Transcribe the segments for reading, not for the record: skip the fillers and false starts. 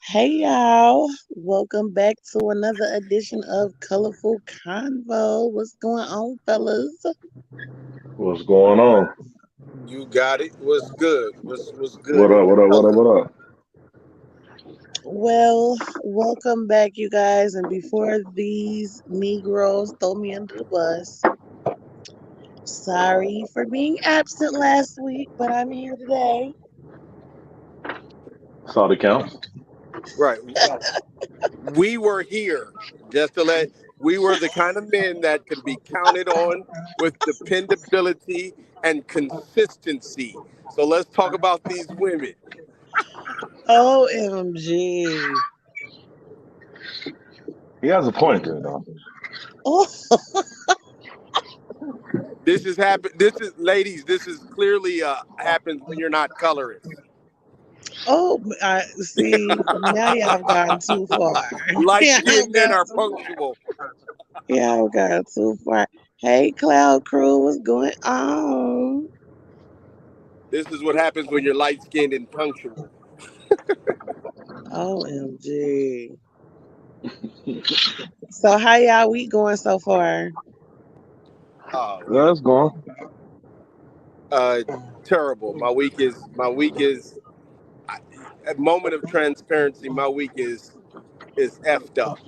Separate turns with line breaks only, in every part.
Hey y'all, welcome back to another edition of Colorful Convo. What's going on, fellas?
What's going on?
You got it. What's good? What's good
What
in
up?
the
What up? What up?
color?
What up?
Well, welcome back, you guys. And before these Negroes throw me under the bus, sorry for being absent last week, but I'm here today.
Saw the counts.
Right. We were here just to let. We were the kind of men that could be counted on with dependability and consistency. So let's talk about these women.
OMG.
He has a point there, though.
Oh,
This is happen. This is ladies. This is clearly happens when you're not colorist.
oh, I see. Now y'all gone too far.
Light
Y'all
skinned men
gone
are
too far.
punctual.
Y'all got too far. Hey, Cloud Crew, what's going on?
This is what happens when you're light skinned and punctual.
OMG. So, how y'all week going so far?
Uh,
Let's go.
uh, terrible. My week is a moment of transparency. My week is effed up,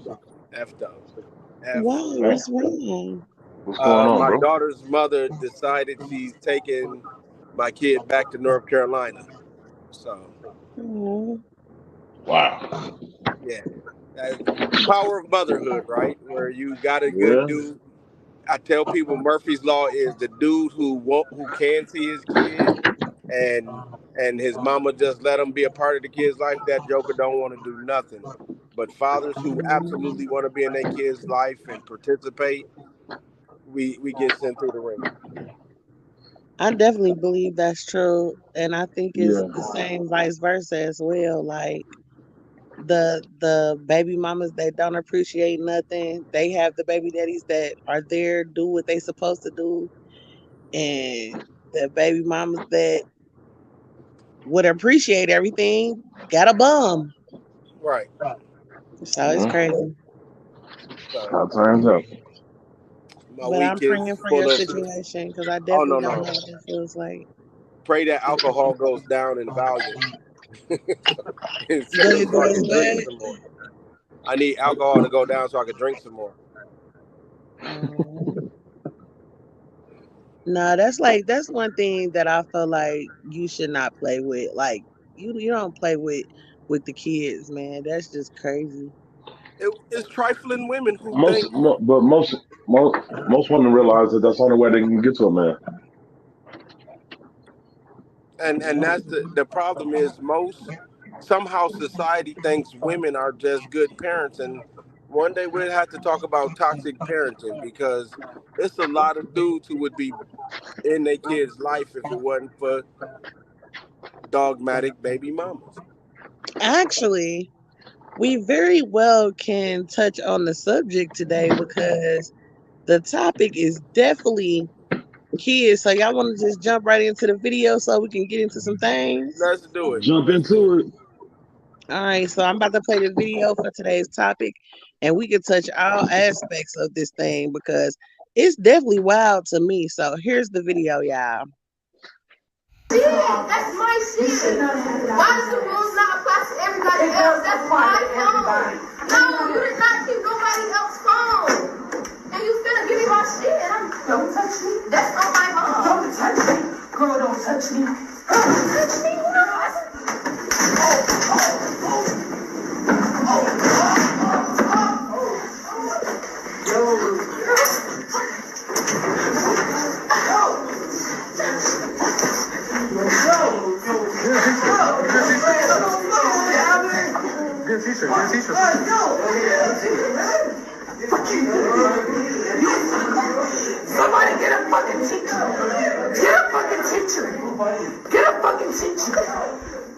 effed up,
Why?
effed up.
Hey,
What's wrong?
what's going on,
My
bro?
daughter's mother decided she's taking my kid back to North Carolina. So
Oh,
Wow.
yeah, that's power of motherhood, right? Where you got a good
Yeah.
dude. I tell people Murphy's law is the dude who can see his kid and his mama just let him be a part of the kid's life. That joker don't want to do nothing. But fathers who
mm.
absolutely want to be in their kid's life and participate, we get sent through the ringer.
I definitely believe that's true. And I think it's
Yeah.
the same vice versa as well. Like, the baby mamas that don't appreciate nothing, they have the baby daddies that are there, do what they supposed to do, and the baby mamas that would appreciate everything got a bum.
Right.
So it's
Mm-hmm.
crazy.
So
How times up.
my
But I'm
week is
praying for your
full of.
situation because I
Oh
definitely
no
don't
no.
know what that feels like.
Pray that alcohol goes down in volume so
That it
I
does
can drink
what?
some more. I need alcohol to go down so I can drink some more.
Um, no, that's one thing that I feel like you should not play with. Like you don't play with the kids, man. That's just crazy.
It's trifling women who
Most,
think.
but most women realize that that's the only way they can get to a man.
And that's the problem is most somehow society thinks women are just good parents, and one day we'll have to talk about toxic parenting because it's a lot of dudes who would be in their kids' life if it wasn't for dogmatic baby mamas.
Actually, we very well can touch on the subject today because the topic is definitely kids. So y'all want to just jump right into the video so we can get into some things?
Let's do it.
Jump
Let's do
into
it.
it.
All right, so I'm about to play the video for today's topic, and we can touch all aspects of this thing because it's definitely wild to me. So here's the video, y'all.
Yeah, that's my shit. Why does the rules not apply to everybody else? That's my phone. No, you did not keep nobody else's phone. And you finna give me my shit. And don't touch me. That's on my phone. Don't touch me. Girl, don't touch me. Girl, don't touch me. No, somebody get a fucking teacher. Get a fucking teacher. Get a fucking teacher.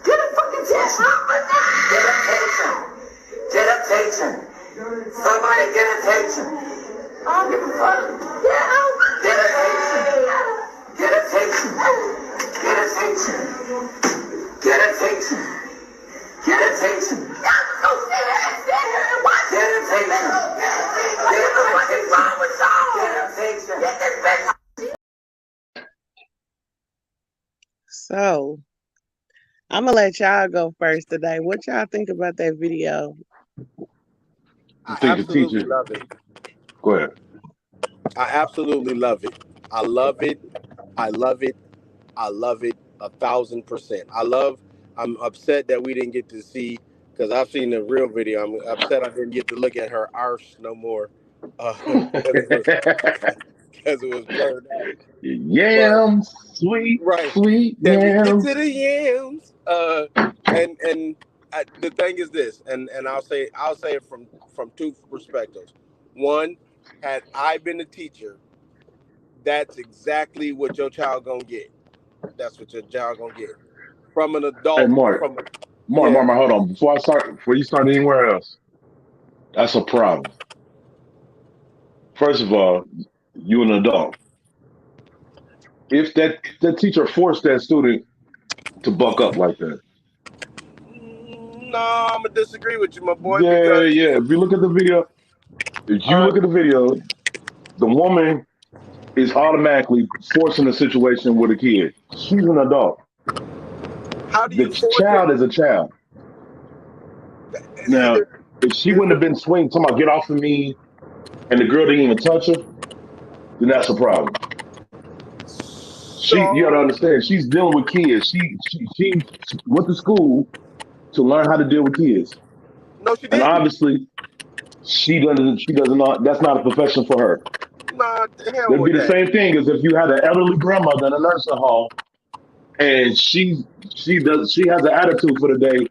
Get a fucking teacher. Get a teacher. Get a teacher. Somebody get a teacher. I don't give a fuck. Get a teacher. Get a teacher. Get a teacher. Get a teacher. Get a teacher.
So I'm gonna let y'all go first today. What y'all think about that video?
You
I
think the
absolutely
teacher?
love it.
Go ahead.
I absolutely love it. I love it. I love it. I love it 1,000%. I'm upset that we didn't get to see, because I've seen the real video. I'm upset I didn't get to look at her arse no more, because it was blurred out. But
Yams, sweet,
right,
sweet
can we get
yams.
to the yams? And the thing is this, and I'll say it from two perspectives. One, had I been a teacher, that's exactly what your child gonna get. That's what your child gonna get from an
Hey,
adult.
Mark,
From
Mark,
yeah.
Mark, hold on. Before you start anywhere else, that's a problem. First of all, you an adult. If that teacher forced that student to buck up like that,
No, I'm gonna disagree with you, my boy,
yeah,
because
yeah. If you look at the video, if you
uh,
look at the video, the woman is automatically forcing a situation with a kid. She's an adult.
how do
The
you force it?
child is a child.
See,
Now, if she
there's
wouldn't have
a,
been swinging, talking about get off of me, and the girl didn't even touch her, then that's a problem. You got to
so
understand, she's dealing with kids. She went to school to learn how to deal with kids,
no, she
and
didn't.
obviously, she does not. That's not a profession for her.
Nah, the hell
It'd be
with
the
that.
same thing as if you had an elderly grandmother in a nursing home, and she has an attitude for the day,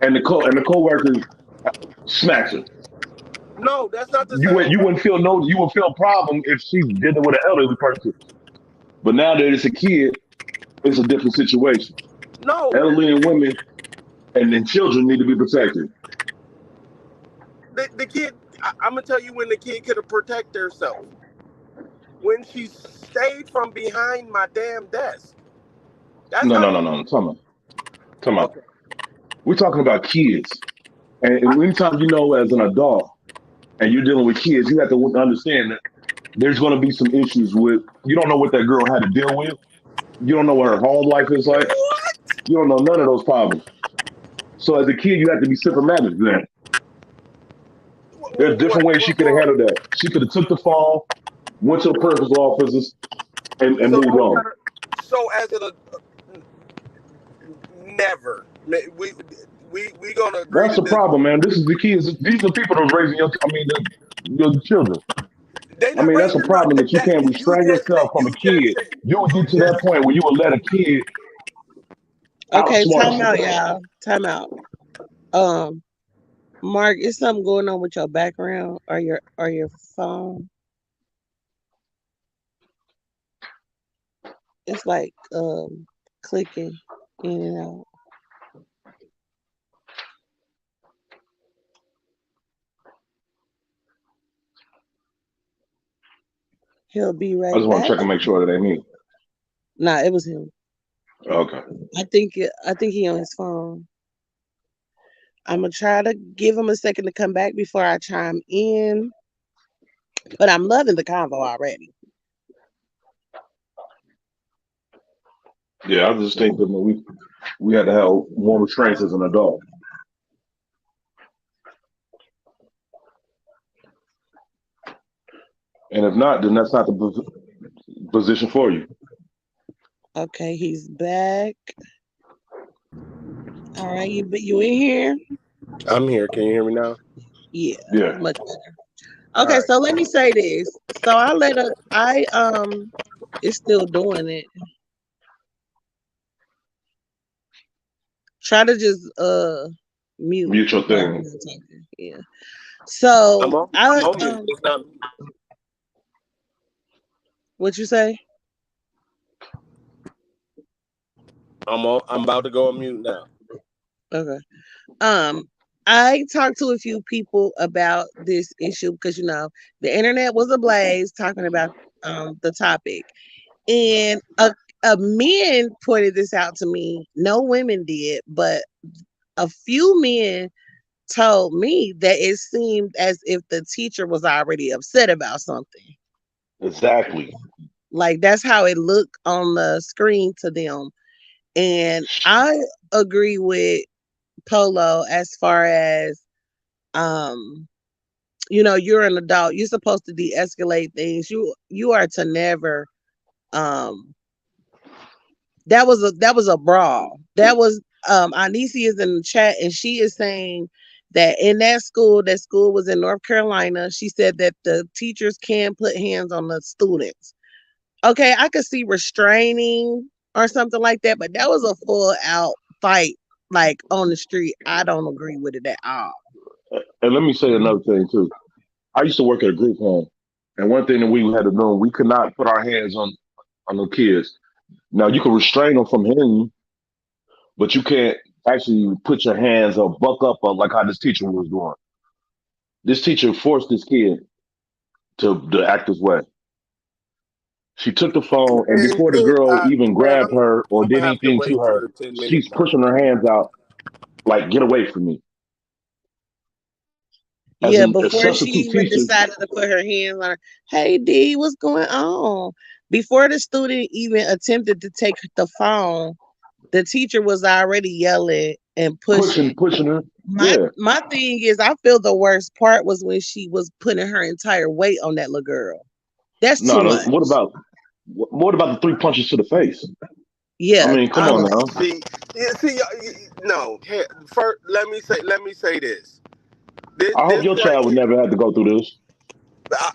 and the coworker smacks her.
No, that's not the same.
You wouldn't feel a problem if she's dealing with an elderly person. But now that it's a kid, it's a different situation.
No,
Elderly and women and then children need to be protected.
the kid. I'm gonna tell you when the kid could have protected herself, when she stayed from behind my damn desk. That's
No,
how
no, no,
you.
no. Come on.
Okay.
We're talking about kids. And anytime you know as an adult and you're dealing with kids, you have to understand that there's going to be some issues with, you don't know what that girl had to deal with. You don't know what her home life is like.
What?
You don't know none of those problems. So as a kid, you have to be symptomatic then. There's different ways she could have handled that. She could have took the fall, went to the principal's offices, and
So
moved
you
on.
gotta. So as an never. We gonna agree
That's
to
the
this.
problem, man. This is the kids. These are the people that are raising your children.
They
I
not
mean, that's a
raising my
problem that you
that.
can't
You
restrain
just said.
yourself from a kid. You would
You
get to that
just.
point where you would let a kid
Okay,
outsmart
time
you.
out, y'all. Time out. Um, Mark, is something going on with your background or your phone? It's like clicking in and out. He'll be
I
right
just want to
back.
check and make sure that ain't me.
Nah, it was him.
Okay.
I think he on his phone. I'm gonna try to give him a second to come back before I chime in. But I'm loving the convo already.
Yeah, I just think that we had to have more restraints as an adult, and if not, then that's not the position for you.
Okay, he's back. All right, you in here?
I'm here. Can you hear me now?
Yeah,
Yeah,
much better.
All
Okay,
right.
so let me say this. So I it's still doing it. Try to just mute
mute your
while we're
thing.
not talking. Yeah. So
I'm
I
on mute. It's not.
what you say?
I'm about to go on mute now.
Okay. Um, I talked to a few people about this issue because the internet was ablaze talking about the topic, and a men pointed this out to me. No women did, but a few men told me that it seemed as if the teacher was already upset about something.
Exactly.
Like that's how it looked on the screen to them. And I agree with Polo as far as um you're an adult. You're supposed to de-escalate things. You are to never um that was a brawl. That was Anisi is in the chat and she is saying that in that school was in North Carolina. She said that the teachers can put hands on the students. Okay, I could see restraining or something like that, but that was a full out fight, like on the street. I don't agree with it at all.
And let me say another thing too. I used to work at a group home, and one thing that we had to know, we could not put our hands on the kids. Now you can restrain them from hitting you, but you can't actually put your hands or buck up on like how this teacher was doing. This teacher forced this kid to act this way. She took the phone, and
And
before the girl even
man,
grabbed her or
I'm
did
gonna have to
anything to
wait till
her,
the 10 minute
she's
mark.
pushing her hands out like, "Get away from me!" As
Yeah,
a
before she
substitute
even
teacher,
decided to put her hands on her, hey D, what's going on? Before the student even attempted to take the phone, the teacher was already yelling and pushing.
pushing her.
My
Yeah.
my thing is, I feel the worst part was when she was putting her entire weight on that little girl. That's too
No, no.
much.
What about the three punches to the face? I
Yeah,
mean, come
all
on
of it.
now.
See, yeah, see, no. First, let me say this. This,
I hope
this
your
right
child would
here.
never have to go through this.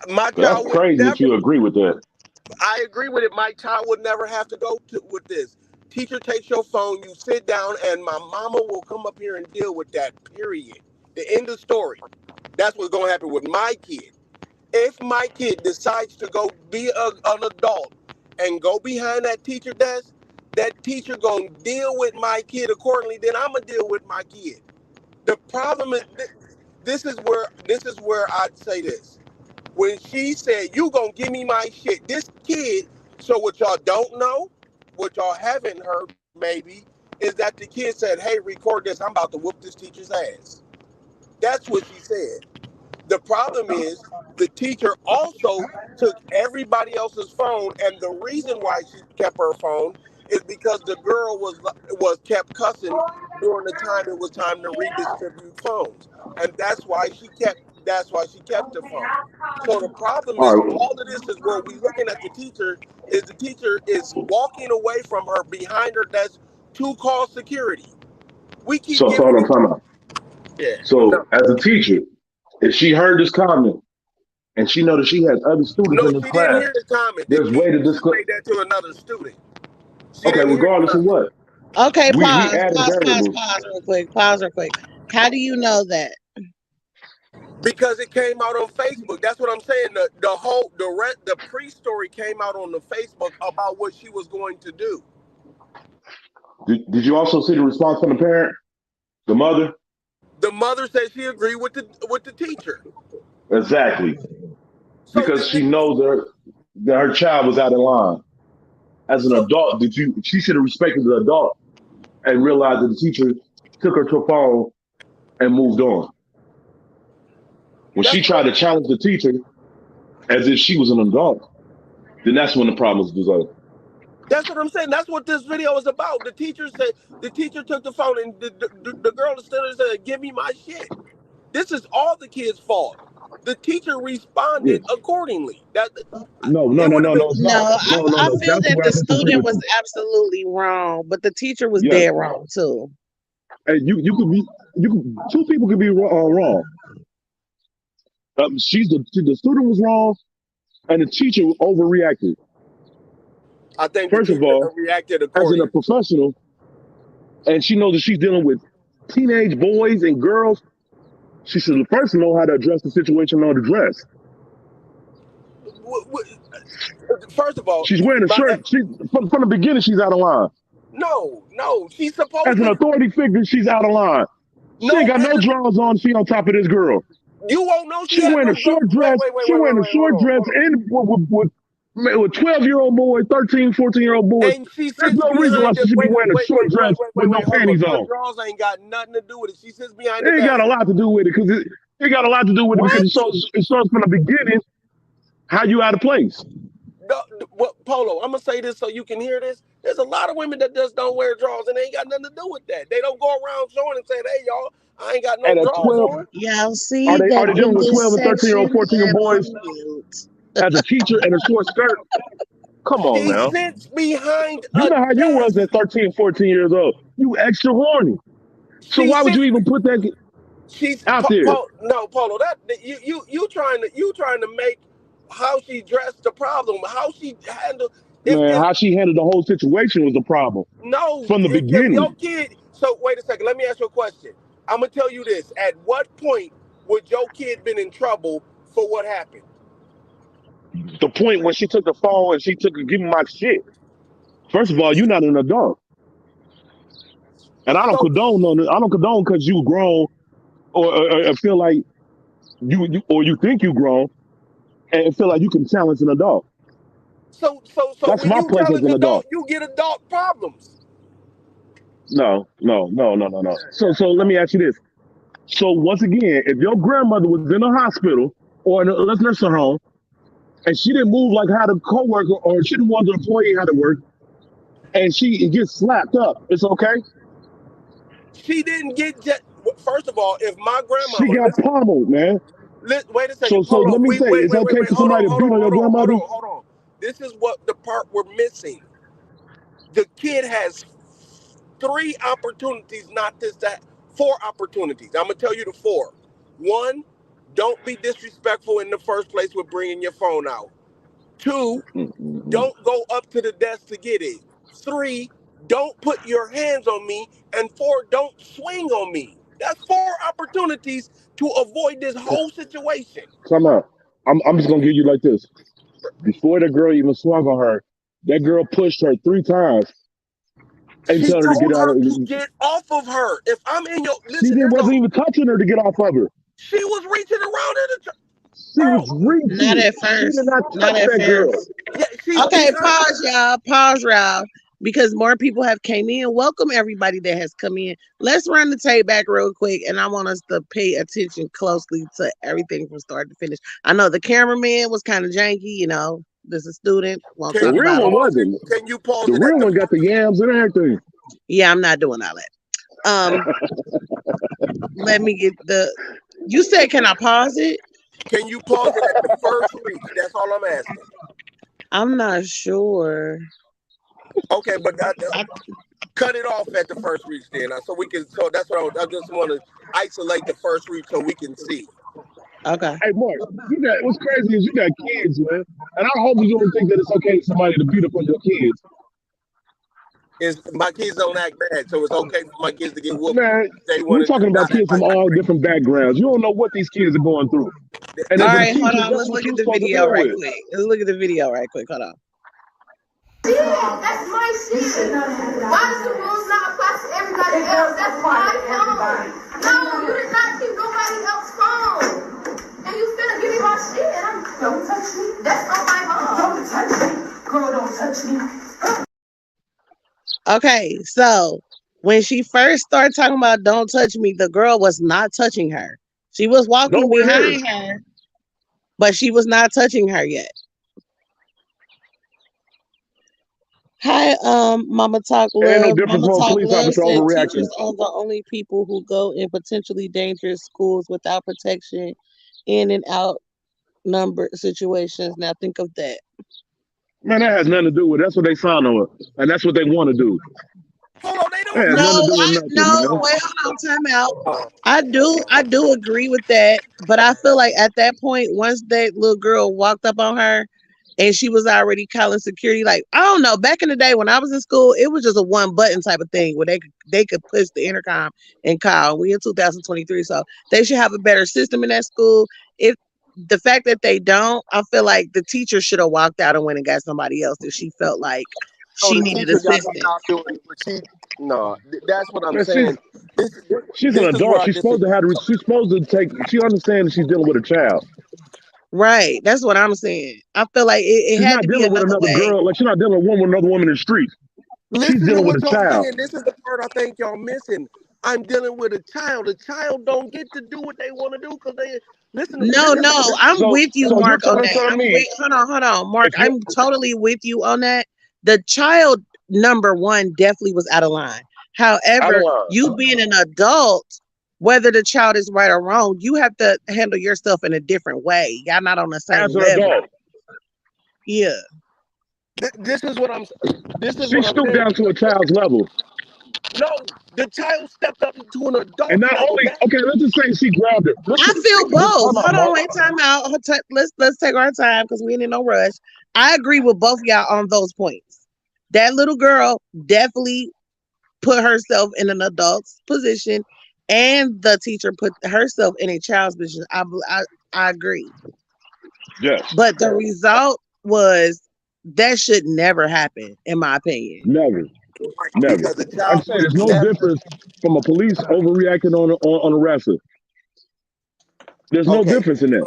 My
That's
child would
crazy that
never.
you agree with that.
I agree with it. My child would never have to go with this. Teacher takes your phone, you sit down, and my mama will come up here and deal with that. Period. The end of story. That's what's gonna happen with my kid. If my kid decides to go be an adult and go behind that teacher desk, that teacher gonna deal with my kid accordingly. Then I'm gonna deal with my kid. The problem is this is where I'd say this. When she said, "You gonna give me my shit," this kid. So what y'all don't know, what y'all haven't heard maybe, is that the kid said, "Hey, record this. I'm about to whoop this teacher's ass." That's what she said. The problem is the teacher also took everybody else's phone, and the reason why she kept her phone is because the girl was kept cussing during the time it was time to redistribute phones, and that's why she kept the phone. So the problem
All
is
right.
all of this is where we looking at the teacher is walking away from her behind her desk to call security. We keep
So
giving
hold on,
it.
time out.
Yeah.
So
No.
as a teacher, if she heard this comment and she know that she has other students
No,
in this
she didn't
class,
hear the comment. The
there's way
teacher
to
just
discuss.
made that to another student. She
Okay,
didn't hear the
regardless of
comment
what,
Okay,
we
pause,
added
pause, pause,
variables.
pause real quick. Pause real quick. How do you know that?
because it came out on Facebook. That's what I'm saying. The pre-story came out on the Facebook about what she was going to do.
Did you also see the response from the parent, the mother?
The mother said she agreed with the teacher.
Exactly,
So
because she knows that her child was out of line. As an
so
adult, did you? She should have respected the adult and realized that the teacher took her to a phone and moved on. When
that's
she
what
tried to challenge the teacher as if she was an adult, then that's when the problem was deserved.
that's what I'm saying. That's what this video is about. The teacher took the phone and the girl is still there said, "Give me my shit." This is all the kid's fault. The teacher responded
Yes.
accordingly. That
No, no,
it
no,
would have
no,
been.
no, it's
No,
not. No, no,
I
no.
feel
That's
that
where I
the
disagree
student
with
was
you.
absolutely wrong, but the teacher was
Yes.
dead wrong too.
And you could be you could two people could be wrong. The student was wrong and the teacher overreacted.
I think the
First of
teacher
all,
reacted
as in a
accordingly.
professional, and she knows that she's dealing with teenage boys and girls, she should first know how to address the situation on the dress.
First of all,
She's wearing a
my
shirt. From the beginning, she's out of line.
no, she's supposed
As an
to.
authority figure, she's out of line. She ain't
No,
got no drawers on. She on top of this girl.
you won't know she
She
had
wearing a
no.
short
Wait,
dress.
wait, wait,
She
wait, wait,
wearing a
wait. Hold
short
on,
dress
hold on.
and with Man, with 12-year-old boy, 13, 14-year-old boys,
And she
there's
sits
no reason why
behind
she
the
should be wearing a short dress with no
hold on.
panties
Her
on.
drawers ain't got nothing to do with it. She sits behind the
It ain't got
desk.
a lot to do with it because it got a lot to do with it because
What?
it shows from the beginning how you out of place.
What, Polo? I'm gonna say this so you can hear this. There's a lot of women that just don't wear drawers and they ain't got nothing to do with that. They don't go around showing and saying, "Hey, y'all, I ain't got no
And a
drawers
12,
on."
Y'all
are
see
they
that
dealing
in
with
this
12 and 13-year-old,
section
14-year-old
and
boys
on mute.
as a teacher and a short skirt? Come on
She
now.
sits behind
You
a
know how you was
desk.
at 13, 14 years old. You extra horny. So
She
why would you
sits.
even put that out there?
No, Polo. You trying to make how she dressed the problem. How she handled.
Man,
If
how she handled the whole situation was the problem
No,
from the
if your
beginning.
kid. So wait a second. Let me ask you a question. I'm gonna tell you this. At what point would your kid been in trouble for what happened?
The point when she took the phone and she took give me my shit. First of all, you're not an adult, and I don't
So
condone on it. I don't condone because you grown or feel like you or you think you grown and feel like you can challenge an adult.
so
That's
when
my
you
place as
challenge
an
adult,
adult.
you get adult problems.
No, no, no, no, no, no. So let me ask you this. So once again, if your grandmother was in a hospital or in a let's nursing home and she didn't move like how the coworker or she didn't want the employee how to work and she gets slapped up, it's okay.
She didn't get just. First of all, if my
She
grandmama
got pummeled, man.
wait a
So
second, Polo.
let me say, it's okay
Wait.
for somebody to beat on your grandmother.
Hold on. This is what the part we're missing. The kid has three opportunities, not this, that, four opportunities. I'm gonna tell you the four. One, don't be disrespectful in the first place with bringing your phone out. Two,
Mm-mm-mm.
don't go up to the desk to get it. Three, don't put your hands on me. And four, don't swing on me. That's four opportunities to avoid this whole situation.
Come on. I'm just gonna give you like this. Before the girl even swung on her, that girl pushed her 3 times and
She
tell her to get
told
out
her
of.
to get off of her. If I'm in your
She
listen,
didn't
there's
wasn't
no.
even touching her to get off of her.
She was reaching around in the
She was
bro.
Not
reaching.
at
She did
first.
not
Not
touch
at
that girl.
first.
Yeah, she's
Okay,
behind.
pause, y'all. Pause, y'all. Because more people have came in. Welcome everybody that has come in. Let's run the tape back real quick, and I want us to pay attention closely to everything from start to finish. I know the cameraman was kind of janky. This is a student. Won't
The
Can
talk
you
real
about
one
him.
pause it?
wasn't.
Can you pause
The
it at
real
the
one got the
first?
yams and everything.
Yeah, I'm not doing all that. Let me get the. You said, can I pause it?
Can you pause it at the first reach? That's all I'm asking.
I'm not sure.
Okay, but
I,
cut it off at the first reach then, so we can. So that's what I just want to isolate the first reach so we can see.
okay.
Hey, Mark, what's crazy is you got kids, man. And I hope you don't think that it's okay for somebody to beat up on your kids.
Is my kids don't act bad, so it's okay for my kids to get whooped.
Man,
They
we're
want to
talking
just
about
not act
kids from
like
all
crazy.
different backgrounds. You don't know what these kids are going through. And
All
as a
right, hold
teacher,
on.
that's
Let's
what
look
you're
at the
supposed to
video
deal
right
with.
quick. Let's look at the video right quick. Hold on.
Yeah, that's my shit. Why does the rules not apply to everybody else? That's my phone. No, you did not keep nobody else's phone. And you finna give me my shit. And don't touch me. That's not my phone. Don't touch me. Girl, don't touch me.
Okay, so when she first started talking about don't touch me, the girl was not touching her. She was walking
Nowhere near.
behind her, but she was not touching her yet. Hi, Mama Talk
Ain't no
Love.
difference
Mama
from a
Talk
police
Love
officer
said
overreacting.
teachers are the only people who go in potentially dangerous schools without protection in and out number situations. Now think of that.
Man, that has nothing to do with it. That's what they signed on. And that's what they want to do.
Hold on, they
That
don't
has
say.
nothing to
No,
do with nothing,
no,
man.
wait, hold on, time out. I do agree with that, but I feel like at that point, once that little girl walked up on her and she was already calling security, like I don't know, back in the day when I was in school, it was just a one button type of thing where they could push the intercom and call. We in 2023, so they should have a better system in that school. If the fact that they don't, I feel like the teacher should have walked out and went and got somebody else if she felt like
So
she
the
needed
teacher got to
assistance.
stop doing it. But no, that's what I'm
Man,
saying.
she's an
This is where
adult.
I
She's supposed to
disagree.
have. She's supposed to take. She understands that she's dealing with a child.
Right. That's what I'm saying. I feel like it
She's
had
not
to be
dealing with
another
another
way.
girl. Like she's not dealing with another woman in the streets. She's
Listen to
dealing with
what
a
y'all
child.
saying. This is the part I think y'all missing. I'm dealing with a child. A child don't get to do what they want to do because they listen.
No, no, I'm with you,
So you're
Mark, on
trying to
that.
tell
I'm
me
with hold on, Mark.
if you
I'm totally with you on that. The child number one definitely was out of line.
out of
However,
line
you being an adult, whether the child is right or wrong, you have to handle yourself in a different way. Y'all not on the same
as an
level.
adult,
Yeah.
This is what I'm. This is
she
what I'm
stooped
saying.
down to a child's level.
No, the child stepped up to an
And
adult
not
level.
only, okay, let's just say she grabbed her.
I feel
Time
both.
out,
Hold on,
Mark.
wait, time out. Let's take our time because we ain't in no rush. I agree with both y'all on those points. That little girl definitely put herself in an adult's position, and the teacher put herself in a child's position. I agree,
Yes,
but the result was that should never happen, in my opinion.
never, never.
Because the
Like I
child
said, there's no
never.
difference from a police overreacting on a wrestler. There's no
Okay.
difference in that.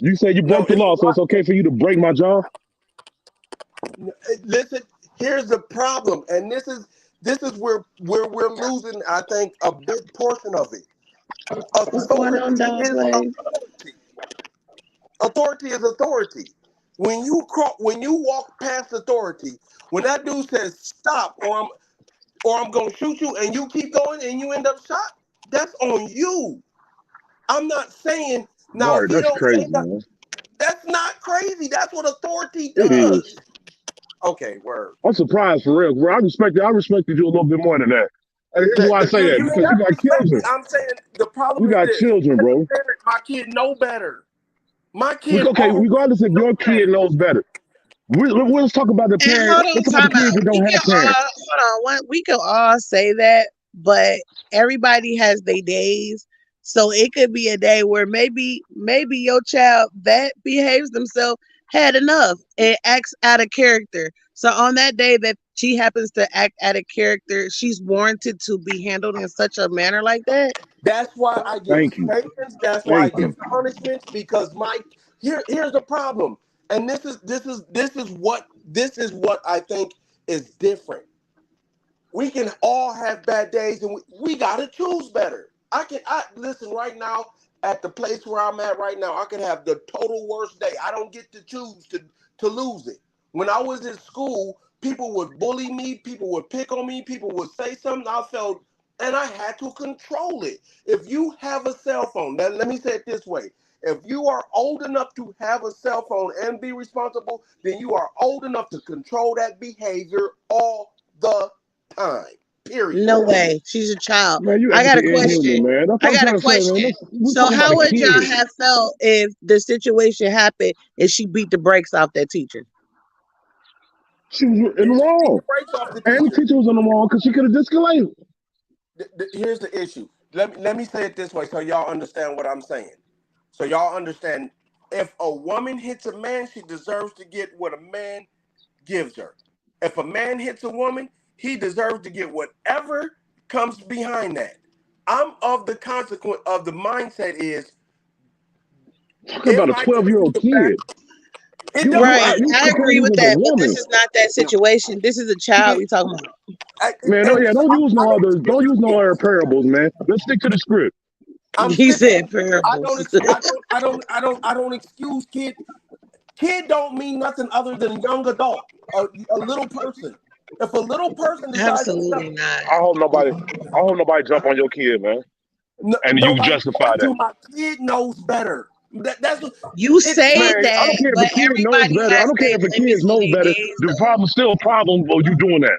You say you
No,
broke the
it's a
law, so
lot.
it's okay for you to break my jaw?
Listen, here's the problem, and this is where we're losing. I think a big portion of it.
What's going on,
Authority
dog
is
leg?
authority. Authority is authority. When you walk past authority, when that dude says stop or I'm gonna shoot you and you keep going and you end up shot, that's on you. I'm not saying now if
Mark,
he
that's
don't say
crazy,
that,
man.
that's not crazy. That's what authority
It is.
does. Okay, word.
I'm surprised for real. Bro, I respected you a little bit more than that. And here's why I say that.
You ain't
Because you
got to
got
respect me.
children.
I'm saying the problem
You
is
got
this.
children,
As
bro.
a parent, my kid know better. My kid
Okay,
always
regardless if
know
your
better.
kid knows better. Let's talk about the
And
parent.
hold on,
Let's talk about the
time
kids
out.
that
We
don't
can
have parents.
all hold on. We can all say that, but everybody has their days. So it could be a day where maybe your child that behaves themselves had enough and acts out of character. So on that day that she happens to act out of character, she's warranted to be handled in such a manner like that.
That's why I give
Thank you.
spankings. That's why I
Thank
give
you.
punishments because here's the problem. And this is what I think is different. We can all have bad days and we gotta choose better. I listen right now at the place where I'm at right now, I could have the total worst day. I don't get to choose to lose it. When I was in school, people would bully me, people would pick on me, people would say something. I felt and I had to control it. If you have a cell phone, now let me say it this way. If you are old enough to have a cell phone and be responsible, then you are old enough to control that behavior all the time. Period.
No way. She's a child.
Man, you
I got a
acting
question.
inhuman, man. That's
I
what I'm
got a
trying to say, man.
question.
We're
So
talking about
how
a
would y'all
kid.
have felt if the situation happened and she beat the brakes off that teacher?
She was in the
And she beat
wrong.
the brakes off the
And the
teacher.
teacher was in the wrong because she could have escalated.
Here's the issue. Let me say it this way so y'all understand what I'm saying. So y'all understand if a woman hits a man, she deserves to get what a man gives her. If a man hits a woman, he deserves to get whatever comes behind that. I'm of the consequence of the mindset is
Talking
if
about a
I get
12-year-old
hit back,
kid.
it
You
don't
you
Right.
are
matter.
you
I
comparing
agree
me
with
with a
that, but this
woman.
is not that
No.
situation. This is a child we talking about.
Man,
And
yeah,
so
don't
I don't
don't use no
excuse
other
kids.
parables, man. Let's stick to the script.
I'm
He
sticking.
said
I don't.
parables.
I don't excuse kid. Kid don't mean nothing other than young adult, a little person. If a little person decides to
Absolutely
step,
not.
I hope nobody jump on your kid, man. And you
nobody's
justify
going
that.
to. My kid knows better. That's what
You
it's
say
not.
Man, I
that,
don't care if a
but
kid knows
everybody
better. I
has
don't care
their
if a kid
limits on
knows
their
better.
days,
The
though.
problem's still a problem for you doing that.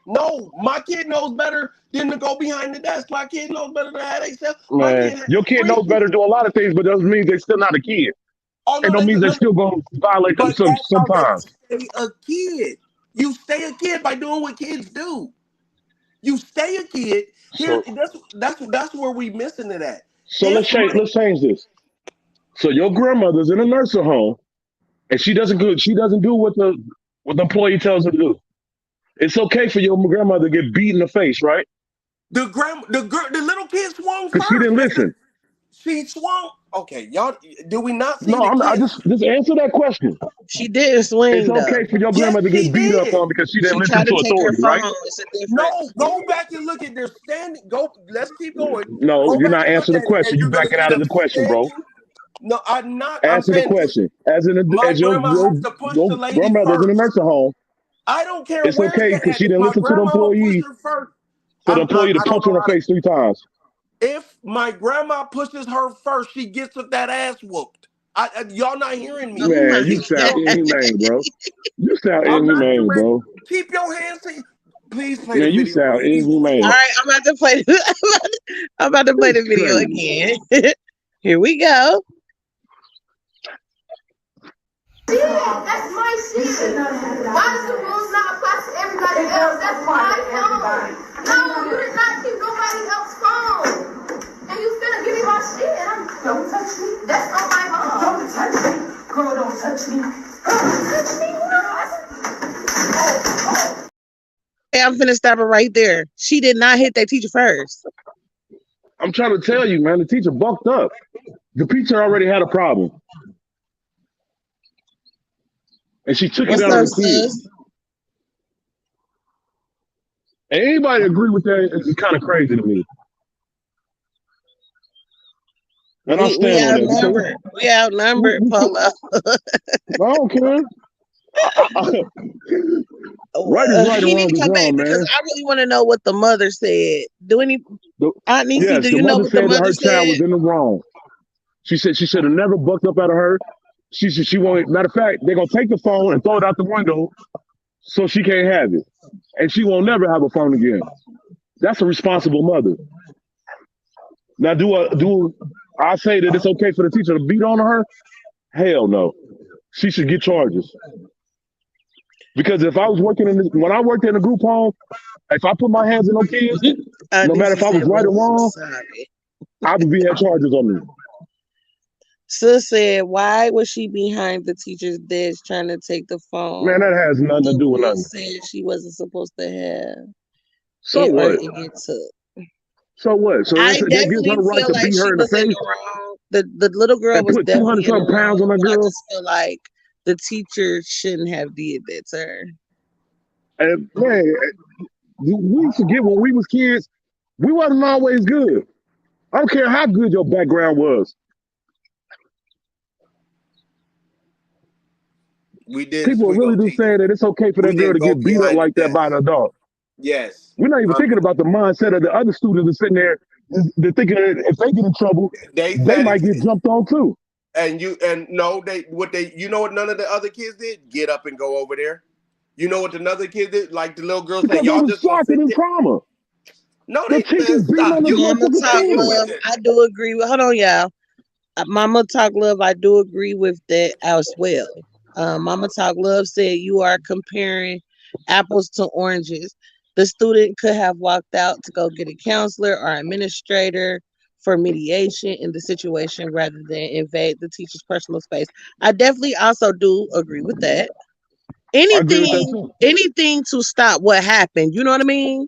No, my kid knows better than to go behind the desk. My kid knows better than to have themselves. My
Man,
kid has
your kid knows
friends.
better to do a lot of things, but that means they're still not a kid.
Oh
It
no,
don't mean they're
no,
still gonna violate them
but that's how they
sometimes.
stay a kid. You stay a kid by doing what kids do. You stay a kid. Here,
So
that's where we missing it at.
so
If my
let's change this. So your grandmother's in a nursing home and she doesn't do what the employee tells her to do. It's okay for your grandmother to get beat in the face, right?
the little kid swung
Because she
first.
didn't listen.
She swung. Okay, y'all. Do we not see
No,
the
I
kid?
just answer that question.
She didn't
It's
swing though.
okay for your
Yes,
grandma to
she
get beat up
did.
on because she didn't
She
listen
tried to
to
take her
authority, right?
phone. It's a difference.
No, go back and look at their standing. Go. Let's keep going.
No,
Go
you're
back
not
and look
answering the
at it,
question.
and
You
you're gonna
backing
see
out of
them
the question, bro.
standing. No, I'm not. I'm
Answer the
saying this.
question.
My
As your
grandma has to push the lady
grandmother's in a
first.
nursing home,
I don't care
it's
where
okay
it's
because
at.
she
If
didn't
my
listen to the
grandmama pushed
employee
her first,
for the employee to
I don't
punch her
know
in the
how to.
face 3 times.
If my grandma pushes her first, she gets with that ass whooped. Y'all not hearing me.
Oh my
Man, you sound
god.
inhumane, bro. You sound
I'm not
inhumane,
human.
bro.
Keep your hands to. Please play the
Man, you
video
sound
again.
All
inhumane.
right, I'm about to play. I'm about to play the
It's
video
crazy.
again. Here we go.
Yeah, that's my shit. Why does the rules not apply to everybody else? That's my phone. No, you did not keep nobody else's phone. And you finna give me my shit. And don't touch me. That's not my phone. Don't touch me. Girl, don't touch me. Don't touch me.
Hey, I'm finna stop it right there. She did not hit that teacher first.
I'm trying to tell you, man, the teacher bucked up. The teacher already had a problem. And she took it
What's
out on
up,
the kid.
sis?
And anybody agree with that is kind of crazy to me. And I
We
stand on that
outnumbered. We outnumbered, Polo.
I don't care. Right is right and
He need
wrong
to
is
come back
wrong,
because
man.
I really want to know what the mother said. Aunt Niecy,
Yes,
do
the
you know
mother
what the
said that
mother
her child
said?
was in the wrong. She said she should have never bucked up out of her. She won't. Matter of fact, they're gonna take the phone and throw it out the window so she can't have it, and she won't never have a phone again. That's a responsible mother. Now, do I say that it's okay for the teacher to beat on her? Hell no. She should get charges. Because if I was working when I worked in a group home, if I put my hands in no kids,
Aunt
no matter
Niecy
if I was
said,
right
well,
or
I'm
wrong,
sorry.
I would be had charges on me.
Sis said, why was she behind the teacher's desk trying to take the
Man, that
phone?
has nothing to
The
do with
rule
nothing.
said she wasn't supposed to have
So
it or
what?
it get took.
So what? So
I
that gives her
definitely
the right
feel
to
like
beat her
she
in the
was in
face
the wrong. The little girl
and
was
put 200
definitely in the
something pounds on
wrong,
that
but I
girl.
just feel like the teacher shouldn't have did that to her.
And man, we forget when we was kids, we wasn't always good. I don't care how good your background was.
We
People
we
really
gonna
do
teach.
say that it's okay for
We
that girl
didn't
to
go
get beat up
behind the
like that by an
desk.
adult.
Yes.
We're not even thinking about the mindset of the other students that's sitting there. They're thinking that if they get in trouble,
They
they
said
might get
it,
jumped on too.
and no, you know what none of the other kids did? Get up and go over there. You know what another kid did? Like the little girl said,
Because they
y'all
was
just gonna
shocked and
sit
in
there.
trauma.
No,
The
they
teachers
man,
beating
stop.
on this
You
Mama
motherfucking
Talk
continue
student.
with
Love,
this.
I do agree with. Hold on, y'all. Mama Talk Love, I do agree with that as well. Mama Talk Love said you are comparing apples to oranges. The student could have walked out to go get a counselor or administrator for mediation in the situation rather than invade the teacher's personal space. I definitely also do agree with that.
I agree with that
Anything,
too.
anything to stop what happened. You know what I mean?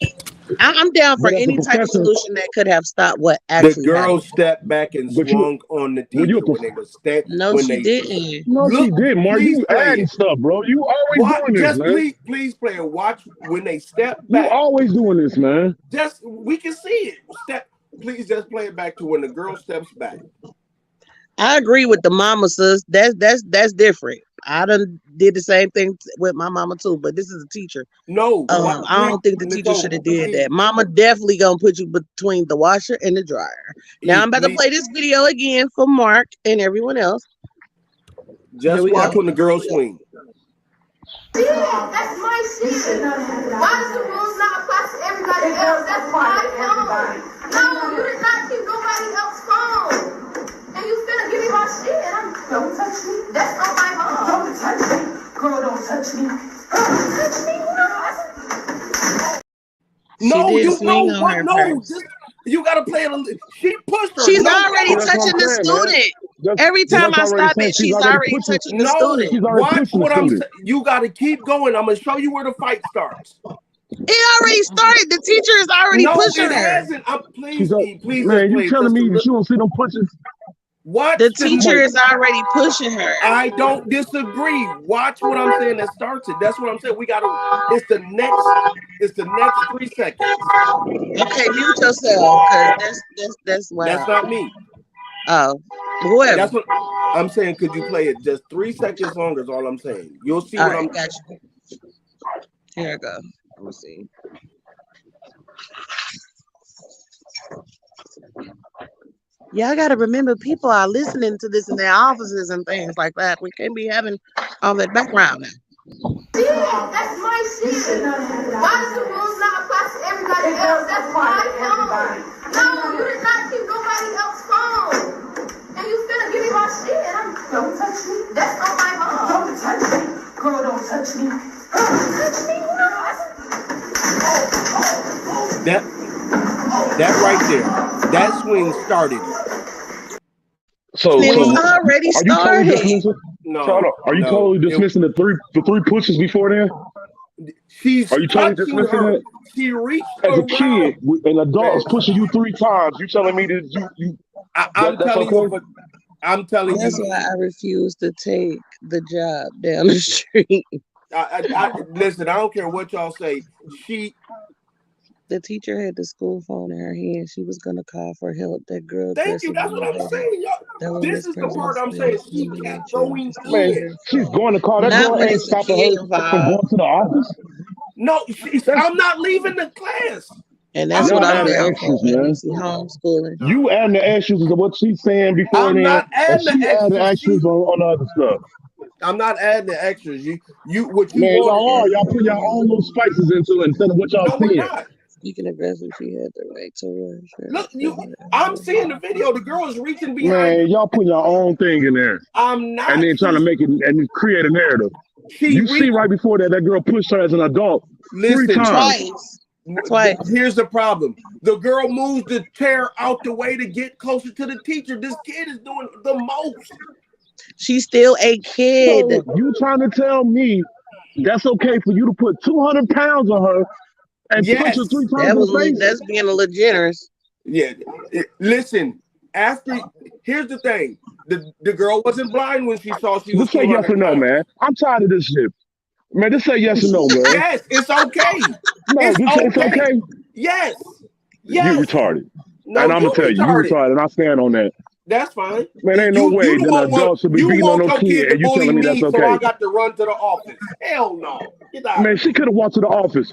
I'm down for
But as a
any type of
professor,
solution that could have stopped what
The
actually
girl
happened.
stepped back and
but you
swung on the
when you a
teacher when they was
No,
when
she
they
didn't.
no, she
look.
did, Mark.
Please
You
play
adding
it.
stuff, bro. You always
What?
doing this,
Just
man.
please play it. Watch when they step
You
back.
always doing this, man.
Just we can see it. Please just play it back to when the girl steps back.
I agree with the mama, sis. That's different. I done did the same thing with my mama too, but this is a teacher.
No, what?
I
Please,
don't think the teacher should
Nicole.
have did
Please,
that. Mama definitely gonna put you between the washer and the dryer. Now I'm about to
please,
play this video again for Mark and everyone else. Here
just
we
watch
go.
when the girl swing.
Yeah, that's my shit. Why does the rules not apply to everybody else? That's my phone. No, you did not keep nobody else's phone. And you finna give me my shit. And don't touch me. That's not my phone. Don't touch me. Girl, don't touch me. Don't touch me.
She
No,
did
you
swing
know
on
what?
her
No,
first.
you gotta play it. She pushed her.
She's
No
already
See,
cap.
that's what I'm
touching the
saying, man.
student.
That's,
Every
that's
time I
already
stop
saying
it,
she's
she's
already
already
pushing.
touching the
No,
student.
She's already
watch
pushing the
what I'm
student.
saying. You gotta keep going. I'm gonna show you where the fight starts.
It already started. The teacher is already
No,
pushing
it
her.
hasn't. Please, please
man, you
explain.
telling me that you don't see them punches?
Watch
The teacher is already pushing her.
I don't disagree. Watch what I'm saying that starts it. That's what I'm saying. We gotta. It's the next 3 seconds.
Okay, mute yourself, because that's wild.
That's not me.
Oh, whoever.
That's what I'm saying. Could you play it just 3 seconds longer? Is all I'm saying. You'll see
All
what
right,
I'm.
got you. Here I go. Let me see. Y'all got to remember, people are listening to this in their offices and things like that. We can't be having all that background now.
Yeah, that's my shit. Why does the rules not apply to everybody else? That's my phone. No, you did not keep nobody else's phone. And you finna give me my shit. Don't touch me. That's on my phone. Don't touch me. Girl, don't touch me. Touch me.
That right there. That swing started.
So
it was already started.
Are you totally dismissing the three pushes before then?
Are
you totally dismissing
her?
it?
She reached
as
around.
a kid, an adult is pushing you 3 times. You telling me that you?
I'm telling you. I'm telling
That's
you.
why I refuse to take the job down the street.
Listen, I don't care what y'all say.
The teacher had the school phone in her hand. She was gonna call for help. That girl.
Thank you. That's what I'm saying, y'all. This is the part I'm saying. She kept going in.
She's going to call. That girl ain't stopping her from going to the office.
No, I'm not leaving the class.
And that's what I'm
adding extras, man.
Homeschooling.
You adding the extras is what she's saying before
I'm not adding
and she adding extras on other stuff.
I'm not adding the extras. What you
man,
want?
Y'all put your own little spices into it instead of what y'all seeing.
Speaking of aggressive, she had the right to rush.
Look, I'm seeing the video. The girl is reaching behind.
Man, y'all put your own thing in there.
I'm not.
And then trying to make it and create a narrative. You see right before that girl pushed her as an adult 3 times.
Twice.
Here's the problem. The girl moves the chair out the way to get closer to the teacher. This kid is doing the most.
She's still a kid.
So you trying to tell me that's okay for you to put 200 pounds on her and punch her 3 times in the face?
That's being a little generous.
Yeah. Listen, here's the thing. The girl wasn't blind when she saw she was.
Just say yes or no, man. I'm tired of this shit. Man, just say yes or no, man.
Yes, it's okay.
No, it's okay.
Yes.
You retarded.
No,
and I'm going to tell you retarded, and I stand on that.
That's fine.
Man, ain't no way that an adult should be beating on no kid and you telling me that's okay.
So I got to run to the office. Hell no. Get out.
Man, she could have walked to the office.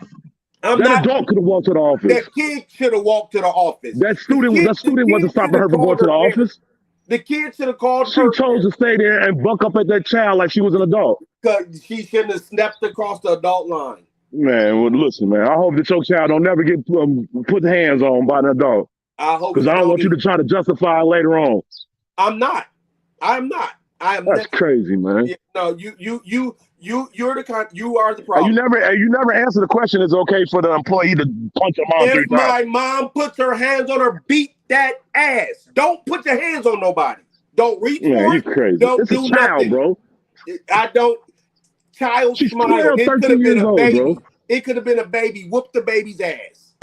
That adult could have walked to the office.
That kid should have walked to the office.
That student wasn't stopping her from going to the office.
The kid should have called
her. She chose to stay there and buck up at that child like she was an adult.
Because she shouldn't have stepped across the adult line.
Man, well, listen, man. I hope that your child don't never get put hands on by an adult.
I hope.
Because I don't want you to try to justify it later on.
I'm not.
That's crazy, man.
No, you're the kind. You are the problem.
You never answer the question. It's okay for the employee to punch her mom 3 times.
If my mom puts her hands on her, beat that ass. Don't put your hands on nobody. Don't reach for it.
Man, you crazy. It's a child, nothing. Bro.
I don't. Child smile. It could have been a baby. Bro. It could have been a baby. Whoop the baby's ass.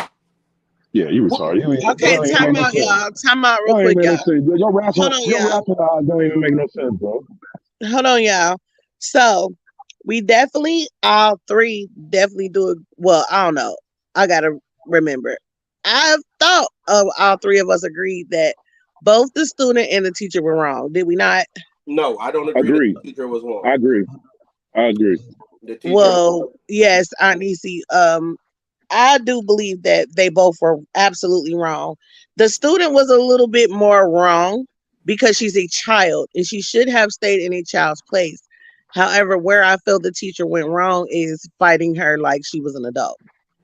Yeah, you retarded.
Okay, time out, y'all. Time out real quick, y'all.
Your rationale don't even make no sense, bro.
Hold on, y'all. So we all 3 definitely do it. Well, I don't know. I gotta remember. I thought all 3 of us agreed that both the student and the teacher were wrong. Did we not?
No, I don't agree. The teacher was wrong.
I agree.
Well, yes, Anisi. I do believe that they both were absolutely wrong. The student was a little bit more wrong because she's a child and she should have stayed in a child's place. However, where I feel the teacher went wrong is fighting her like she was an adult.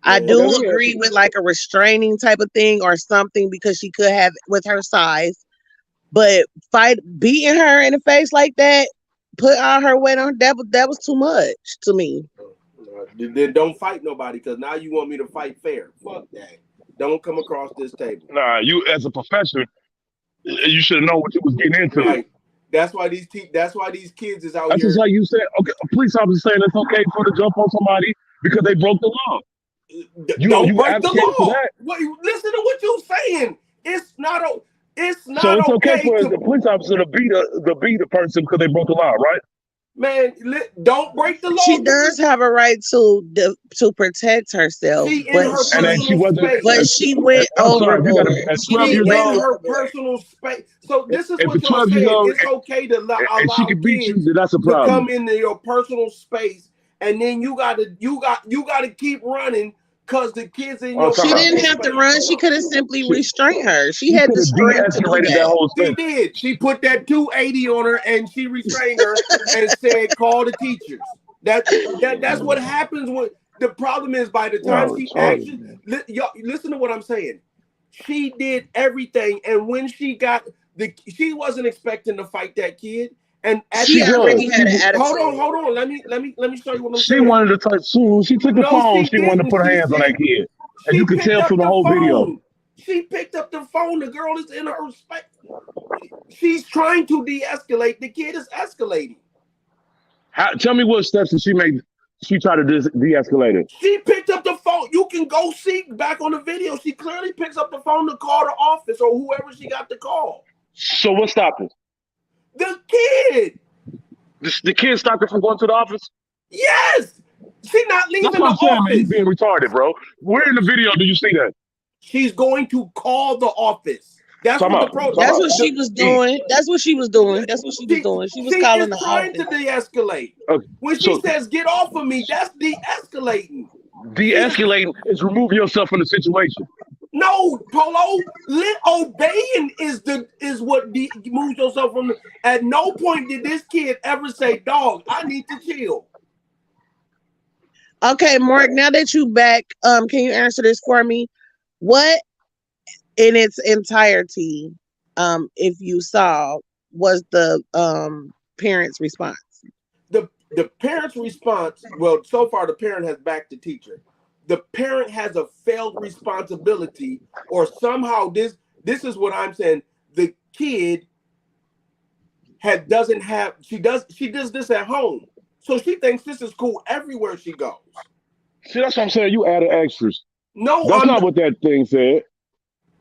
I do agree with like a restraining type of thing or something because she could have with her size, but beating her in the face like that, put all her weight on that was too much to me.
Then don't fight nobody because now you want me to fight fair. Fuck that. Don't come across this table.
Nah, you as a professor, you should know what you was getting into.
Right. That's why these kids is out here.
That's just like you said. Okay, a police officer saying it's okay for to jump on somebody because they broke the law.
Don't
You
break the
advocate for
law.
that?
Listen to what you're saying. It's not
So it's okay
okay
for
to,
the police officer to beat the person because they broke the law, right?
man. Don't break the
She
law.
does have a right to protect herself,
She in her
And then she
personal
wasn't.
space.
she went
I'm sorry, if you got
overboard.
at
She
12
did
years
She
way
in
old,
her
overboard.
personal space. So this is
if
what
you're
y'all
12 years
saying.
old
It's okay to
and she
allow
can beat
kids
you, then that's a
to come
problem.
into your personal space, and then you gotta keep running because the kids in
Oh,
your
time
She
out.
didn't
personal
have to
space.
run. She could have simply
She,
restrained her. She
she
had
could
the
have
strength to do
de-escalated that
that.
whole
She
thing.
did. She put that 280 on her and she restrained her and said, "Call the teachers." That's what happens when the problem is by the time
Y'all
she
retarded,
actually
man.
y'all listen to what I'm saying. She did everything, and when she wasn't expecting to fight that kid. And at
She
She
that
was.
already
point,
had an attitude.
hold on. Let me show you what I'm
She
saying.
wanted to touch soon. She took the
No,
phone.
she
She wanted to
didn't.
put her hands on that kid. And you
She
could
picked
tell
up
from the
the
whole video.
phone. She picked up the phone. The girl is in her space. She's trying to de-escalate. The kid is escalating.
Tell me what steps did she made. She tried to de-escalate it.
She picked up the phone. You can go see back on the video. She clearly picks up the phone to call the office or whoever she got to call.
So what stopped it?
The kid.
The kid stopped her from going to the office?
Yes. She not
That's
leaving
what
the
I'm saying, man. You
office.
being retarded, bro. Where in the video do you see that?
She's going to call the office. That's
Talking
what the
about,
pro.
talking
That's
about.
what she was
E.
doing. That's what she was doing. That's what she was
She
doing. She was
she
calling
is
the
trying to
office.
de-escalate.
Okay.
When she
So
says "get off of me," that's de-escalating. She is
de-escalating is remove yourself from the situation.
no Polo. Obeying is what moves yourself from. At no point did this kid ever say, "Dog, I need to chill."
Okay, Mark, now that you back, can you answer this for me? What in its entirety, if you saw, was the parents' response?
The parent's response. Well, so far the parent has backed the teacher. The parent has a failed responsibility, or somehow this is what I'm saying. The kid doesn't have she does this at home, so she thinks this is cool everywhere she goes.
See, that's what I'm saying. You added extras.
No,
That's not what that thing said.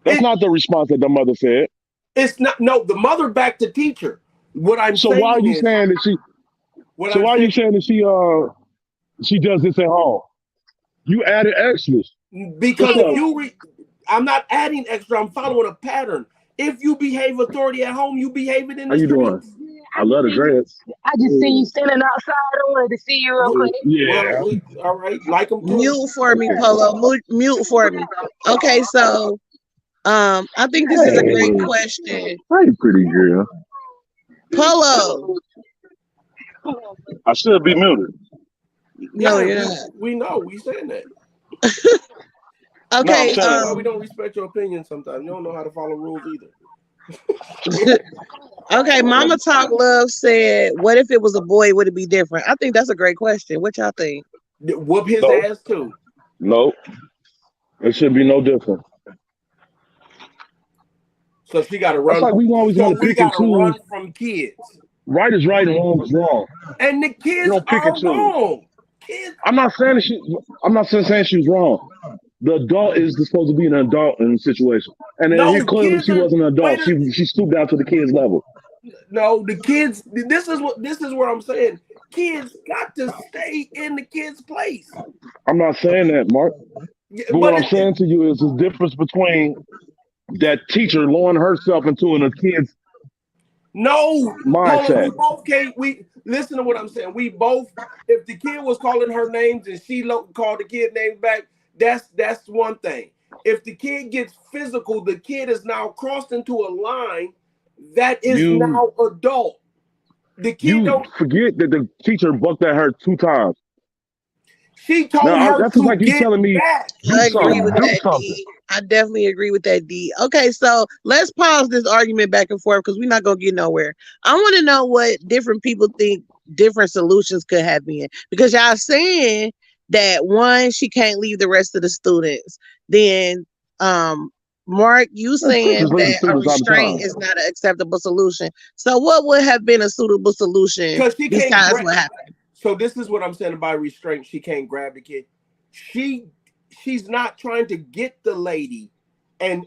That's
it
not the response that the mother said.
it's not. No, the mother backed the teacher. What I'm
So why are
saying
you
is
saying that she?
what
So
I'm
why are you
saying
saying that she does this at home? You added extras. What's
because if
up?
you I'm not adding extra. I'm following a pattern. If you behave authority at home, you behave it in
How
the
you doing?
streets.
I love the dreads.
I just see you standing outside. I wanted to see you real quick.
Well,
Yeah.
all right, like them too.
Mute for me, Polo. Mute for me. Okay, so I think this is a great
Hey,
question.
hey, pretty girl.
Polo.
I should be muted.
No,
Yeah,
you're not.
we know we saying that.
No, I'm
Okay,
This is
saying.
why we don't respect your opinion sometimes. You don't know how to follow rules either.
okay, Mama Talk Love said, what if it was a boy, would it be different? I think that's a great question. What y'all think?
Whoop his
No,
ass too.
no. It should be no different.
So she got to
That's
run.
like we always
So
want to
we
pick and
got to
choose.
run from kids,
Right is right and wrong is wrong.
and the
You
kids
don't pick and
are
choose.
wrong. Kids.
I'm not saying that I'm not saying she's wrong. The adult is supposed to be an adult in the situation, and then here
No,
clearly
kids
she
are.
wasn't an
Wait
adult.
a.
She stooped down to the kid's level.
No, the kids. This is what I'm saying. Kids got to stay in the kids' place.
I'm not saying that, Mark. But what
But
I'm saying to you is the difference between that teacher lowering herself into a kid's
no, Polo,
mindset.
we both can't. We listen to what I'm saying. We both, if the kid was calling her names and she called the kid names back, that's one thing. If the kid gets physical, the kid is now crossed into a line that is
You
now adult. The kid
you
don't.
forget that the teacher bucked at her 2 times.
She told
Now
her
that's just
to
like you
get
telling me
back.
do
I agree
something,
with
do
that,
something.
D. I definitely agree with that, D. Okay, so let's pause this argument back and forth because we're not going to get nowhere. I want to know what different people think different solutions could have been. Because y'all saying that one, she can't leave the rest of the students. Then, Mark, you
And
saying
teachers leave the
that a
students all the
restraint
time.
is not an acceptable solution. So, what would have been a suitable solution
Because she can't
besides
grab.
what happened?
So this is what I'm saying about restraint. She can't grab the kid. She she's not trying to get the lady and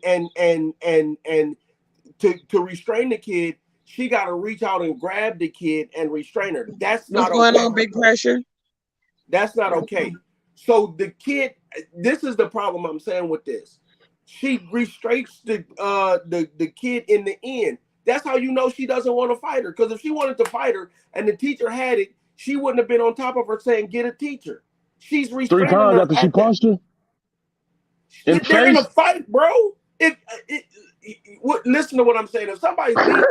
to restrain the kid. She got to reach out and grab the kid and restrain her. That's
What's
not
going
okay.
on, Big Pressure?
That's not okay. So the kid, this is the problem I'm saying with this. She restrains the kid in the end. That's how you know she doesn't want to fight her. Because if she wanted to fight her and the teacher had it, she wouldn't have been on top of her saying, "Get a teacher." She's
3
restraining
times
her
after she
at that.
punched her in the
They're in a
face.
fight, bro. Listen to what I'm saying. If somebody leaves,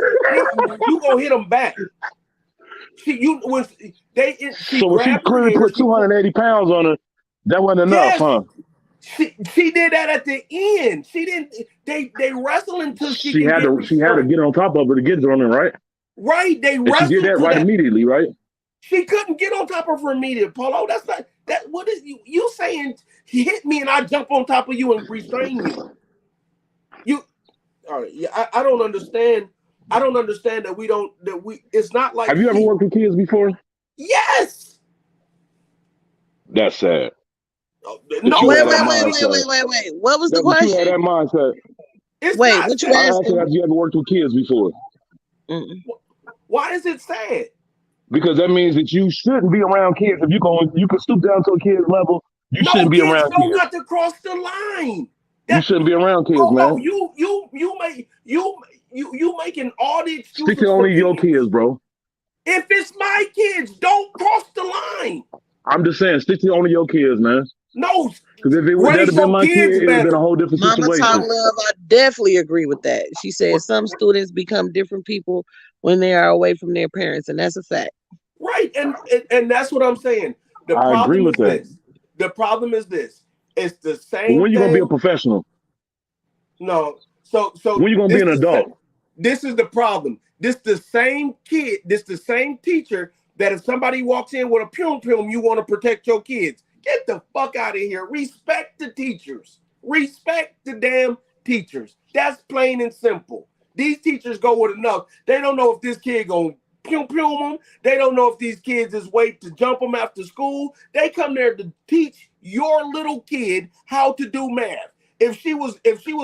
you gonna hit them back. She
So when she
grabbed her
clearly
hair.
put 280 pounds on her, that wasn't enough,
Yes,
huh?
she did that at the end. She didn't. They wrestle until she
She
can
had
get
to
restrained.
get on top of her to get on her, right?
Right? They
And she did
wrestled
that
to
right
that.
immediately, right?
She couldn't get on top of her immediately, Polo. That's not that. What is you saying? He hit me and I jump on top of you and restrain you. You. All right. Yeah. I don't understand. I don't understand that we. It's not like.
Have you ever worked with kids before?
Yes.
That's sad.
No.
Wait.
That
What was the
you had
question?
that mindset.
It's
Wait,
not
what you
sad.
I asked her,
asking?
have you ever worked with kids before?
Mm-mm.
Why is it sad?
Because that means that you shouldn't be around kids. If you can stoop down to a kid's level, you
No,
shouldn't be
kids
around
know
kids.
not to cross the line.
You shouldn't be around kids,
Polo,
man.
you making all the
Stick to
excuses for
only your
kids.
kids, bro.
If it's my kids, don't cross the line.
I'm just saying, stick to only your kids, man.
No,
Because if that
raise
had been
your
my kid,
kids
it would have been a
better.
whole different
Mama Talk
situation.
Love, I definitely agree with that. She said some students become different people when they are away from their parents, and that's a fact.
Right, and that's what I'm saying. The
I agree
problem
with
is
that.
this. The problem is this. It's the
But
same
when you gonna be a
thing.
professional?
No, so
When you gonna be an adult?
this is the problem. This the same kid. This the same teacher that if somebody walks in with a pum pum, you want to protect your kids. Get the fuck out of here. Respect the teachers. Respect the damn teachers. That's plain and simple. These teachers go with enough. They don't know if this kid gonna pum pum them. They don't know if these kids is wait to jump them after school. They come there to teach your little kid how to do math. If she was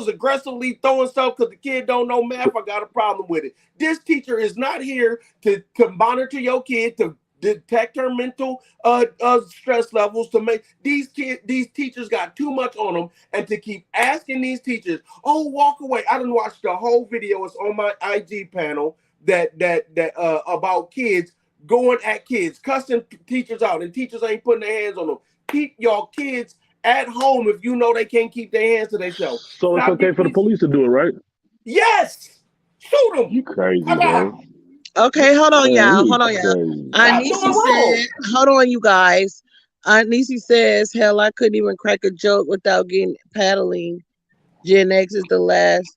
aggressively throwing stuff because the kid don't know math, I got a problem with it. This teacher is not here to monitor your kid, to detect her mental stress levels, to make these teachers got too much on them, and to keep asking these teachers, oh, walk away. I didn't watch the whole video. It's on my IG panel that about kids going at kids, cussing teachers out, and teachers ain't putting their hands on them. Keep your kids at home if you know they can't keep their hands to themselves.
So it's okay for the police to do it, right?
Yes. Shoot them.
You crazy,
How
bro.
about?
Okay, hold on,
Man,
y'all.
you
Hold on, y'all.
crazy.
Stop doing
Anisi
wrong.
said, hold on, you guys. Anisi says, hell, I couldn't even crack a joke without getting paddling. Gen X is the last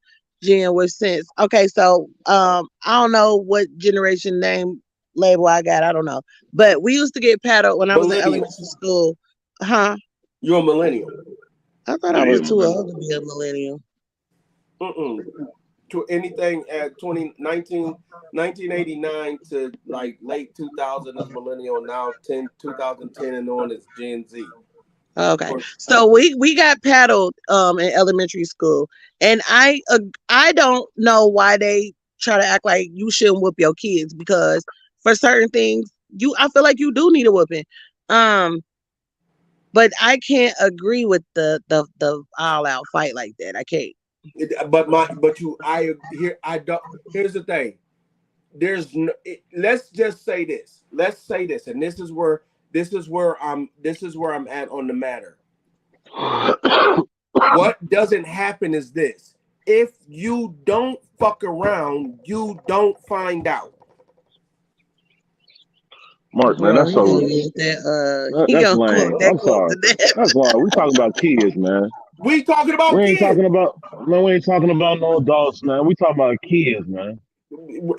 gen with sense. Okay, so I don't know what generation name label I got. I don't know. But we used to get paddled when I was in
Millennial.
elementary school. Huh?
You're a millennial.
I thought I was too old to be a millennial.
To anything at 1989 to like late 2000 is millennial. Now 2010 and on is Gen Z.
Okay, so we got paddled in elementary school, and I don't know why they try to act like you shouldn't whoop your kids, because for certain things I feel like you do need a whooping, but I can't agree with the all out fight like that. I can't.
Here's the thing. Let's just say this. Let's say this, and this is where I'm at on the matter. What doesn't happen is this: if you don't fuck around, you don't find out.
Mark, man, that's so that's lame. I'm sorry. That's why we talking about kids, man.
We talking about
We ain't
kids.
talking about we ain't talking about no adults, man. We talking about kids, man.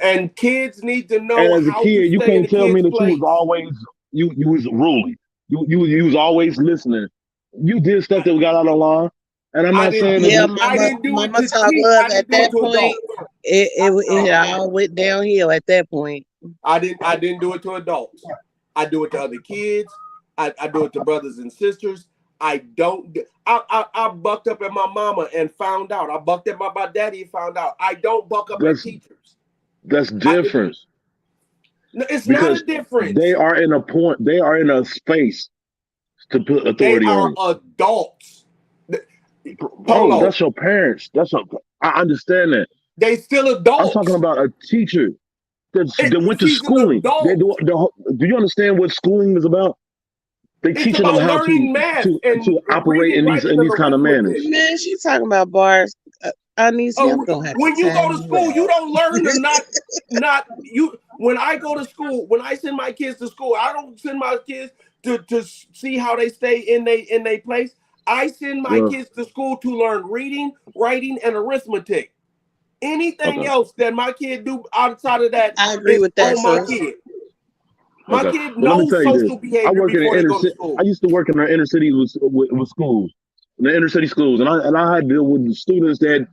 And kids need to know
And as a
how to
kid, you
stay in
can't
the
tell me
kid's
that you
place.
was always you was ruling. You was always listening. You did stuff that got out of line. And I'm not saying
Yeah,
that
I didn't do it
Mama
to
Talk
teach.
Love
I didn't
at
do it
that
to
point.
adults.
It all went downhill at that point.
I didn't do it to adults. I do it to other kids. I do it to brothers and sisters. I don't. I bucked up at my mama and found out. I bucked up at my daddy and found out. I don't buck up at
That's
teachers.
that's different
No, it's not a
because they
difference.
are in a point. They are in a space to put
They
authority
are
on
adults.
you. Bro,
Polo.
that's your parents. I understand that.
They still
I'm talking
adults.
about a teacher that went to
She's an
schooling. They
adult.
do you understand what schooling is about? They
It's
teaching them
about
how
learning math
to
and
operate
reading,
in
writing, and
these kind of
arithmetic.
manners.
Man, she talking about bars. Anisi, I'm gonna have to
When you
tag
go to
you
school, you
out.
don't learn to not you. When I go to school, when I send my kids to school, I don't send my kids to see how they stay in they place. I send my
Yeah.
kids to school to learn reading, writing, and arithmetic. Anything
Okay.
else that my kid do outside of that
I agree
is
with that,
on my
sis.
kid. My
Okay.
kid
Well, let me
knows
tell you this.
social
I
behavior
work in
before
the
they
inner
go to
city. I
school.
used to work in the inner city with schools, in the inner city schools, and I had to deal with students that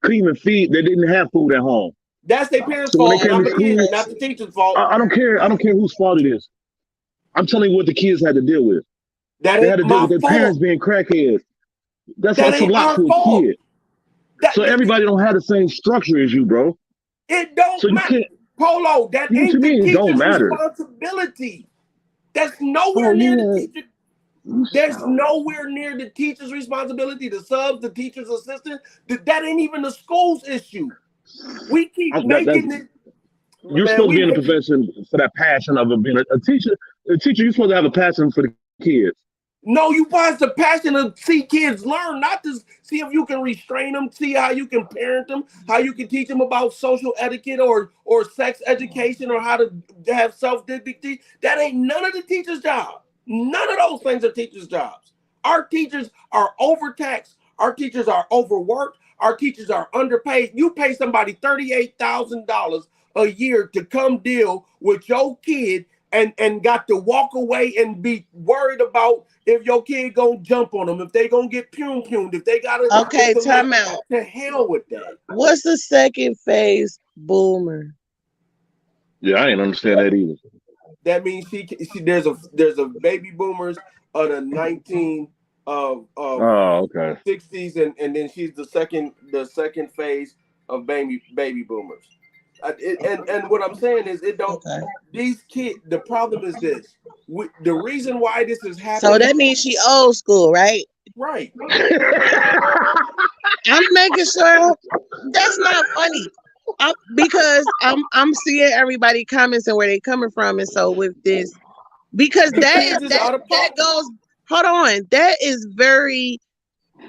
couldn't even feed. They didn't have food at home.
That's their parents'
So when they
fault,
That
came
not
to
the
is
kid,
school,
not the
crazy.
teacher's fault.
I don't care. I don't care whose fault it is. I'm telling you what the kids had to deal with.
That
They had
ain't
to deal
my
with their parents
fault.
being crackheads.
That
That's a
ain't
lot
our
to a
fault.
kid. So everybody don't have the same structure as you, bro.
It
So
don't
you
matter.
can't.
Polo, that
What you
ain't the
mean it don't
teacher's
matter?
responsibility. That's nowhere
Oh
near the
yeah.
teacher. There's nowhere near the teacher's responsibility. The subs, the teacher's assistant, that ain't even the school's issue. We keep
That's
making it,
you're
man.
supposed to
We
be in a
make it.
profession for that passion of it being a teacher. A teacher, you're supposed to have a passion for the kids.
No, you find the passion to see kids learn, not to see if you can restrain them, see how you can parent them, how you can teach them about social etiquette or sex education or how to have self dignity. That ain't none of the teachers' job. None of those things are teachers' jobs. Our teachers are overtaxed. Our teachers are overworked. Our teachers are underpaid. You pay somebody $38,000 a year to come deal with your kid and got to walk away and be worried about if your kid gonna jump on them, if they gonna get pumed, if they gotta,
Okay,
if like
time out.
to hell with that.
What's the second phase boomer?
Yeah, I ain't understand that either.
That means there's a baby boomers of the 19 of
Oh, okay.
60s and then she's the second phase of baby boomers. And what I'm saying is it don't
Okay.
these kids. The problem is this. The reason why this is
So
happening,
that means she old school, right?
right?
I'm making sure that's not funny. Because I'm seeing everybody comments and where they coming from, and so with this, because
The kids is out of
that
pocket.
goes. Hold on, that is very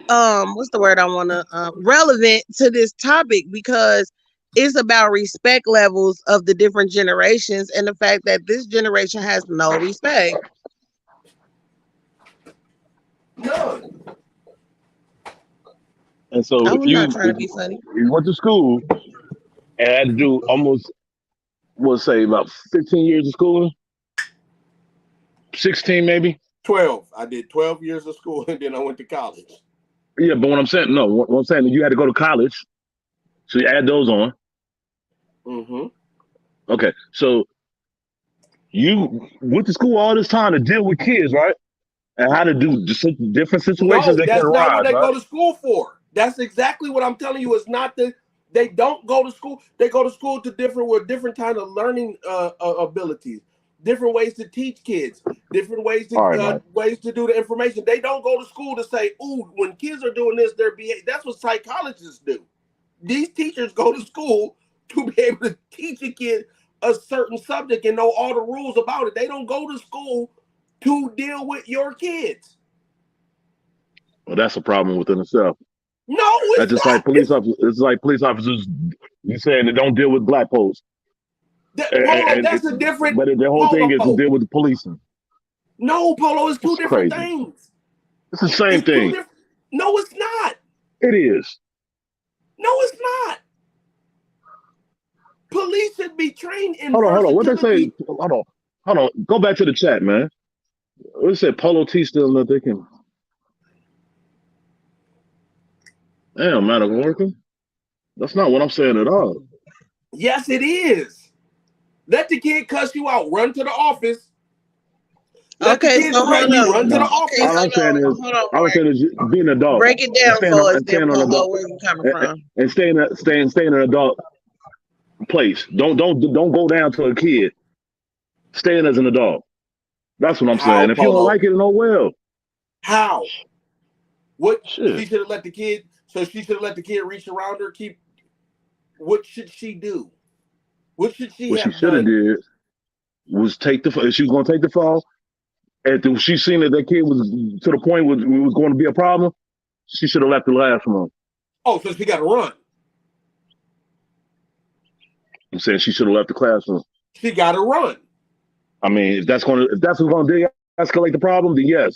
what's the word I want to relevant to this topic because it's about respect levels of the different generations and the fact that this generation has no respect.
None.
And so
I'm not trying to be funny.
you went to school and had to do almost, we'll say about 15 years of schooling, 16 maybe.
12. I did 12 years of school and then I went to college.
Yeah, but what I'm saying, no, what I'm saying, you had to go to college, so you add those on.
Mm-hmm.
Okay, so you went to school all this time to deal with kids, right? And how to do different situations
No,
that can
that's not what
arise,
they
right?
go to school for. That's exactly what I'm telling you. It's not that they don't go to school. They go to school to different kind of learning abilities, different ways to teach kids, different
All right, man.
ways to do the information. They don't go to school to say, "Ooh, when kids are doing this, they're behaving." That's what psychologists do. These teachers go to school to be able to teach a kid a certain subject and know all the rules about it. They don't go to school to deal with your kids.
Well, that's a problem within itself.
No,
That's
it's
just like
not.
police officers. It's like police officers. You saying they don't deal with black folks,
Polo. That's a different
but the whole thing is to
Polo.
deal with the policing.
No, Polo is two
It's
different
crazy.
things.
It's the same
It's two
thing.
different. No, it's not.
It is.
No, it's not. Police should be trained in
Hold on. What they say?
versatility.
Hold on. Go back to the chat, man. What said Polo T still not thinking? Damn, medical worker. That's not what I'm saying at all.
Yes, it is. Let the kid cuss you out. Run to the office. Let the
Okay,
kids
so
play.
hold
You run to
on.
the
No,
Okay,
office.
all I'm saying is,
hold on,
all I'm
Mark.
saying is being an adult
Break it
and
down for us, then
staying on adult
where you coming
and,
from?
and staying in an adult place. Don't go down to a kid. Staying as an adult. That's what I'm
How,
saying. If you don't
Polo?
like it, then oh well.
How? What?
Shit.
She should have let the kid. So she should have let the kid reach around her. Keep. What should she do? What should she
What she
have
should have
done?
did was take the. If she was going to take the fall, and she seen that kid was to the point where it was going to be a problem, she should have left the last one.
Oh, so she got to run.
I'm saying she should have left the classroom.
She got to run.
I mean, if that's what's going to de-escalate the problem, then yes.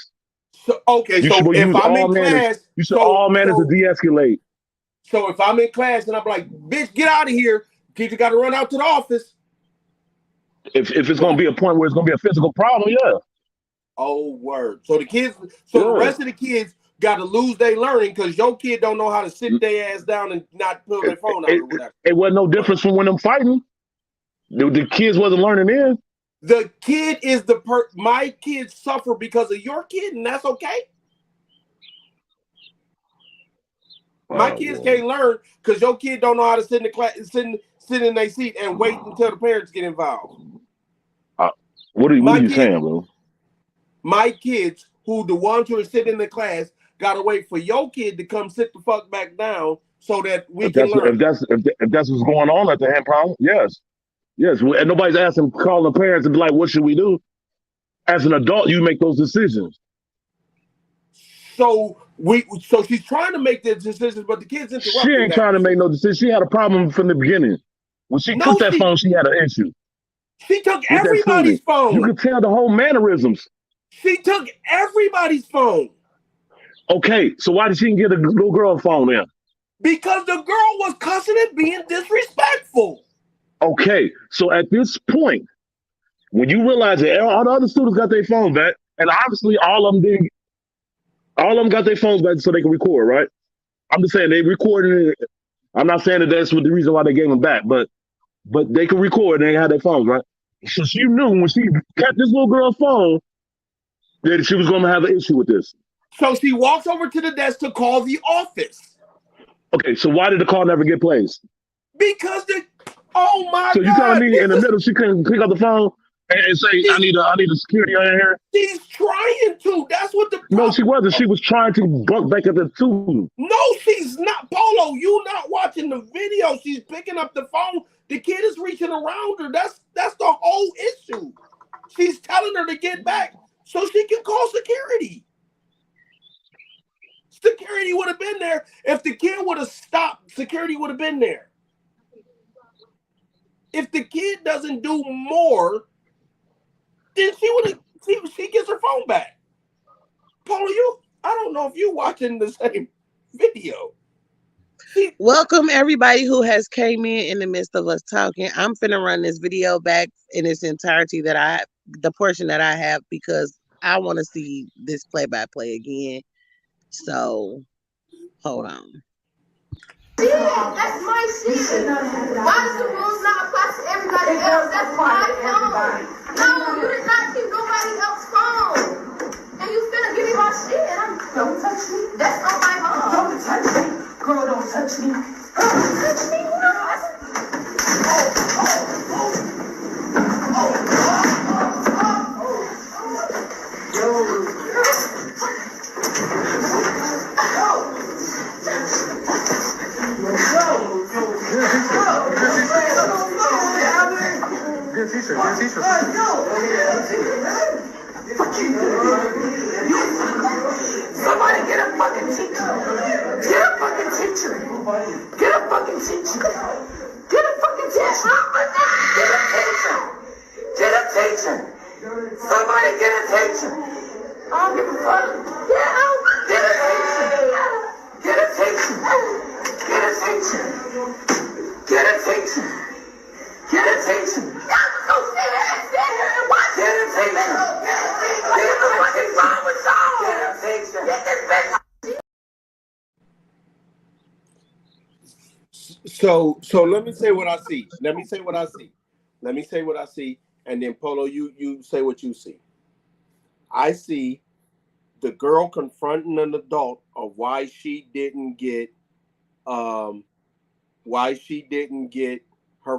So okay,
You should
so if
use
I'm
all
in
manners.
class,
You should all manners to de-escalate.
So if I'm in class and I'm like, bitch, get out of here, teacher got to run out to the office.
If it's going to be a point where it's going to be a physical problem, yeah.
Oh, word. So the rest of the kids got to lose their learning because your kid don't know how to sit their ass down and not pull their phone out or whatever.
It wasn't no difference from when them fighting. The kids wasn't learning then.
The kid is my kids suffer because of your kid, and that's okay. My kids can't learn because your kid don't know how to sit in the class, sit in their seat and wait until the parents get involved.
What are you saying, bro?
My kids, who the ones who are sitting in the class, gotta wait for your kid to come sit the fuck back down so that we can learn.
If that's what's going on at the hand problem, yes. And nobody's asking, calling the parents and be like, "What should we do?" As an adult, you make those decisions.
So she's trying to make the decisions, but the kids interrupt.
She ain't trying to make no decision. She had a problem from the beginning. When she took that phone, she had an issue.
She took everybody's phone.
You could tell the whole mannerisms.
She took everybody's phone.
Okay, so why did she get a little girl phone then?
Because the girl was cussing and being disrespectful.
Okay, so at this point, when you realize that all the other students got their phones back, and obviously all of them got their phones back so they can record, right? I'm just saying they recorded it. I'm not saying that that's the reason why they gave them back, but they can record and they had their phones, right? So she knew when she got this little girl's phone that she was going to have an issue with this.
So she walks over to the desk to call the office.
Okay, so why did the call never get placed?
Because oh my God.
So you telling me in the middle she couldn't pick up the phone and say, I need a security on here?
She's trying to. That's what the problem.
No, she wasn't. She was trying to buck back at the two.
No, she's not. Polo, you not watching the video. She's picking up the phone. The kid is reaching around her. That's the whole issue. She's telling her to get back so she can call security. Security would have been there. If the kid would have stopped, security would have been there. If the kid doesn't do more, then she gets her phone back. Polo, I don't know if you're watching the same video.
Welcome everybody who has came in the midst of us talking. I'm finna run this video back in its entirety the portion that I have, because I want to see this play-by-play again. So hold on.
Yeah, that's my shit. Why does the rules not apply to everybody else? That's my phone. No, you did not keep nobody else's phone. And you finna give me my shit. Don't touch me. That's not my phone. Don't touch me. Girl, don't touch me. Girl, don't touch me. Somebody get a fucking teacher. Get a fucking teacher. Get a fucking teacher. Get a fucking teacher. Get a teacher. Get a teacher. Somebody get a teacher. I don't give a fuck. Get a teacher. Get a teacher. Get a teacher. Get a teacher. Get a teacher. Y'all just go sit here and watch. Get a teacher. Get the fucking wrong with y'all. Get a teacher. Get this bitch.
So let me say what I see. Let me say what I see, and then Polo, you say what you see. I see the girl confronting an adult of why she didn't get her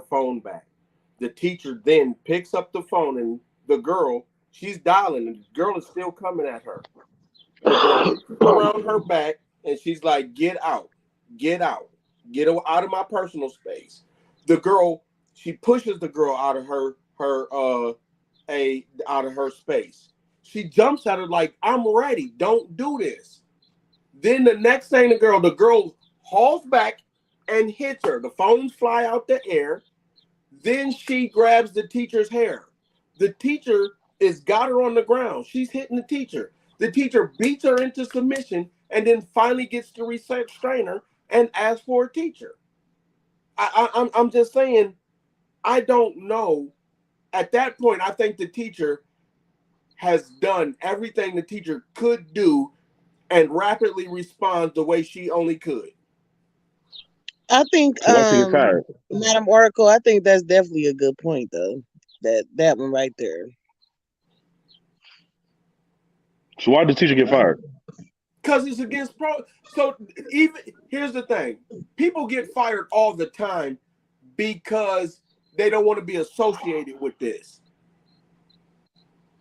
phone back. The teacher then picks up the phone and the girl, she's dialing and the girl is still coming at her. The girl reaches around her back and she's like, get out, get out, get out of my personal space. The girl, she pushes the girl out of out of her space. She jumps at her like, I'm ready, don't do this. Then the next thing the girl hauls back and hits her. The phones fly out the air. Then she grabs the teacher's hair. The teacher is got her on the ground. She's hitting the teacher. The teacher beats her into submission and then finally gets to restrain her and asks for a teacher. I'm just saying, I don't know. At that point, I think the teacher has done everything the teacher could do and rapidly responds the way she only could.
I think, Madam Oracle, I think that's definitely a good point, though. That one right there.
So why did the teacher get fired?
Because it's against So even here's the thing: people get fired all the time because they don't want to be associated with this.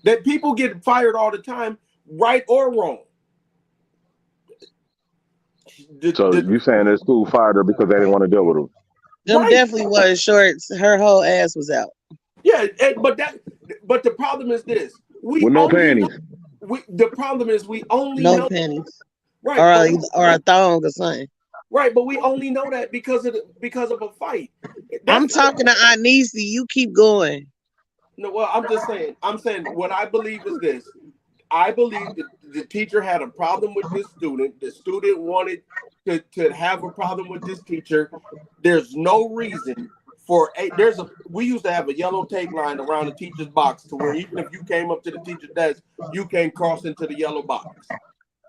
That people get fired all the time, right or wrong.
So you saying that school fired her because they didn't want to deal with her?
Them definitely was shorts. Her whole ass was out.
Yeah, but the problem is this:
with no panties.
The problem is we only
no
know
panties,
right?
Or a thong or something.
Right, but we only know that because of a fight.
I'm talking to Anisi. You keep going.
No, well, I'm just saying. I'm saying what I believe is this. I believe that the teacher had a problem with this student. The student wanted to have a problem with this teacher. There's no reason we used to have a yellow tape line around the teacher's box to where even if you came up to the teacher's desk, you can't cross into the yellow box.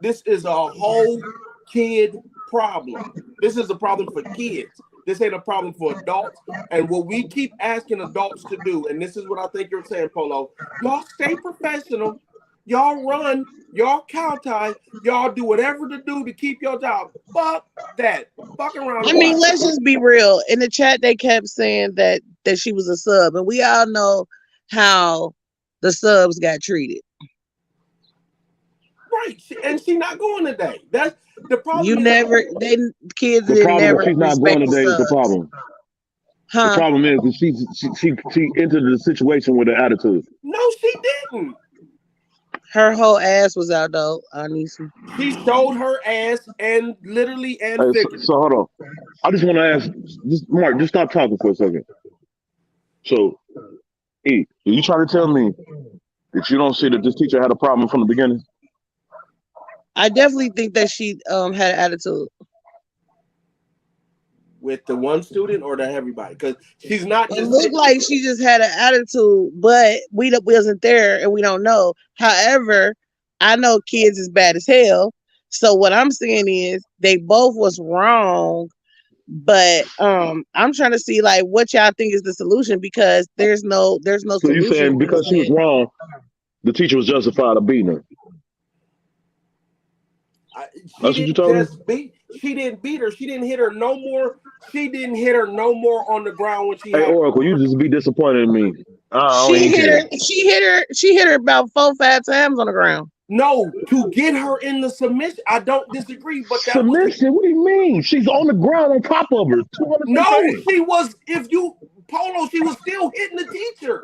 This is a whole kid problem. This is a problem for kids. This ain't a problem for adults. And what we keep asking adults to do, and this is what I think you're saying, Polo, y'all stay professional. Y'all run, y'all cow tie, y'all do whatever to do to keep your job. Fuck that. Fuck around.
I mean, let's just be real. In the chat, they kept saying that she was a sub, and we all know how the subs got treated.
Right, and she's not going today. That's the problem.
She's not going today is
the problem.
Huh?
The problem is that she entered the situation with an attitude.
No, she didn't.
Her whole ass was out though, Anisi.
She showed her ass and literally and figuratively.
So hold on. I just want to ask, Mark, just stop talking for a second. So, E, are you trying to tell me that you don't see that this teacher had a problem from the beginning?
I definitely think that she had an attitude.
With the one student or to everybody? Because she's not.
It looked like she just had an attitude, but we wasn't there and we don't know. However, I know kids is bad as hell. So what I'm saying is they both was wrong, but I'm trying to see like what y'all think is the solution because there's no
so
solution.
So you saying because she was wrong, the teacher was justified of beating her?
That's what you told me? She didn't beat her. She didn't hit her no more. She didn't hit her no more on the ground when she
Hey, Oracle, you just be disappointed in me.
She hit her about 4-5 times on the ground.
No, to get her in the submission. I don't disagree, but that
submission? What do you mean? She's on the ground on top of her.
No, she was. Polo, she was still hitting the teacher.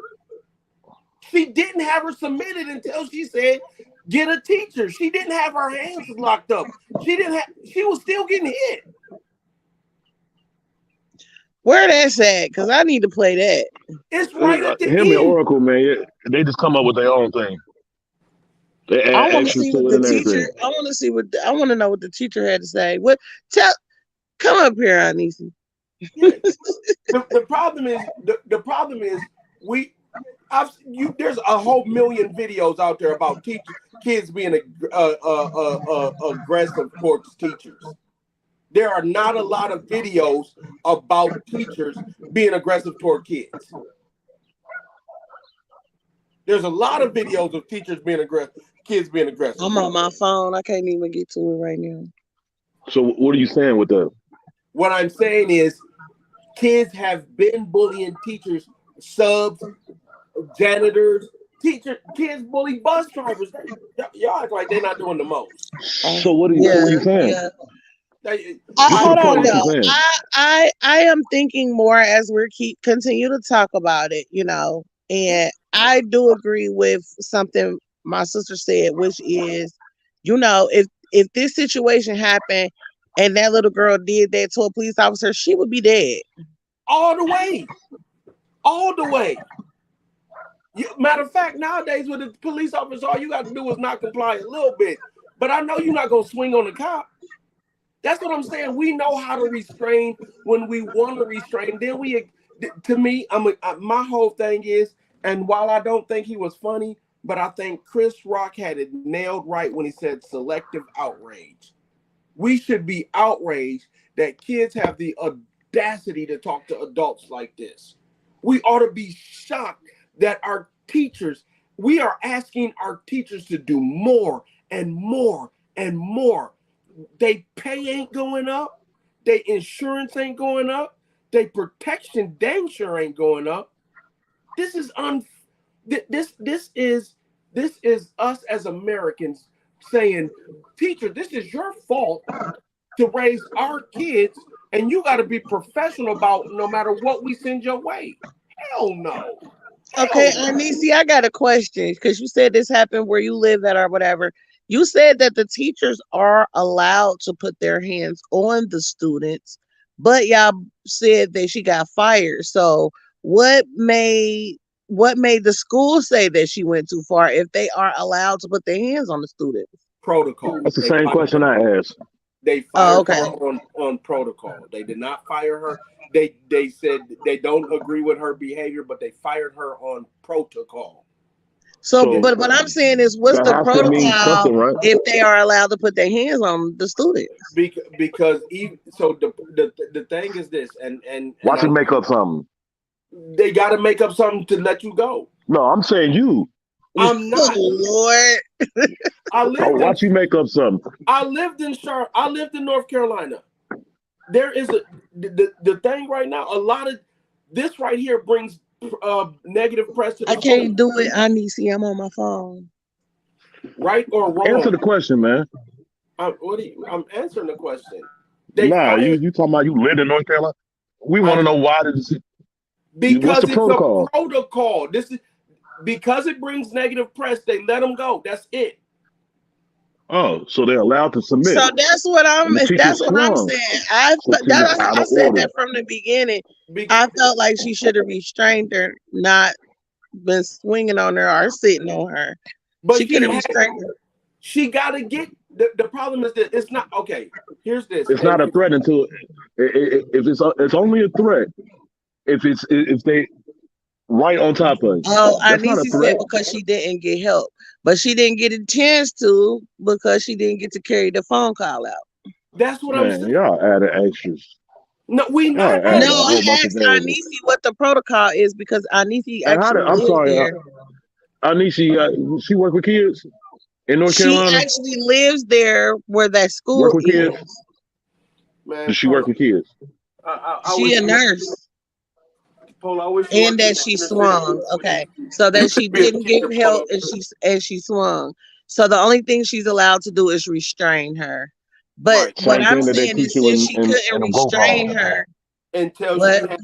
She didn't have her submitted until she said, "Get a teacher." She didn't have her hands locked up. She was still getting hit.
Where that's at? Because I need to play that.
It's right at the end.
Him and Oracle, man, they just come up with their own thing.
I want to see what the teacher. I want to know what the teacher had to say. Come up here, Anisi.
Yeah. The problem is there's a whole million videos out there about kids being aggressive towards teachers. There are not a lot of videos about teachers being aggressive toward kids. There's a lot of videos of teachers being aggressive. kids being aggressive.
I'm on my phone. I can't even get to it right now.
So what are you saying with that?
What I'm saying is, kids have been bullying teachers, subs, janitors, kids bully bus drivers. Y'all act like they're not doing the most.
So what are you? So
Yeah,
what are you saying?
yeah.
They,
What's
I
your
Hold
point?
on
What you
though.
saying?
I am thinking more as we continue to talk about it, and I do agree with something my sister said, which is, if this situation happened and that little girl did that to a police officer, she would be dead.
all the way, all the way. Matter of fact, nowadays with the police officer, all you got to do is not comply a little bit. But I know you're not gonna swing on the cop. That's what I'm saying. We know how to restrain when we want to restrain. Then to me, my whole thing is, and while I don't think he was funny, but I think Chris Rock had it nailed right when he said selective outrage. We should be outraged that kids have the audacity to talk to adults like this. We ought to be shocked that our teachers, we are asking our teachers to do more and more and more. They pay ain't going up. They insurance ain't going up. They protection damn sure ain't going up. This is this is us as Americans saying, teacher, this is your fault to raise our kids, and you got to be professional about no matter what we send your way. Hell no.
Okay,
Hell no.
Anisi, I got a question because you said this happened where you live at or whatever. You said that the teachers are allowed to put their hands on the students, but y'all said that she got fired. So what made the school say that she went too far if they are allowed to put their hands on the students?
Protocol.
That's the same question I asked.
They
Oh,
fired
okay.
her on protocol. They did not fire her. They said they don't agree with her behavior, but they fired her on protocol.
So,
So
but what I'm saying is, what's
that
the
has to mean
protocol
something, right?
if they are allowed to put their hands on the students?
Because so the thing is this, and
Why she make up something?
they got to make up something to let you go.
No, I'm saying you.
I'm not.
Oh, Lord.
I
Oh,
lived
why
in
she make up something?
I lived in North Carolina. There is the thing right now. A lot of this right here brings negative press to the
I
school.
can't do it. I need to see. I'm on my phone.
Right or
Answer
wrong?
the question, man.
I'm answering the question. They
Nah,
fired
you talking about you lived in North Carolina? We want to know why this. What's
because
the
it's a
protocol?
protocol. This is because it brings negative press. They let them go. That's it.
Oh, so they're allowed to submit,
So that's what
and the teacher
I'm
swung.
saying.
So she was out
I
of
said
order.
that from the beginning.
Be,
I felt like she should have restrained her, not been swinging on her or sitting on her.
but
She could have restrained her.
she got to get the problem is that it's not okay. Here's this,
It's not a threat until if it's only a threat if they right on top of you.
Oh,
That's not a
Anisi said
threat.
because she didn't get help, but she didn't get a chance to because she didn't get to carry the phone call out.
that's what I'm
Man,
saying.
y'all added extras.
No, we
Y'all
not
No,
added
adding.
a
I
whole bunch of
asked
variables.
Anisi what the protocol is because Anisi
And how did
actually
I'm
lives
sorry,
there.
Anishi, she work with kids in North
She
Carolina.
actually lives there where that
Work
school
with kids.
is.
Man,
Does she work
Polo,
with kids?
I
She
wish
a
you worked.
nurse.
Polo, I wish you
And
worked in
that
the
she
inner city.
swung. Okay. So
You
that
could
she
be a
didn't get
teacher,
help
Polo.
and she swung. So the only thing she's allowed to do is restrain her. But
Right.
what
Same
I'm
thing that they
saying
teach
is
you
since she
in
couldn't
a go home.
restrain her,
Until
what
she had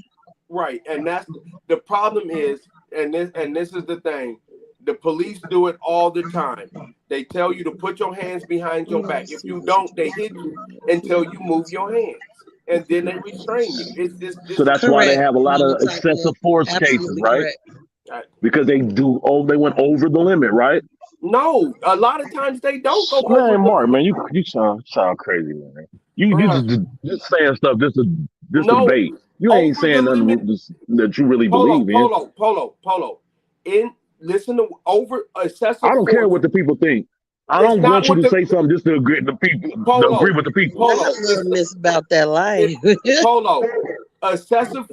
right. And that's the problem is, and this is the thing. The police do it all the time. They tell you to put your hands behind your
hold on,
back. If
see
you
what you
don't, they
just
hit
put
you
in
until you move your hands. And then they restrain you. It's this
So
this is
that's why they
correct.
have a lot
Mama
of
type of
excessive force cases,
absolutely
right?
correct.
uh,
Because they went over the limit, right?
no, a lot of times they don't go over
Man,
the
Mark,
limit.
man, you sound crazy, man. You
Bruh.
just saying stuff just to
No,
debate. You ain't
over the
saying
limit.
nothing that you really
Polo,
believe in.
polo, polo, polo. In listen to over
I
excessive
don't care
force.
what the people think. I
It's
don't
not
want you
what
to
the
say something just to agree the people to agree
polo,
with the people.
Not
polo.
a little miss about that life.
Polo. Excessive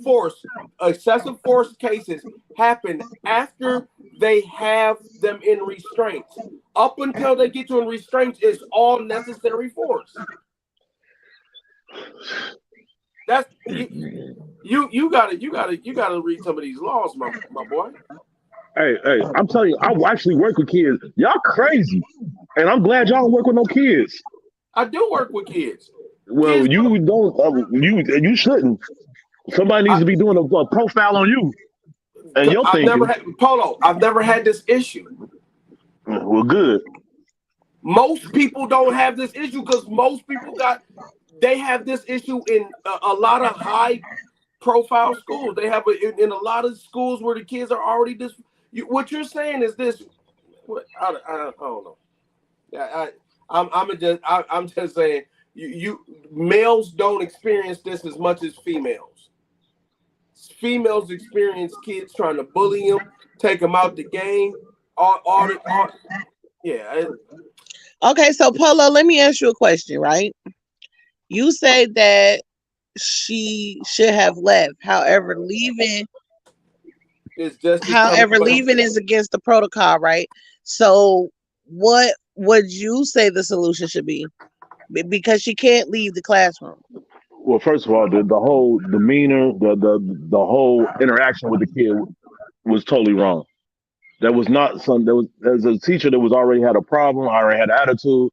force cases happen after they have them in restraints. Up until they get you in restraints, it's all necessary force. That's you gotta read some of these laws, my boy.
Hey, I'm telling you, I actually work with kids. Y'all crazy, and I'm glad y'all don't work with no kids.
I do work with kids.
Well, you don't. You shouldn't. Somebody needs to be doing a profile on you and your thinking.
I've never had this issue.
Well, good.
Most people don't have this issue because most people they have this issue in a lot of high profile schools. They have in a lot of schools where the kids are already this. What you're saying is this. I don't know. I'm just saying you males don't experience this as much as females. Females experience kids trying to bully them, take them out the game. Yeah.
Okay, so Polo, let me ask you a question, right? You say that she should have left. However, leaving is against the protocol, right? So what would you say the solution should be? Because she can't leave the classroom.
Well, first of all, the whole demeanor, the whole interaction with the kid was totally wrong. That was not some. That was as a teacher that was already had a problem, already had attitude.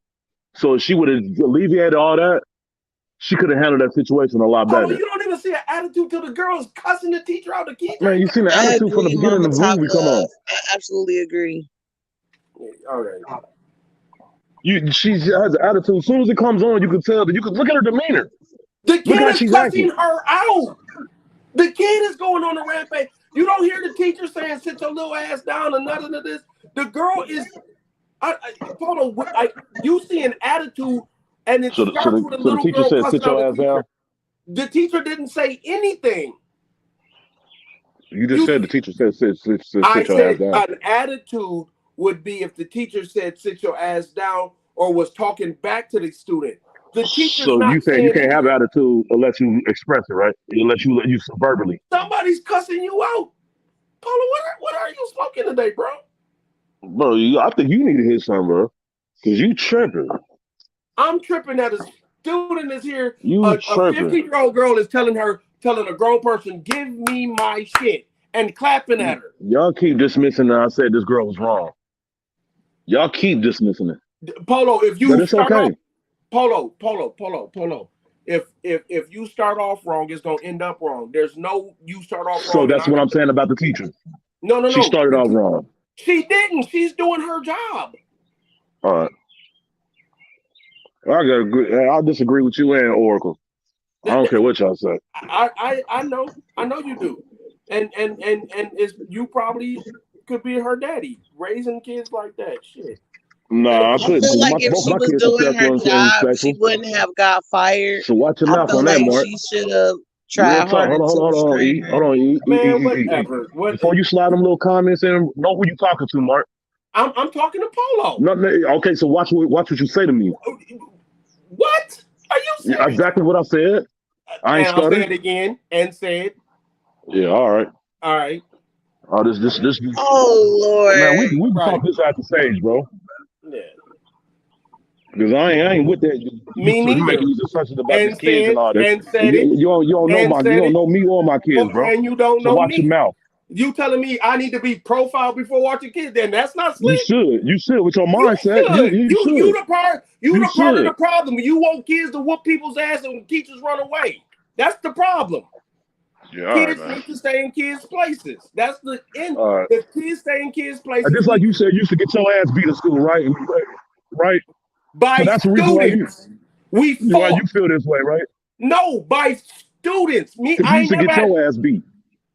So if she would have alleviated all that, she could have handled that situation a lot better.
You don't even see an attitude till the girl is cussing the teacher out. The teacher.
Man, you seen the attitude from the beginning of the movie. Come on.
I absolutely agree.
All right.
She has an attitude. As soon as it comes on, you can tell that. You can look at her demeanor.
The kid is cussing her out. The kid is going on a rampage. You don't hear the teacher saying, "Sit your little ass down," or nothing of this. The girl is. You see an attitude, and it starts with a little girl cussing out the teacher. The teacher didn't say anything.
You just said the teacher said sit your ass down.
An attitude would be if the teacher said sit your ass down or was talking back to the student. The teacher's
so
not
you say you can't have attitude unless you express it, right? Unless you verbally.
Somebody's cussing you out. Polo, what are you smoking today, bro?
Bro, I think you need to hit something, bro. Because you tripping.
I'm tripping that a student is here.
You
a
tripping.
15-year-old girl is telling a grown person, "Give me my shit," and clapping at her.
Y'all keep dismissing that I said this girl was wrong. Y'all keep dismissing it.
Polo, if you
but it's
start
okay.
off, Polo. If you start off wrong, it's gonna end up wrong. There's no you start off wrong.
So that's what I'm saying about the teacher.
No.
She started off wrong.
She didn't. She's doing her job.
All right. I disagree with you and Oracle. I don't care what y'all say.
I know you do, and it's, you probably could be her daddy raising kids like that. Shit.
Nah, I couldn't.
I feel like if she was doing her job, she wouldn't have got fired.
So watch your mouth on that, Mark.
She should have tried harder.
Hold on, E.
Man, whatever.
Before you slide them little comments in, know who you talking to, Mark.
I'm talking to Polo.
No, okay, so watch what you say to me.
What are you saying?
Exactly what I said. I ain't
I'll say it again and say it.
Yeah, all right. Oh, this.
Oh Lord,
man, we can talk this at the stage, bro.
Yeah.
Because I ain't with that.
Me neither.
You making these assumptions about these kids and all this.
You
don't know me or my kids, bro.
And you don't know
watch
me.
Your mouth.
You telling me I need to be profiled before watching kids? Then that's not slick.
You should with your mindset. You should.
You the part of the problem. You want kids to whoop people's ass and teachers run away. That's the problem.
Yeah,
kids need to stay in kids' places. That's the end. If kids stay in kids' places,
just like you said, you used to get your ass beat at school, right? Right.
By
so that's the reason why
you
feel this way, right?
No, by students.
You used to get your ass beat.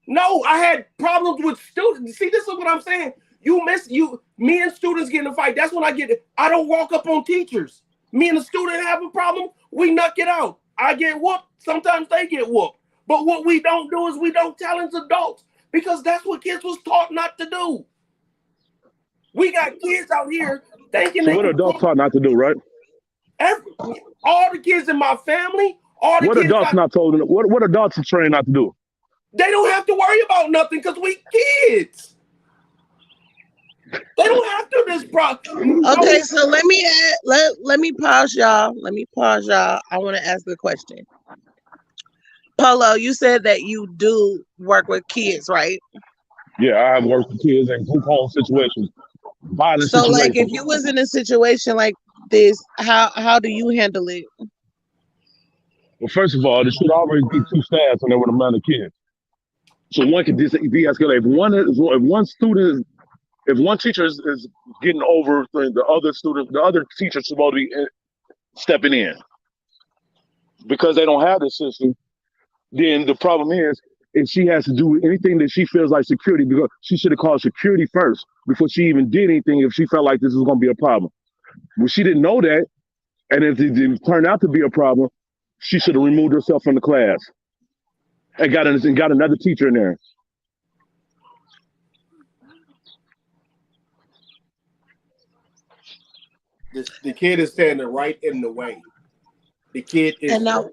No, I had problems with students. See, this is what I'm saying. Me and students get in a fight. That's when I don't walk up on teachers. Me and the student have a problem. We knock it out. I get whooped. Sometimes they get whooped. But what we don't do is we don't challenge adults because that's what kids was taught not to do. We got kids out here thinking
so what adults taught not to do, right?
All the kids in my family, all the
what
kids
adults not told. What adults are trained not to do?
They don't have to worry about nothing because we kids. They don't have to. This problem.
Okay, so let me pause y'all. Let me pause y'all. I want to ask a question. Polo, you said that you do work with kids, right?
Yeah, I have worked with kids in group home situations, violent
So, like, if
situations.
you was in a situation like this, how do you handle it?
Well, first of all, there should always be two staffs when there were a amount of kids. So one can de-escalate. If one teacher is getting over the other student, the other teacher supposed to be stepping in because they don't have the system. Then the problem is if she has to do anything that she feels like security, because she should have called security first before she even did anything if she felt like this was going to be a problem. Well, she didn't know that, and if it turned out to be a problem, she should have removed herself from the class and got another teacher in there.
The kid is standing right in the way. The kid is.
And now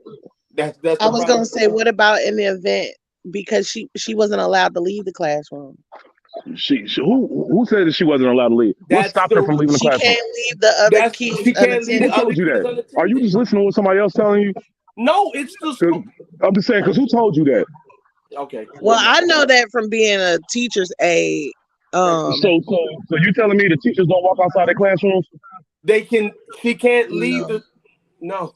That's
I
the
was gonna
problem.
say, what about in the event because she wasn't allowed to leave the classroom?
Who said that she wasn't allowed to leave? What
That's
stopped her from
the.
leaving the
She
classroom?
can't leave the other
That's
kids
she can't leave
Who
the
unattended.
other
told you
kids
that? Are you
unattended.
just listening to what somebody else telling you?
No, it's the
'Cause
school.
I'm just saying, because who told you that?
Okay,
Well,
never mind.
I know that from being a teacher's aide.
Thank you.
So you telling me the teachers don't walk outside their classrooms?
They can. She can't leave
No.
the. No,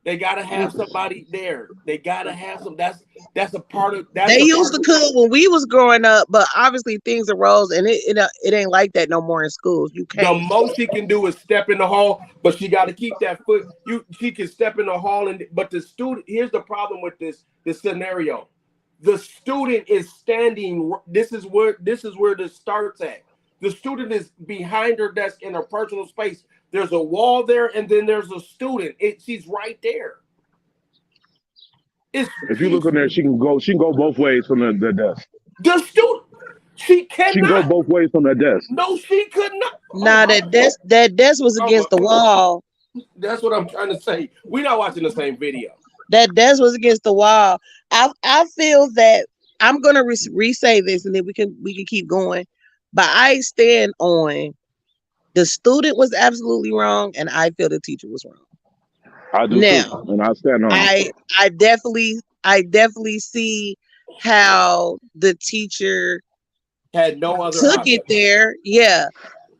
they gotta have somebody there. They gotta have some. That's a part of. That's
They
a
used
part
to
of.
cook when we was growing up, but obviously things arose, and it ain't like that no more in schools. You
The
can't.
most she can do is step in the hall, but she got to keep that foot. She can step in the hall, but the student. Here's the problem with this scenario. The student is standing. This is where this starts at. The student is behind her desk in her personal space. There's a wall there, and then there's a student. She's right there. It's
If you
she's
look in there, she can go both ways from the desk.
the student. She
She can go
cannot.
both ways from that desk.
No, she could not. Oh
Nah,
my God.
that desk was
Oh
against the
my.
wall.
That's what I'm trying to say. We're not watching the same video.
That desk was against the wall. I feel that I'm gonna re-say this, and then we can keep going. But I stand on the student was absolutely wrong, and I feel the teacher was wrong.
I do too,
Now,
and I stand on it.
I definitely see how the teacher
Had no other
took it
option.
there. Yeah.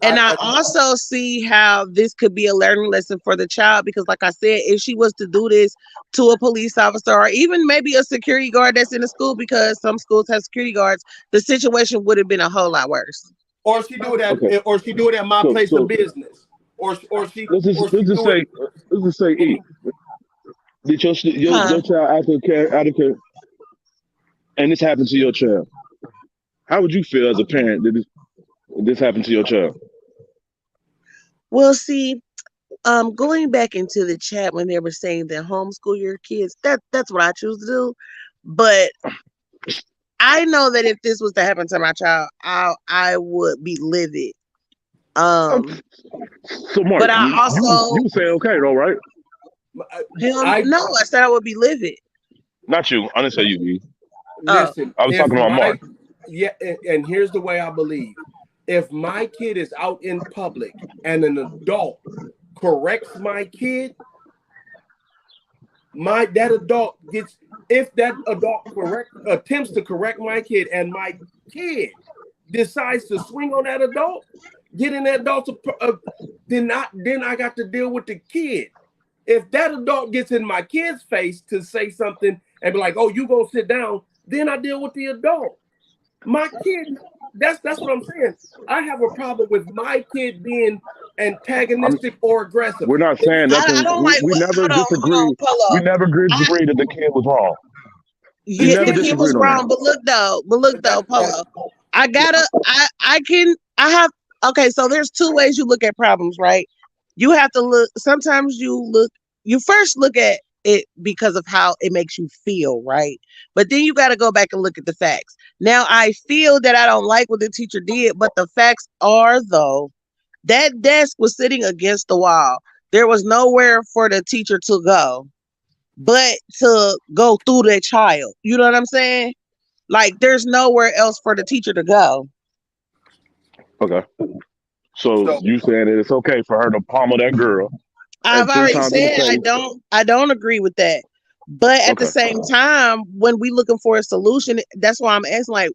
And I
I
also see how this could be a learning lesson for the child because, like I said, if she was to do this to a police officer or even maybe a security guard that's in the school, because some schools have security guards, the situation would have been a whole lot worse.
Okay,
or she do it at my
so
place of
so
business, or she
let's just
do it
say E.
any.
Did
Huh?
your child out of care, and this happened to your child? How would you feel as a parent that this happened to your child?
Well, see, going back into the chat when they were saying that homeschool your kids, that's what I choose to do. But I know that if this was to happen to my child, I would be livid.
Um,
Um,
so
but
Mark,
I
you
also
would say okay though, right?
him
I
no, I said I would be livid.
Not you. I didn't say you, E.
Oh,
listen.
I was
If
talking about
my
Mark.
Yeah, and here's the way I believe: if my kid is out in public and an adult corrects my kid, that adult gets if that adult correct attempts to correct my kid and my kid decides to swing on that adult, get in that adult's then I got to deal with the kid. If that adult gets in my kid's face to say something and be like, "Oh, you gonna sit down," then I deal with the adult. My kid, that's what I'm saying. I have a problem with my kid being
I'm.
antagonistic or aggressive.
We're not
If
saying
I
nothing.
don't like
We
what.
never
Hold on,
disagreed. We
Polo.
never
I
disagreed that the kid was wrong. We
the
Yeah, the
never
kid is,
kid was
disagreed on that.
wrong, but look though,
that
Polo. I have okay, so there's two ways you look at problems, right? You have to look sometimes you first look at it because of how it makes you feel, right? But then you got to go back and look at the facts. Now I feel that I don't like what the teacher did, but the facts are though that desk was sitting against the wall. There was nowhere for the teacher to go but to go through that child. You know what I'm saying? Like there's nowhere else for the teacher to go.
Okay. So
So
you saying that it's okay for her to pummel that girl
I've
and three
already
times in the
said
face?
I don't agree with that. But at the
Okay.
same time, when we looking for a solution, that's why I'm asking like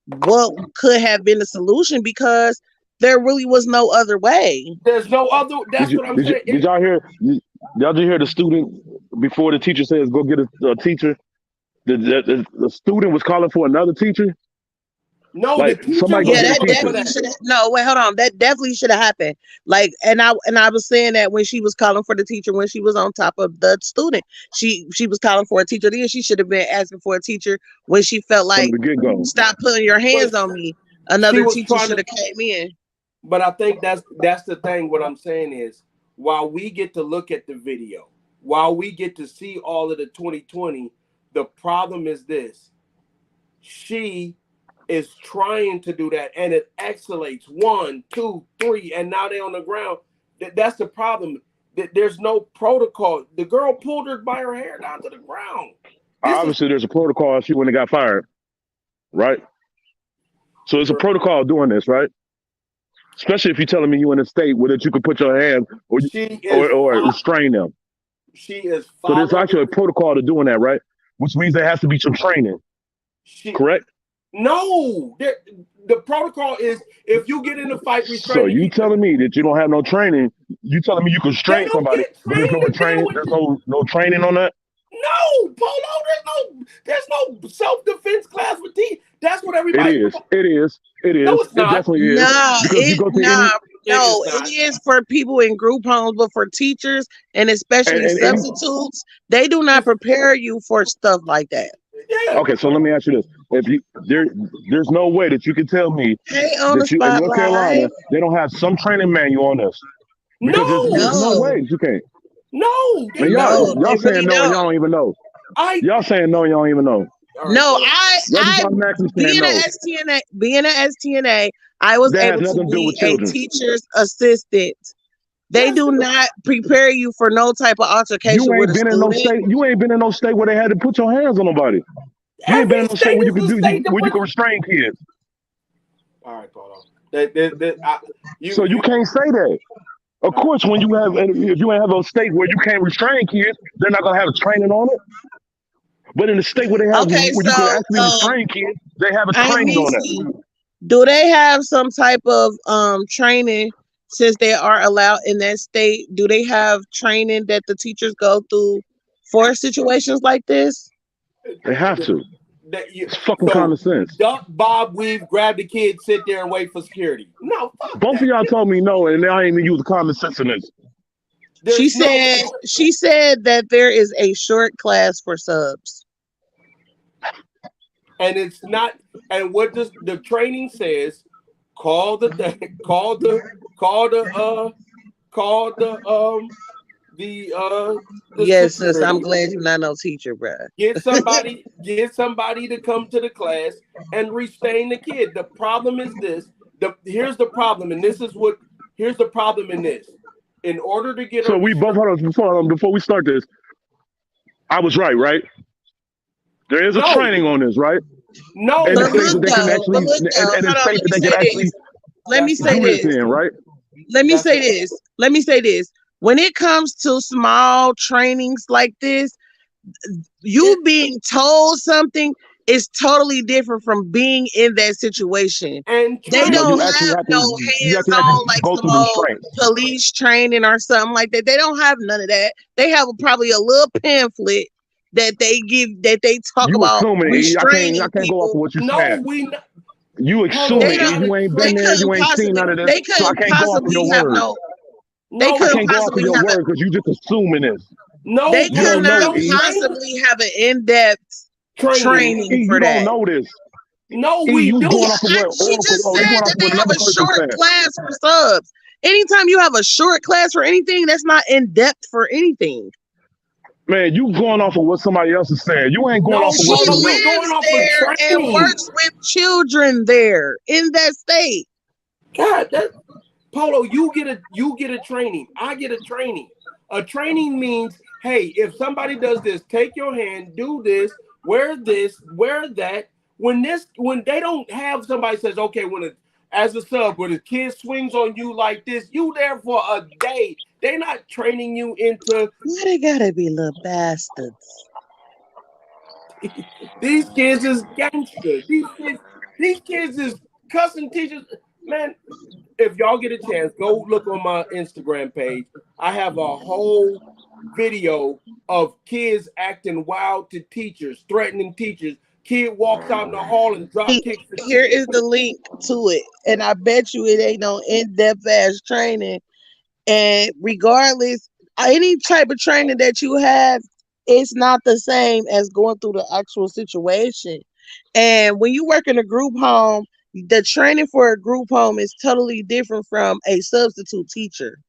what could have been the solution because there really was no other way.
there's no other.
Did
That's
you
what I'm
did you
saying.
did y'all hear? Y'all just hear the student before the teacher says go get a teacher? The student was calling for another teacher.
No, the
Like
teacher
somebody go
was
Yeah,
get a
that
calling for
teacher.
definitely
that.
should have no, wait, hold on. That definitely should have happened. Like and I was saying that when she was calling for the teacher when she was on top of the student. She was calling for a teacher then she should have been asking for a teacher when she felt
From
like
the get go.
stop putting your
But
hands on me.
she
Another
was
teacher
trying
should
to.
have came in.
But I think that's the thing. What I'm saying is, while we get to look at the video, while we get to see all of the 2020, the problem is this: she is trying to do that, and it escalates one, two, three, and now they're on the ground. That's the problem. There's no protocol. The girl pulled her by her hair down to the ground. This is
Obviously, there's a protocol. She wouldn't have got fired, right? So it's a protocol doing this, right? Especially if you're telling me you in a state where that you could put your hand
she is
or restrain them.
she is
So there's
following.
actually a protocol to doing that, right? Which means there has to be some training,
She
correct?
no. The protocol is if you get in a fight,
So
restrain the
you
kid.
telling me that you don't have no training? You telling me you can
They
restrain
don't
somebody,
get
but there's no
trained to deal
training?
with
There's
this.
no training on that.
No, Polo. There's no self defense class for tea. That's what
It
everybody.
is. It is. It
No,
is.
it's
It
not.
definitely is
No,
because you
it
go to
nah,
any
It is
no, it
not.
is for people in group homes, but for teachers and especially
and any.
substitutes, they do not
It's,
prepare you for stuff like that.
yeah.
Okay, so let me ask you this: if you there's no way that you can tell me
Hey, on the
that you in North
spotlight.
Carolina they don't have some training manual on this because there's
No,
no
No,
way that you can't.
no,
Man,
they
no,
don't.
y'all
they
saying
really
no and y'all
don't.
don't even know.
I
Y'all saying no and y'all don't even know.
all right,
No,
Polo.
Y'all just
I
automatically saying
being an
no.
STNA, being an STNA, I was
That has
able to
nothing to do with
be a
children.
teacher's assistant. They
Yes,
do not prepare you for no type of altercation
You
with
ain't
a
been in no
student.
state. You ain't been in no state where they had to put your hands on nobody. You ain't been
every
in no state
state
where you
is
could
the
do
state that
where you
puts.
could restrain kids.
All right, Polo. You
So you can't say that. Of
all right.
course, when you have if you have a state where you can't restrain kids, they're not gonna have training on it. But in the state where they have
Okay,
where you could
so
actually restrain kids, they have a
let
training
me
on it.
see. Do they have some type of training since they are allowed in that state? Do they have training that the teachers go through for situations like this?
They have to.
That you
It's fucking
so
common sense.
duck, bob, weave, grab the kid, sit there and wait for security. No, fuck
Both of
that.
y'all told me no, and I ain't even use common sense in this.
She
There's no,
said she said that there is a short class for subs.
and it's not. And what does the training says? Call the thing. Call the call the the
Yes, sis, I'm
security.
glad you're not no teacher, bruh.
Get somebody to come to the class and restrain the kid. The problem is this. Here's the problem, and this is what here's the problem in this. In order to get a
So we both
restraint,
hold on before we start this. I was right, right? There is a
no,
training on this, right? And
no,
it
But
states
look
that they can
though, but
actually
look though,
and
hold
it
on,
states
let
that
me
they can
say
actually
this. Let me
that's
say
do
not
this
this.
in, right?
Let me
that's
say this. Let me say this. When it comes to small trainings like this, you
it.
being told something is totally different from being in that situation.
And
They
No,
don't
training.
you actually
have
have
no
to you
hands
actually have to
on like
go
some
through the
old
restraints.
police training or something like that. They don't have none of that. They have probably a little pamphlet that they give that they talk
You
about
assuming it. I
restraining
can't go off of
people.
what you
No,
saying.
we not,
You
Polo.
assuming
They
We
don't
it.
gotta
You ain't been
they
train.
there,
couldn't
you ain't seen
possibly
none of this.
they
So I
couldn't
can't go off of
possibly
your
have
word.
no they
I
No,
couldn't
can't go off of
possibly
your
have a
word because you just assuming this.
no,
they
You
could
don't
because we
not
know,
don't
E.
train
possibly have an in-depth
training.
training
E,
for
you don't
that.
know this.
No,
E,
we
you
do.
going off of what
She
Oracle,
just
oh, you
said
going off
that
of
they
what
have
another
a
person
short
said.
class for subs. Anytime you have a short class for anything, that's not in depth for anything.
Man, you going off of what somebody else is saying. You ain't going off
No,
of what
She
you
Polo, we
know.
going
lives
off of
there and
training.
works with children there in that state.
God, that Polo, you get a training. I get a training. A training means, hey, if somebody does this, take your hand, do this, wear that. When they don't have somebody says, okay, as a sub, but a kid swings on you like this, you there for a day. They're not training you into.
Why they gotta be little bastards?
These kids is gangster. These kids is cussing teachers. Man, if y'all get a chance, go look on my Instagram page. I have a whole video of kids acting wild to teachers, threatening teachers. Kid walks out in the hall and drop kicks the
Here
teacher.
is the link to it, and I bet you it ain't no in-depth ass training. And regardless, any type of training that you have, it's not the same as going through the actual situation. And when you work in a group home, the training for a group home is totally different from a substitute teacher.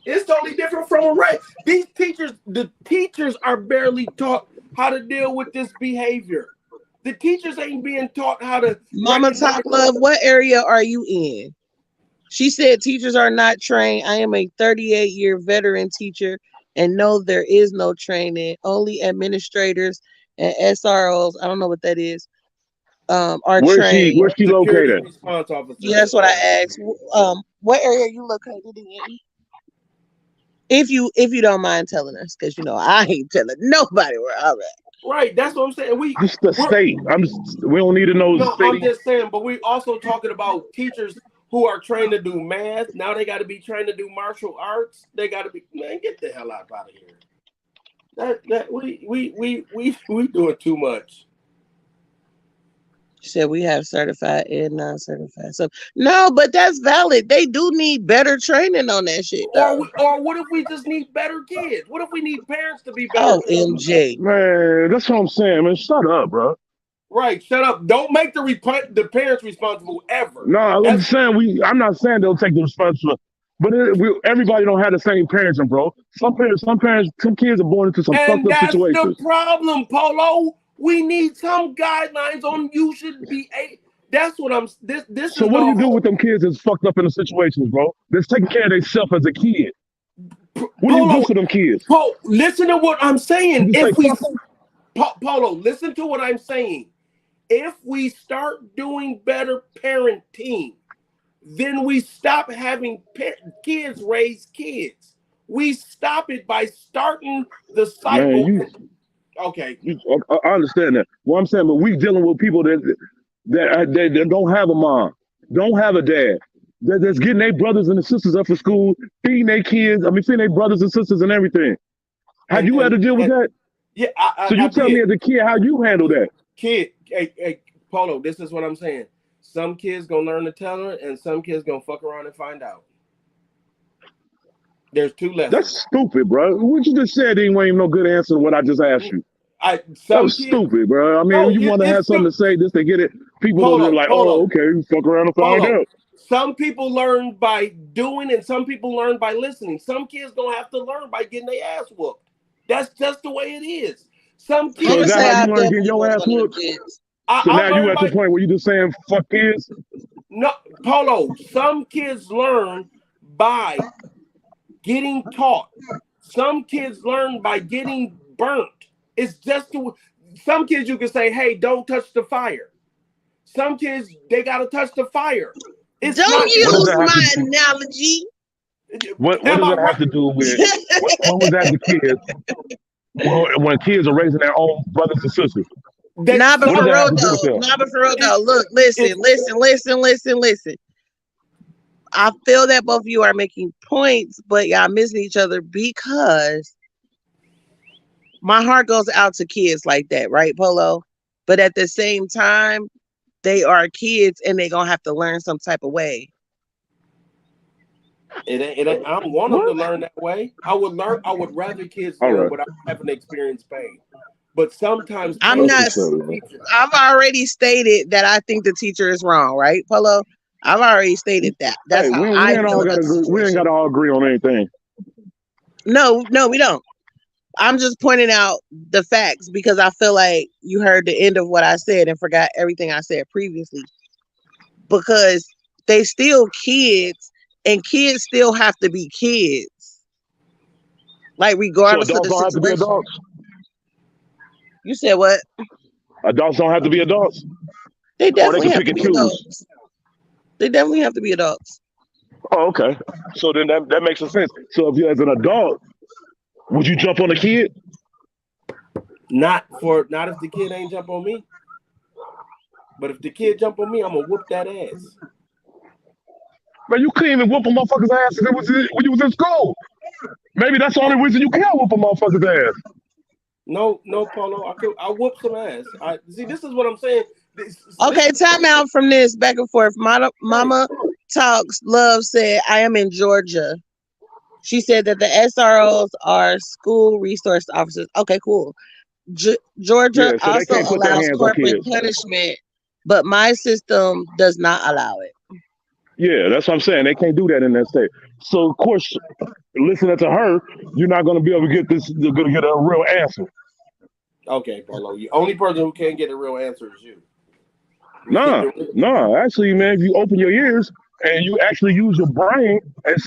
It's totally different from a right. These teachers, the teachers are barely taught how to deal with this behavior. The teachers ain't being taught how to
Mama
recognize.
Top Love, what area are you in? She said teachers are not trained. I am a 38-year veteran teacher and no, there is no training. Only administrators and SROs, I don't know what that is, are trained.
Where's she
Security
located?
response officers.
Yeah, that's what I asked. What area are you located in? If you don't mind telling us, because you know I ain't telling nobody where I'm at.
Right, that's what I'm saying.
Just the state. We don't need to know the
No, I'm
city.
just saying, but we also talking about teachers who are trained to do math. Now they got to be trained to do martial arts. They got to be, man, get the hell out of here. That we doing too much.
She said we have certified and non-certified. So no, but that's valid. They do need better training on that shit, though.
Or what if we just need better kids? What if we need parents to be better?
Oh, MJ.
Man, that's what I'm saying, man. Shut up, bro.
Right, shut up. Don't make the parents responsible ever.
No, I'm saying I'm not saying they'll take the responsibility, but everybody don't have the same parenting, bro. Some kids are born into some fucked up
that's
situations.
the problem, Polo. We need some guidelines on you should be a. That's what I'm. This.
So
is
what do you do
whole,
with them kids that's fucked up in the situations, bro? That's taking care of themselves as a kid. What do you
Polo,
do to them kids?
listen to what I'm saying.
You say,
If we,
fuck them?
Polo, listen to what I'm saying. If we start doing better parenting, then we stop having kids raise kids. We stop it by starting the cycle.
Man,
Okay.
I understand that. What I'm saying, but we dealing with people that don't have a mom, don't have a dad, that's getting their brothers and sisters up for school, feeding their kids. I mean, feeding their brothers and sisters and everything. Have you had to deal with that?
Yeah,
so you tell me as a kid how you handle that.
Kid, hey, Polo, this is what I'm saying. Some kids gonna learn to tell her, and some kids gonna fuck around and find out. There's two lessons.
That's stupid, bro. What you just said ain't even no good answer to what I just asked you. That was stupid, bro. I mean, you want to have something to say just to get it. People are like, oh, okay, fuck around and find out.
Some people learn by doing, and some people learn by listening. Some kids gonna have to learn by getting their ass whooped. That's just the way it is. Some kids.
So is that how you learn getting your ass whooped? So now you at the point where you just saying fuck kids?
No, Polo. Some kids learn by getting taught. Some kids learn by getting burnt. It's just some kids you can say, hey, don't touch the fire. Some kids, they got to touch the fire.
Don't use my analogy.
What does that have to do with what was that the kids? When kids are raising their own brothers and sisters.
Nah, but for real though. Look, listen. I feel that both of you are making points, but y'all missing each other because my heart goes out to kids like that, right, Polo? But at the same time, they are kids and they're gonna have to learn some type of way.
It ain't, I don't want them to learn that way. I would rather kids learn without having to experience pain. But sometimes
I've already stated that I think the teacher is wrong, right, Polo? I've already stated that. That's how I feel about the situation.
We ain't gotta all agree on anything.
No, we don't. I'm just pointing out the facts because I feel like you heard the end of what I said and forgot everything I said previously. Because they still kids and kids still have to be kids. Like regardless of the situation. Adults don't have to be adults. You said what?
Adults don't have to be adults.
They
or they
definitely
can
have
pick
to
and
be
choose.
adults. They definitely have to be adults.
Oh, okay. So then that makes sense. So if you as an adult, would you jump on a kid?
Not if the kid ain't jump on me. But if the kid jump on me, I'm gonna whoop that ass.
Man, you couldn't even whoop a motherfucker's ass when you was in school. Maybe that's the only reason you can't whoop a motherfucker's ass.
No, Polo. I whoop some ass. I see. This is what I'm saying. This
Okay,
is
time out from this back and forth.
right.
Mama Talks Love said, I am in Georgia. She said that the SROs are school resource officers. Okay, cool. Georgia
Yeah, so they
also
can't put their
allows
hands on
corporal
kids.
punishment, but my system does not allow it.
Yeah, that's what I'm saying. They can't do that in that state. So of course, listening to her, you're not going to be able to get this. You're going to get a real answer.
Okay, Polo. The only person who can't get a real answer is you.
Nah, nah. Actually, man, if you open your ears and you actually use your brain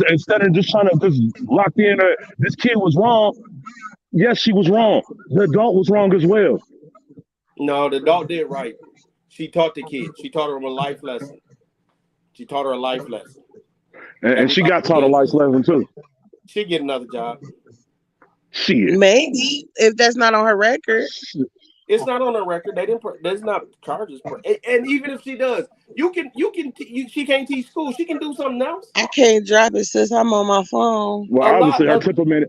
instead of just trying to just lock in, this kid was wrong. Yes, she was wrong. The adult was wrong as well.
No, the adult did right. She taught the kid. She taught her a life lesson. She taught her a life lesson.
And she
Everybody
got taught a
get
life lesson too.
she get another job.
Shit.
Maybe if that's not on her record.
It's not on her record. They didn't. There's not charges. And even if she does, she can't teach school. She can do something else.
I can't drop it since I'm on my phone.
Well,
A lot.
obviously her temperament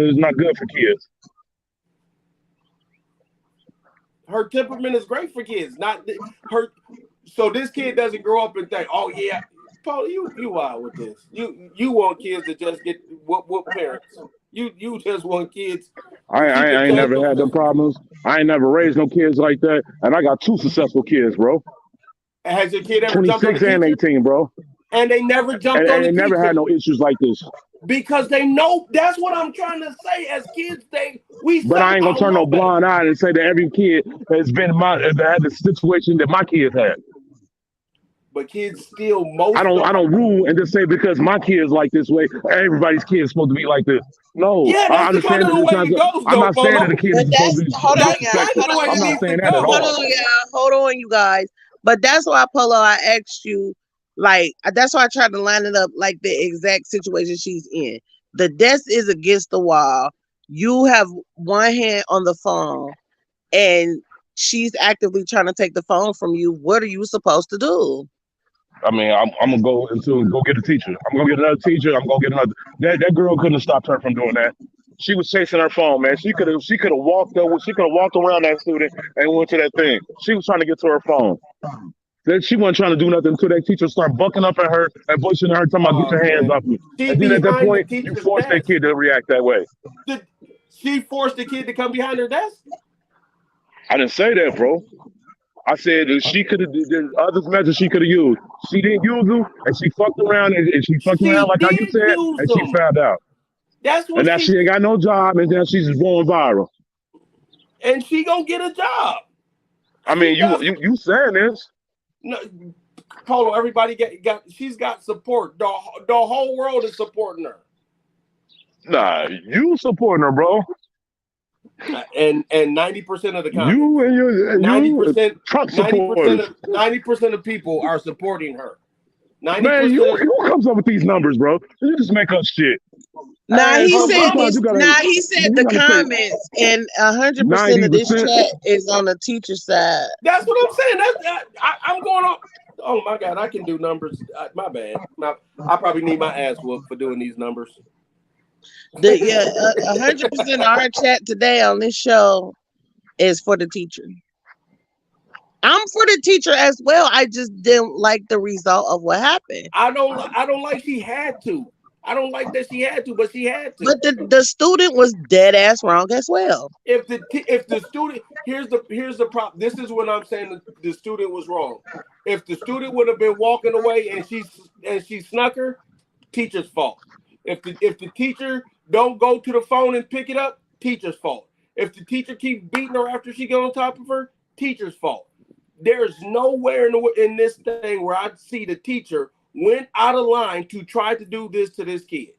is not good for kids.
Her temperament is great for kids. Not her. So this kid doesn't grow up and think, oh yeah, Paul, you wild with this. You want kids to just get whoop parents. You just want kids to keep
I ain't
themselves
never had them
afloat.
problems. I ain't never raised no kids like that. And I got two successful kids, bro.
Has your kid ever jumped on the
26 and
teacher?
18, bro.
And they never jumped on the
And never had
teacher
no issues like this.
because they know. That's what I'm trying to say. As kids, we
But I ain't gonna
somehow
turn no
know better.
blind eye and say that every kid that had the situation that my kids had.
But kids still most
I
of
don't rule and just say because my kids like this way, everybody's kid is supposed to be like this. No,
yeah,
I
that's the kind
understand
of
that
the
it's
way
not
it
good.
goes,
I'm
though,
not saying that
Polo.
the kid
But
is supposed to
that's
be
hold on,
That's
y'all.
kind of
disrespected.
the way
Hold
it
on,
I'm not
needs to
saying that at
go.
hold
all.
on, y'all. Hold on, you guys. But that's why, Polo, I asked you, like, that's why I tried to line it up like the exact situation she's in. The desk is against the wall. You have one hand on the phone, and she's actively trying to take the phone from you. What are you supposed to do?
I mean, I'm gonna go get a teacher. I'm gonna get another teacher. I'm gonna get another. That girl couldn't have stopped her from doing that. She was chasing her phone, man. She could have walked over. She could have walked around that student and went to that thing. She was trying to get to her phone. Then she wasn't trying to do nothing until that teacher started bucking up at her and pushing her, talking about get
Oh
your hands
man,
off me.
she
And then at that
behind the
point, you
teacher's
force that
desk.
kid to react that way.
Did she forced the kid to come behind her desk?
I didn't say that, bro. I said that she could have. There's other methods she could have used. She didn't use them, and she fucked around, and she fucked around
She
like how you
did
said,
use
and she
them.
found out.
That's
And
what
now
she
she ain't got no job, and now she's going viral.
and she gonna get a job.
I
She
mean,
does.
you saying this?
No, Polo. Everybody got. She's got support. The whole world is supporting her.
Nah, you supporting her, bro.
And 90% of the
You
comments,
and your
ninety
you
percent,
Trump
90%
supporters.
of 90% of people are supporting her. Ninety
Man,
percent of
you comes up with these numbers, bro? You just make up shit.
Nah, he
her
said
Sometimes
mama.
this. Nah, he said
you
the
gotta say
comments, and 100% of this
90%.
chat is on the teacher side.
That's what I'm saying. I'm going on. Oh my God, I can do numbers. My bad. I probably need my ass whooped for doing these numbers.
The yeah, 100% of our chat today on this show is for the teacher. I'm for the teacher as well. I just didn't like the result of what happened.
I don't like she had to. I don't like that she had to, but she had to.
But the student was dead ass wrong as well.
If the student here's the problem. This is when I'm saying the student was wrong. If the student would have been walking away and she snuck her, teacher's fault. If the teacher don't go to the phone and pick it up, teacher's fault. If the teacher keeps beating her after she get on top of her, teacher's fault. There's nowhere in this thing where I see the teacher went out of line to try to do this to this kid.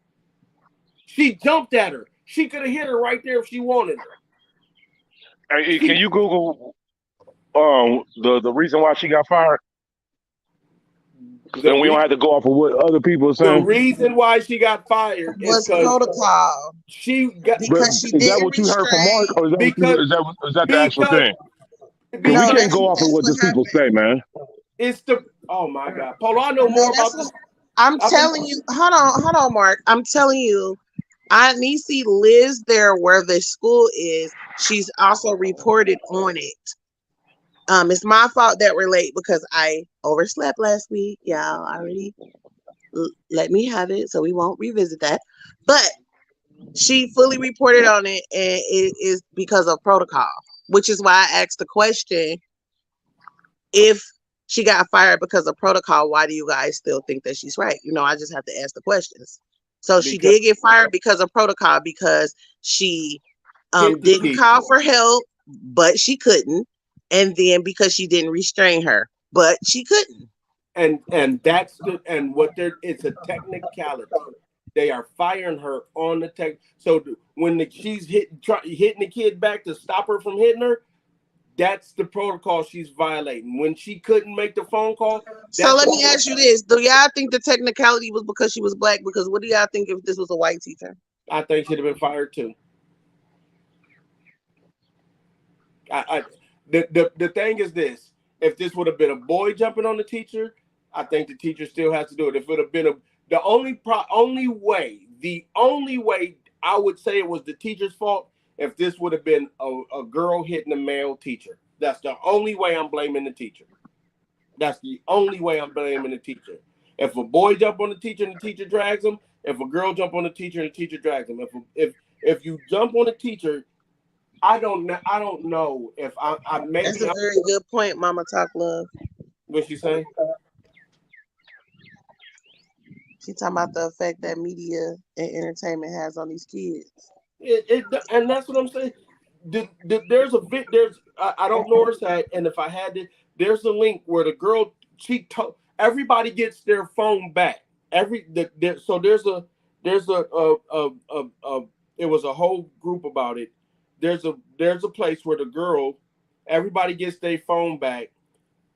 She jumped at her. She could have hit her right there if she wanted her.
Hey, can
She
you Google The reason why she got fired,
The
and we don't
re-
have to go off of what other people are
the
saying.
reason why she got fired is
Was
because
protocol
she got
But
because she
is that
didn't
what you heard from Mark,
restrain.
or is that what
because
is that the actual
because
thing? Because we
No,
can't
because
go off of
that's
what
what
just people
happened.
say, man.
it's the oh my god, Polo. I know
No,
more
that's
about
what
this.
I'm
I've been
telling you. Hold on, Mark. I'm telling you, Aunt Nisi lives there where the school is. She's also reported on it. It's my fault that we're late because I overslept last week. Y'all already let me have it, so we won't revisit that. But she fully reported on it, and it is because of protocol, which is why I asked the question: if she got fired because of protocol, why do you guys still think that she's right? I just have to ask the questions. So she
because
did get fired because of protocol because she
hit the
didn't
teacher
call for help, but she couldn't, and then because she didn't restrain her, but she couldn't.
and that's the and what they're it's a technicality. They are firing her on the tech. So when she's hitting the kid back to stop her from hitting her, that's the protocol she's violating. When she couldn't make the phone call,
So
that's
let
the
me ask you this: do y'all think the technicality was because she was black? Because what do y'all think if this was a white teacher?
I think she'd have been fired too. I the thing is this: if this would have been a boy jumping on the teacher, I think the teacher still has to do it. If it would have been the only way I would say it was the teacher's fault if this would have been a girl hitting a male teacher. That's the only way I'm blaming the teacher. That's the only way I'm blaming the teacher. If a boy jump on the teacher and the teacher drags him, if a girl jump on the teacher and the teacher drags him, if you jump on the teacher, I don't know if I
That's a
maybe I'm
very good point, Mama Talk Love.
what she say.
She talking about the effect that media and entertainment has on these kids.
And that's what I'm saying. There's a bit there's I don't know her side, and if I had it, there's a link where the girl everybody gets their phone back. So there's a it was a whole group about it. There's a place where the girl everybody gets their phone back,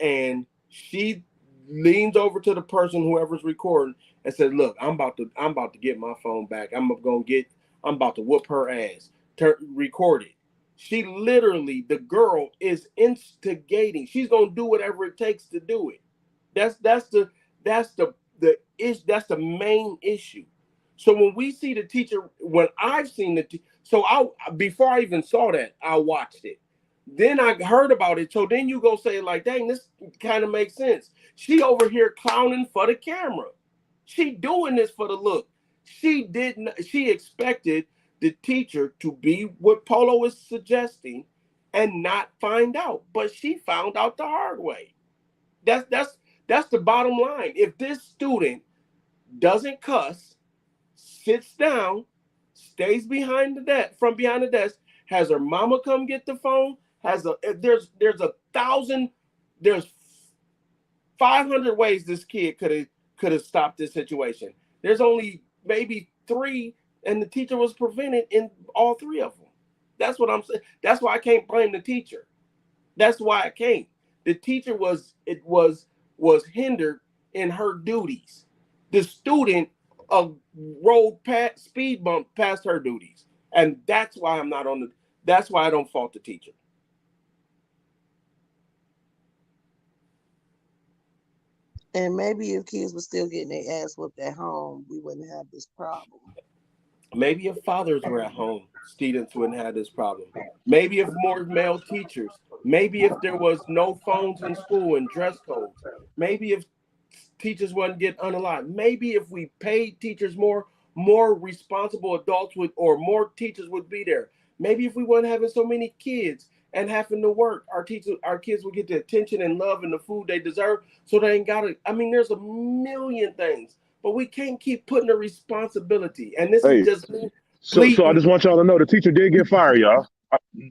and she leans over to the person whoever's recording and says, "Look, I'm about to get my phone back. I'm about to whoop her ass." Record it. She literally, the girl is instigating. She's gonna do whatever it takes to do it. That's that's the main issue. So when we see the teacher, when I've seen so I before I even saw that, I watched it. Then I heard about it. So then you go say like, dang, this kind of makes sense. She over here clowning for the camera. She doing this for the look. She didn't. She expected the teacher to be what Polo is suggesting and not find out, but she found out the hard way. That's the bottom line. If this student doesn't cuss, sits down, stays behind the desk from behind the desk, has her mama come get the phone, there's a thousand, there's 500 ways this kid could have stopped this situation. There's only maybe three, and the teacher was prevented in all three of them. That's what I'm saying. That's why I can't blame the teacher. That's why I can't. The teacher was hindered in her duties. The student rolled past speed bump past her duties, and that's why I'm not on the. That's why I don't fault the teacher.
And maybe if kids were still getting their ass whooped at home, we wouldn't have this problem.
Maybe if fathers were at home, students wouldn't have this problem. Maybe if more male teachers, maybe if there was no phones in school and dress codes, maybe if teachers wouldn't get unaligned, maybe if we paid teachers more responsible adults would, or more teachers would be there. Maybe if we weren't having so many kids and having to work, our kids would get the attention and love and the food they deserve. So they ain't got to. I mean, there's a million things, but we can't keep putting the responsibility. And this is
Hey,
just
so I
bleeding.
just want y'all to know the teacher did get fired, y'all.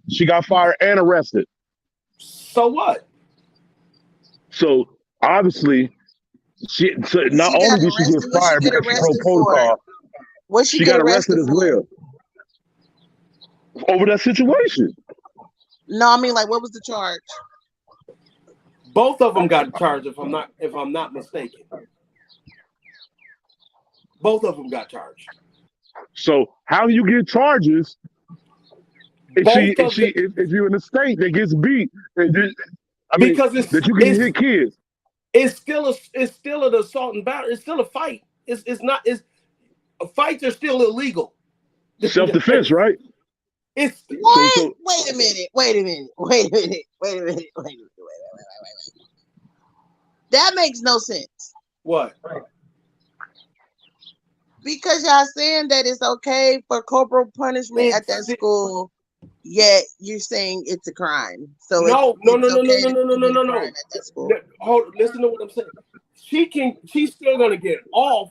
She got fired and arrested.
So what?
So obviously, not
She got
only did she get
arrested. What she
fired
get
because she broke
arrested for?
protocol,
What she
she
get
got arrested
arrested
as
for?
well over that situation.
No, I mean like what was the charge?
Both of them got charged, if I'm not mistaken. Both of them got charged.
So how do you get charges
Both of them,
if you're in a state that gets beat? I mean,
because
that you can hit kids.
It's still an assault and battery. It's still a fight. It's not. Fights are still illegal.
Self-defense, right?
It's
what? Wait a minute. That makes no sense.
What?
Because y'all saying that it's okay for corporal punishment at that school, yet you're saying it's a crime. So
no.
At that school.
Hold, listen to what I'm saying. She's still gonna get off.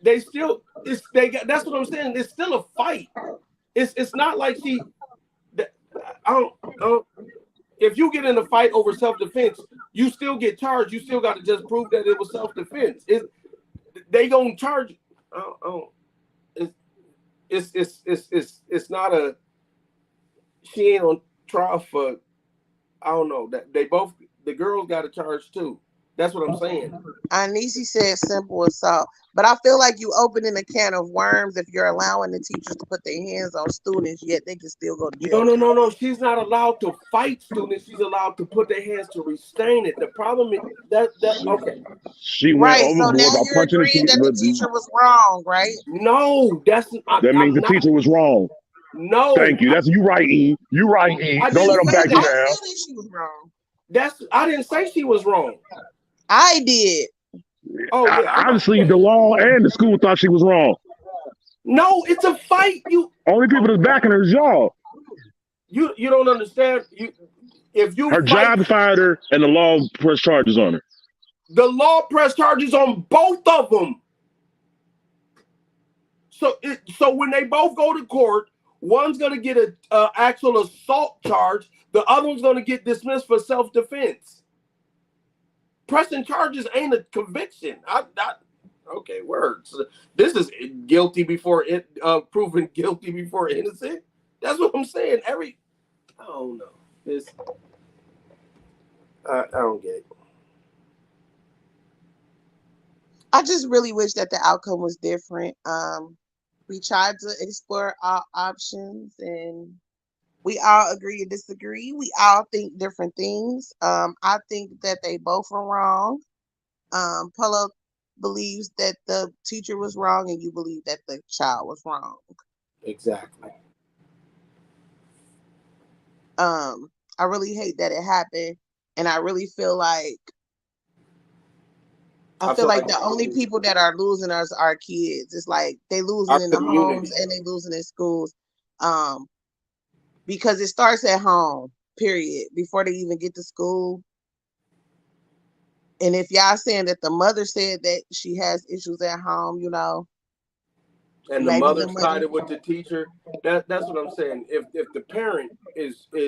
They still, that's what I'm saying. It's still a fight. It's not like if you get in a fight over self-defense, you still get charged. You still got to just prove that it was self-defense. They gonna charge. It's not a. She ain't on trial for. I don't know that the girls got a charge too. That's what I'm saying.
Anisi said simple assault, but I feel like you opening a can of worms if you're allowing the teachers to put their hands on students, yet they can still go to jail.
No. She's not allowed to fight students. She's allowed to put their hands to restrain it. The problem is that okay.
She went overboard by punching
the teacher was wrong, right?
No,
that means the teacher was wrong.
No,
thank you. That's you right, E. You right, E. Don't let them back you down.
She was wrong.
I didn't say she was wrong.
I did.
Oh, yeah.
Obviously, the law and the school thought she was wrong.
No, it's a fight.
Only people that's backing her is y'all.
You don't understand.
Her job fired her, and the law pressed charges on her.
The law pressed charges on both of them. So when they both go to court, one's going to get an actual assault charge. The other one's going to get dismissed for self-defense. Pressing charges ain't a conviction. Okay, words. This is guilty before proven guilty before innocent. That's what I'm saying. I don't know. I don't get it.
I just really wish that the outcome was different. We tried to explore our options, and we all agree and disagree. We all think different things. I think that they both are wrong. Polo believes that the teacher was wrong, and you believe that the child was wrong.
Exactly.
I really hate that it happened, and I really feel like the only people that are losing us are kids. It's like they losing in the homes and they losing in schools. Because it starts at home, period, before they even get to school. And if y'all saying that the mother said that she has issues at home,
and the mother sided with the teacher, that's what I'm saying. If the parent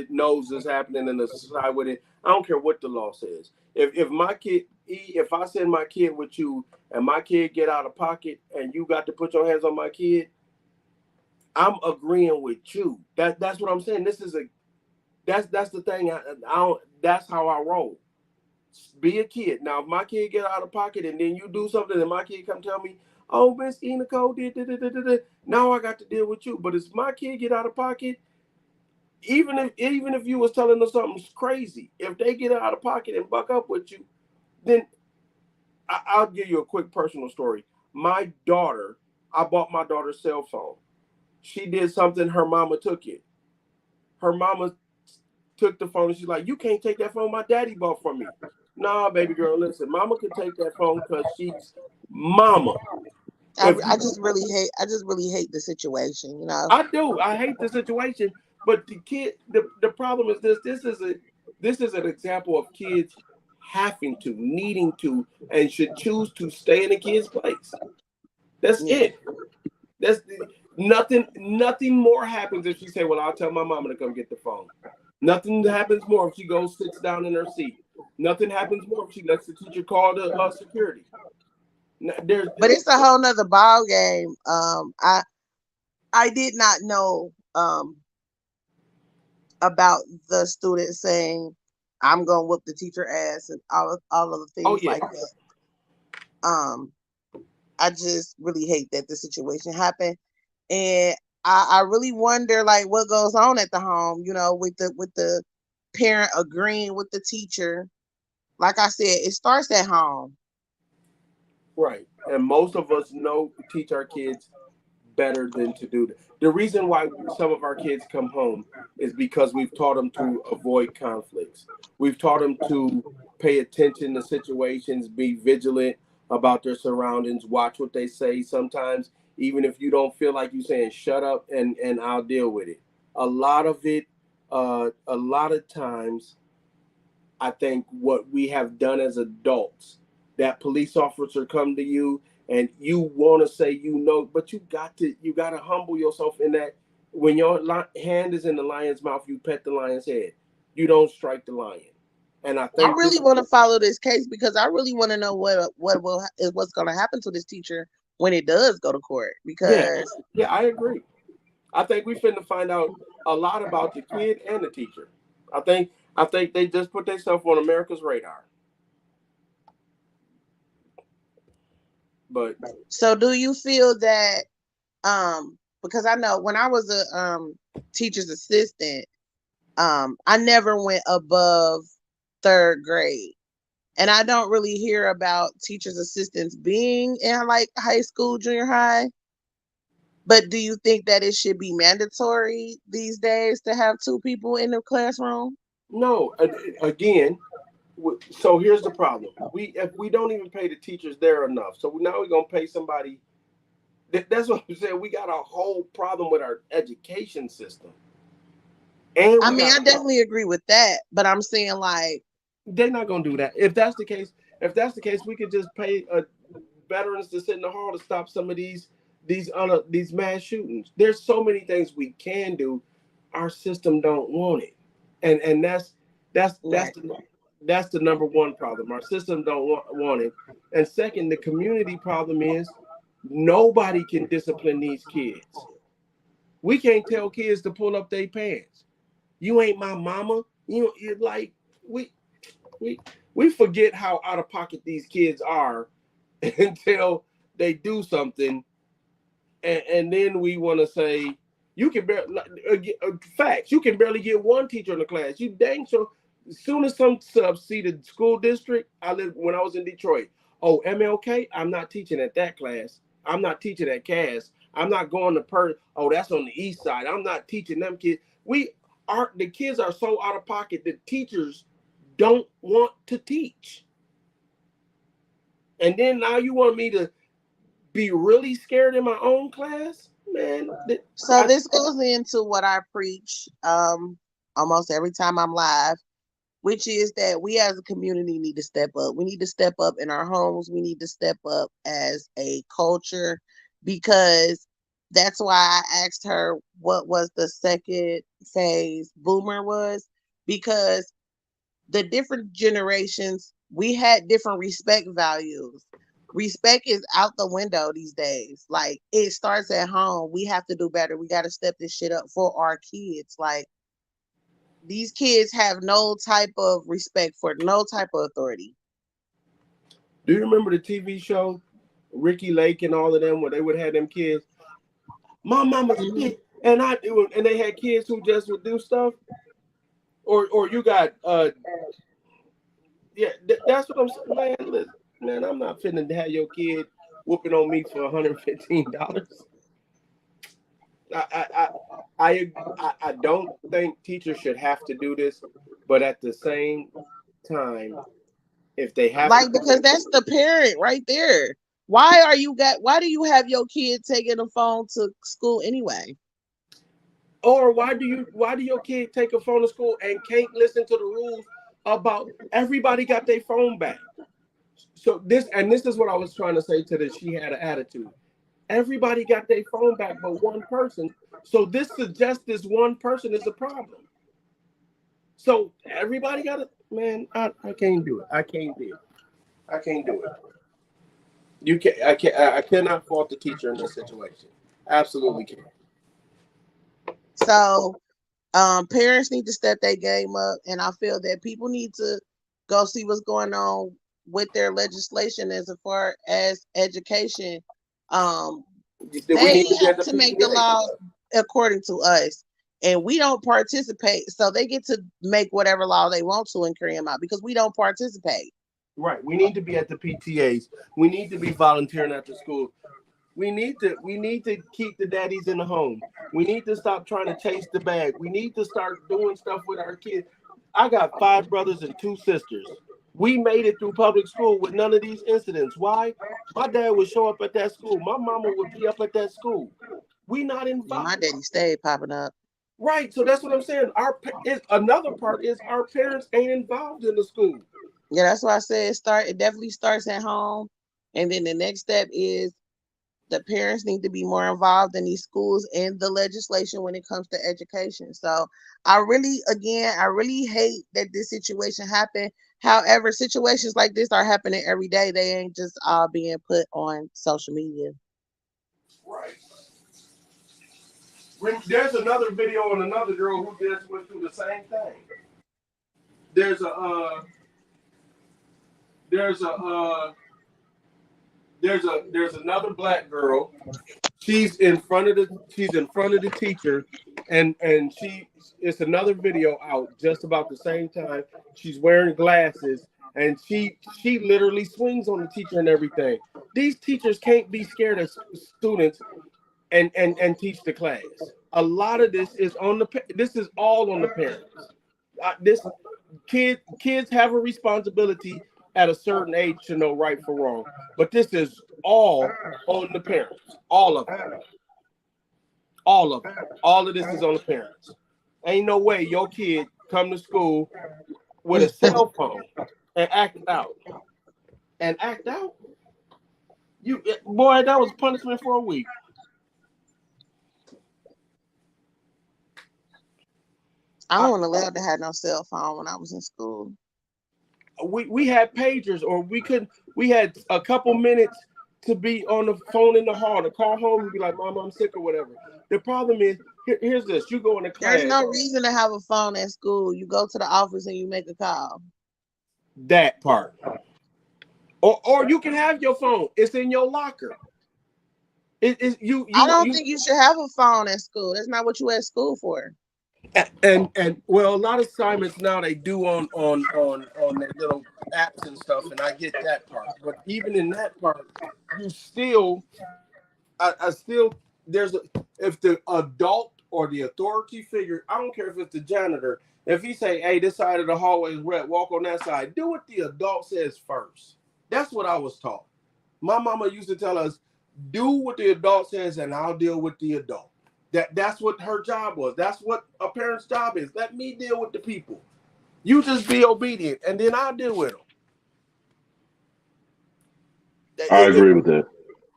knows this happening and the side with it, I don't care what the law says. If my kid, if I send my kid with you and my kid get out of pocket and you got to put your hands on my kid, I'm agreeing with you. That's what I'm saying. That's the thing. That's how I roll. Be a kid. Now, if my kid get out of pocket and then you do something and my kid come tell me, oh, Miss TheeEnicole did. Now I got to deal with you. But if my kid get out of pocket, even if you was telling them something crazy, if they get out of pocket and buck up with you, then I'll give you a quick personal story. I bought my daughter's cell phone. She did something, her mama took it. Her mama took the phone and she's like, you can't take that phone my daddy bought from me. Nah, baby girl, listen, mama can take that phone because she's mama.
I just really hate the situation,
I do. I hate the situation. But the kid, the problem is this is an example of kids having to, needing to, and should choose to stay in a kid's place. That's it. That's nothing more happens if she say, well, I'll tell my mama to come get the phone. Nothing happens more if she goes, sits down in her seat. Nothing happens more if she lets the teacher call the security.
But it's a whole nother ball game. I did not know about the student saying, I'm gonna whoop the teacher ass and all of the
Oh
things
yeah.
like that. I just really hate that the situation happened, and I really wonder like what goes on at the home, you know, with the parent agreeing with the teacher. Like I said, it starts at home.
Right. And most of us know teach our kids better than to do that. The reason why some of our kids come home is because we've taught them to avoid conflicts. We've taught them to pay attention to situations, be vigilant about their surroundings, watch what they say. Sometimes, even if you don't feel like you saying shut up and I'll deal with it. A lot of it, a lot of times I think what we have done as adults, that police officer come to you and you want to say you know, but you got to humble yourself in that when your hand is in the lion's mouth, you pet the lion's head. You don't strike the lion. And I
I
think
really
this,
want to follow this case because I really want to know what's going to happen to this teacher when it does go to court.
yeah,
Because
yeah, I agree. I think we finna find out a lot about the kid and the teacher. I think they just put themselves on America's radar. But
so do you feel that because I know when I was a teacher's assistant, I never went above third grade. And I don't really hear about teachers' assistants being in like high school, junior high. But do you think that it should be mandatory these days to have two people in the classroom?
no, again, so here's the problem. If we don't even pay the teachers there enough, so now we're gonna pay somebody. That's what I'm saying. We got a whole problem with our education system, and
I
we
mean,
got.
I definitely agree with that, but I'm saying like,
They're not gonna do that. If that's the case, we could just pay veterans to sit in the hall to stop some of these mass shootings. There's so many things we can do. Our system don't want it, and that's that's
right,
the that's the number one problem. Our system don't want it, and second, the community problem is nobody can discipline these kids. We can't tell kids to pull up their pants. You ain't my mama. You're like we we we forget how out of pocket these kids are until they do something, and then we want to say you can barely facts. You can barely get one teacher in the class. You dang sure. As soon as some subs see the school district, I lived when I was in Detroit. Oh, MLK, I'm not teaching at that class. I'm not teaching at Cass. I'm not going to Per. Oh, that's on the east side. I'm not teaching them kids. The kids are so out of pocket that teachers don't want to teach. And then now you want me to be really scared in my own class? Man,
so this goes into what I preach almost every time I'm live, which is that we as a community need to step up. We need to step up in our homes. We need to step up as a culture, because that's why I asked her what was the second phase boomer was, because the different generations, we had different respect values. Respect is out the window these days. Like, it starts at home. We have to do better. We got to step this shit up for our kids. Like, these kids have no type of respect for no type of authority.
do you remember the TV show Ricky Lake and all of them where they would have them kids? My mama's a
Mhm.
bitch, and they had kids who just would do stuff. Or you got yeah, that's what I'm saying, man. Listen, man, I'm not finna have your kid whooping on me for $115. I I I don't think teachers should have to do this, but at the same time, if they have to
Like,
do
because
it,
that's the parent right there. Why do you have your kid taking the phone to school anyway?
or why do your kid take a phone to school and can't listen to the rules about everybody got their phone back? So this is what I was trying to say to this. She had an attitude. Everybody got their phone back, but one person. So this suggests this one person is a problem. So everybody got it. Man, I can't do it. I can't do it. I can't do it. You can I can I cannot fault the teacher in this situation. Absolutely can't.
So Parents need to step their game up, and I feel that people need to go see what's going on with their legislation as far as education. Um,
We
they
need to be
have
at the
to make the
PTA.
laws according to us, and we don't participate, so they get to make whatever law they want to and carry them out because we don't participate.
Right. We need to be at the PTAs. We need to be volunteering after school. We need to keep the daddies in the home. We need to stop trying to chase the bag. We need to start doing stuff with our kids. I got 5 brothers and 2 sisters. We made it through public school with none of these incidents. Why? My dad would show up at that school. My mama would be up at that school. We not
Yeah, my
involved.
daddy stayed popping up.
Right. So that's what I'm saying. Another part is our parents ain't involved in the school.
Yeah, that's why I said it definitely starts at home, and then the next step is the parents need to be more involved in these schools and the legislation when it comes to education. So I really hate that this situation happened. However, situations like this are happening every day. They ain't just all being put on social media.
Right. There's another video on another girl who just went through the same thing. There's a there's a there's another black girl. She's in front of the teacher, and it's another video out just about the same time. She's wearing glasses, and she literally swings on the teacher and everything. These teachers can't be scared of students and teach the class. A lot of this is this is all on the parents. This kids have a responsibility at a certain age to know right from wrong, but this is all on the parents. All of it. All of it. All of this is on the parents. Ain't no way your kid come to school with a cell phone and act out. And act out? Boy, that was punishment for a week.
I wasn't allowed to have no cell phone when I was in school.
We had pagers, or we had a couple minutes to be on the phone in the hall to call home and be like, Mom, I'm sick or whatever. The problem is, here's this: you go into
There's
class.
no reason to have a phone at school. You go to the office and you make a call.
That part, or you can have your phone. It's in your locker.
I don't think you should have a phone at school. That's not what you at school for.
And well, a lot of assignments now they do on their little apps and stuff, and I get that part. But even in that part, you still, I still there's a if the adult or the authority figure, I don't care if it's the janitor, if he say, "Hey, this side of the hallway is red, walk on that side," do what the adult says first. That's what I was taught. My mama used to tell us, "Do what the adult says, and I'll deal with the adult." That's what her job was. That's what a parent's job is. Let me deal with the people. You just be obedient, and then I'll deal with them.
I
If
agree with that.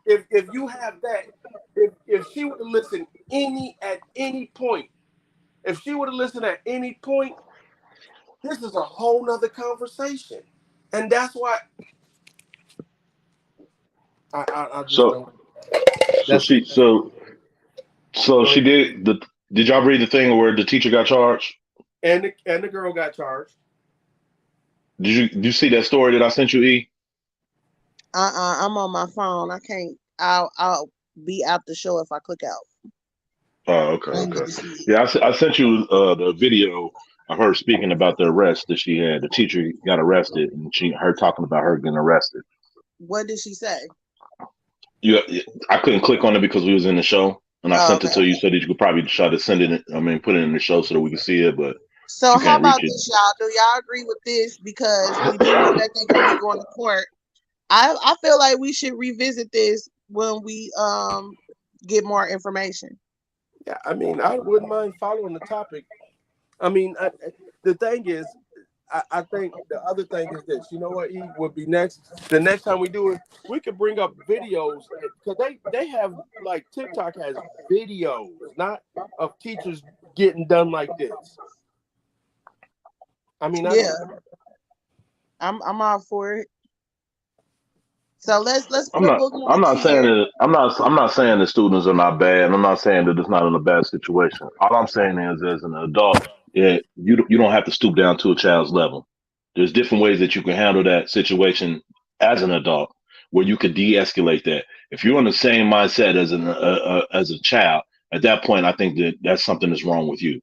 if you have that, if she would have listened at any point, if she would have listened at any point, this is a whole nother conversation, and that's why I just
So
don't.
so
That's
she she did the. Did y'all read the thing where the teacher got charged?
and the girl got charged.
Did you see that story that I sent you, E?
I'm on my phone. I can't. I'll be out the show if I click out.
Oh, okay,
I need
okay.
to see it.
Yeah, I sent you the video of her speaking about the arrest that she had. The teacher got arrested, and her talking about her getting arrested.
What did she say?
You, I couldn't click on it because we was in the show, and I
Oh,
sent it
okay.
to you so that you could probably try to send it. I mean, put it in the show so that we can see it, but
So
you
how
can't reach
about
it.
this, y'all? Do y'all agree with this? Because we do know that they're gonna be going to court. I feel like we should revisit this when we get more information.
Yeah, I mean, I wouldn't mind following the topic. I mean, the thing is, I think the other thing is this. You know what? E would be next. The next time we do it, we could bring up videos because they have like TikTok has videos, not of teachers getting done like this. I mean, I
Yeah,
don't.
I'm all for it. So let's
I'm
put a
not.
bookmark
I'm not saying
here.
that. I'm not saying that students are not bad. I'm not saying that it's not in a bad situation. All I'm saying is, as an adult, you don't have to stoop down to a child's level. There's different ways that you can handle that situation as an adult, where you could de-escalate that. If you're in the same mindset as a child, at that point, I think that that's something that's wrong with you.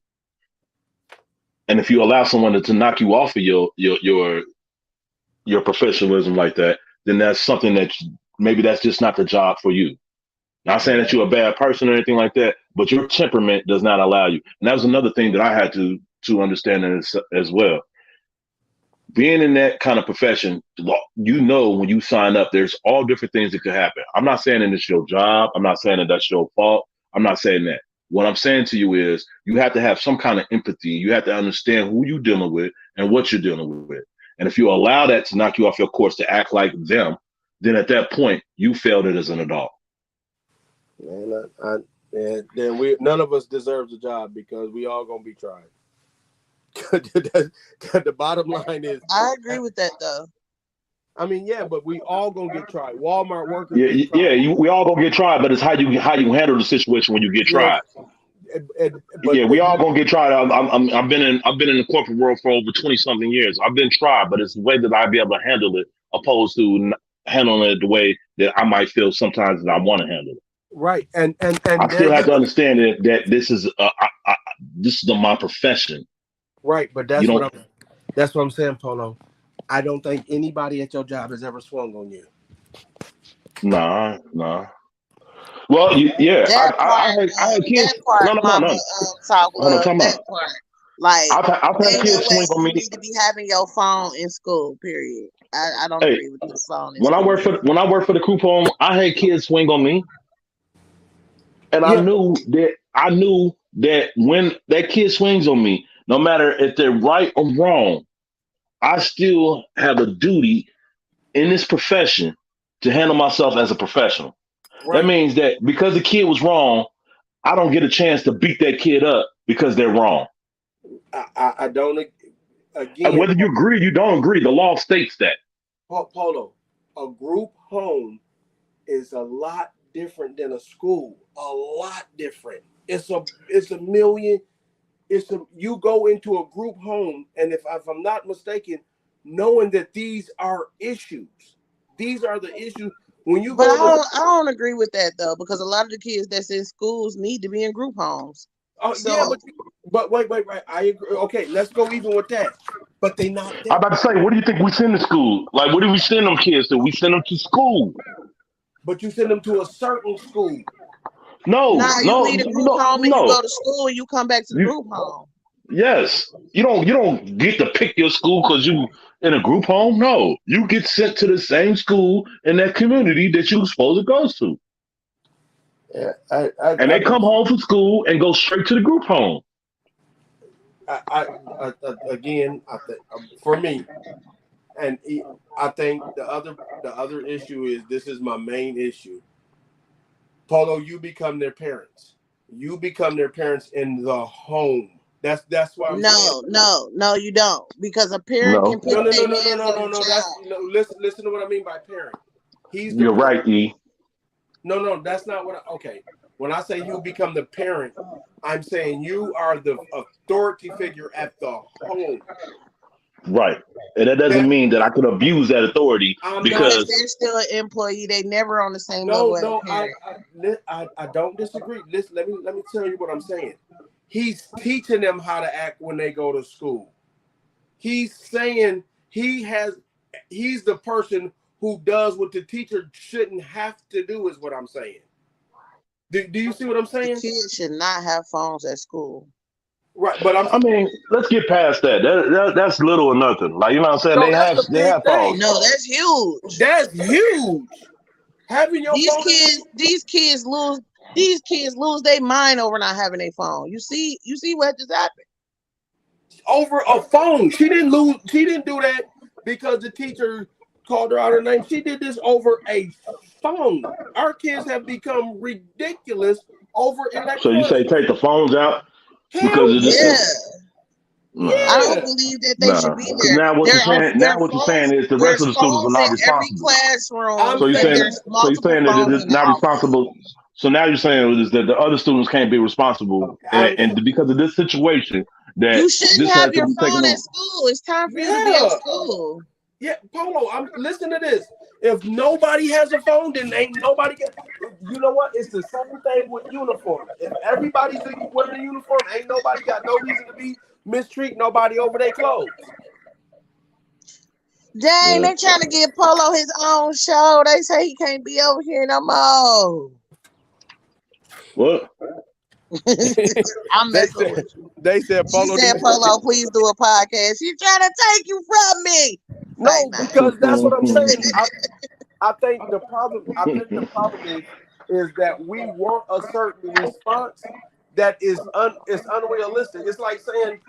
And if you allow someone to knock you off of your professionalism like that, then that's something that maybe that's just not the job for you. Not saying that you're a bad person or anything like that, but your temperament does not allow you. And that was another thing that I had to understand as well. Being in that kind of profession, when you sign up, there's all different things that could happen. I'm not saying that it's your job. I'm not saying that that's your fault. I'm not saying that. What I'm saying to you is you have to have some kind of empathy. You have to understand who you're dealing with and what you're dealing with. And if you allow that to knock you off your course to act like them, then at that point, you failed it as an adult.
Man, and then none of us deserve the job because we all gonna be tried. The bottom line is,
I agree with that though.
I mean, yeah, but we all gonna get tried. Walmart workers
Yeah,
get tried.
we all gonna get tried, but it's how you handle the situation when you get
Yes,
tried.
but
We all gonna get tried. I've been in the corporate world for over 20-something years. I've been tried, but it's the way that I be able to handle it, opposed to handling it the way that I might feel sometimes that I want to handle it.
right, and
I still have to understand that this is my profession.
Right, but that's what I'm saying, Polo. I don't think anybody at your job has ever swung on you.
Nah. Well, I had kids.
That part,
No.
Mama, talk
Hold on,
love.
time
That
out.
part, like,
I've had
ain't no
kids
way
swing on
you
me.
need to be having your phone in school. Period. I don't
Hey,
agree with this phone in
when I
school.
worked for the group home, I had kids swing on me, and
Yeah,
I knew that when that kid swings on me, no matter if they're right or wrong, I still have a duty in this profession to handle myself as a professional. That
right.
means that because the kid was wrong, I don't get a chance to beat that kid up because they're wrong.
I don't.
And
Again,
whether you agree or you don't agree, the law states that.
Polo, a group home is a lot different than a school. A lot different. It's a million. You go into a group home, and if I'm not mistaken, knowing that these are issues. These are the issues when you
But
go to.
I don't agree with that though, because a lot of the kids that's in schools need to be in group homes.
Oh yeah,
So
but wait. I agree. Okay, let's go even with that. But they not
I'm
there.
about to say, what do you think we send to school? Like, what do we send them kids to? We send them to school.
But you send them to a certain school.
No,
now you
no,
leave a group
no,
home and you
no.
go to school and you come back to the
You,
group home.
yes, you don't get to pick your school because you in a group home. No, you get sent to the same school in that community that you supposed to go to,
Yeah,
and they come home from school and go straight to the group home.
again, I think for me, and I think the other issue is this is my main issue. Polo, you become their parents. You become their parents in the home. That's why I'm saying.
No, you don't. Because a parent can
No,
put their hands on a
No. That's
child.
listen to what I mean by parent. He's the
you're
person.
right, E.
No, that's not what. Okay, when I say you become the parent, I'm saying you are the authority figure at the home.
Right, and that doesn't
That
mean that I could abuse that authority
I'm not.
Because
because
they're still an employee. They never on the same level as a
No,
parent.
I don't disagree. Listen, let me tell you what I'm saying. He's teaching them how to act when they go to school. He's saying he's the person who does what the teacher shouldn't have to do, is what I'm saying. Do you see what I'm
The
saying?
kids should not have phones at school.
Right, but
I mean, let's get past that. That's little or nothing. Like, you know what I'm saying?
no, that's a
They
big
have phones.
thing.
No, that's huge.
That's huge. Having your phone
These kids lose their mind over not having a phone. You see what just happened.
over a phone. She didn't do that because the teacher called her out her name. She did this over a phone. Our kids have become ridiculous over
So you say
electronics.
take the phones out because
Hell
of
yeah.
Yeah.
this?
I
Nah,
don't
Yeah.
believe that they should
nah.
be
Because
there.
now what
There
you're
are
saying, now what you're saying is the rest of
there's
the students are
phones in
not
every
responsible.
classroom,
I'm
So you're
and
saying,
saying,
there's
so you're
multiple
saying that it
phones
is
in the
not
hallway.
responsible. So now you're saying is that the other students can't be responsible,
I'm,
and because of this situation, that
You shouldn't
this
have
has to
your
be taken
phone at
on.
school. It's time for you to be at
yeah,
school.
yeah, Polo. I'm listen to this. If nobody has a phone, then ain't nobody get. You know what? It's the same thing with uniforms. If everybody's wearing a uniform, ain't nobody got no reason to be mistreat nobody over their clothes.
Dang,
Yeah.
they trying to get Polo his own show. They say he can't be over here no more.
What?
I'm
they
messing
said
with you.
they said
She
Polo
said,
needs to get
Polo, please do a podcast. She trying to take you from me. Say
no
nothing.
because that's what I'm saying. I think the problem. I think the problem is that we want a certain response that is unrealistic. It's like saying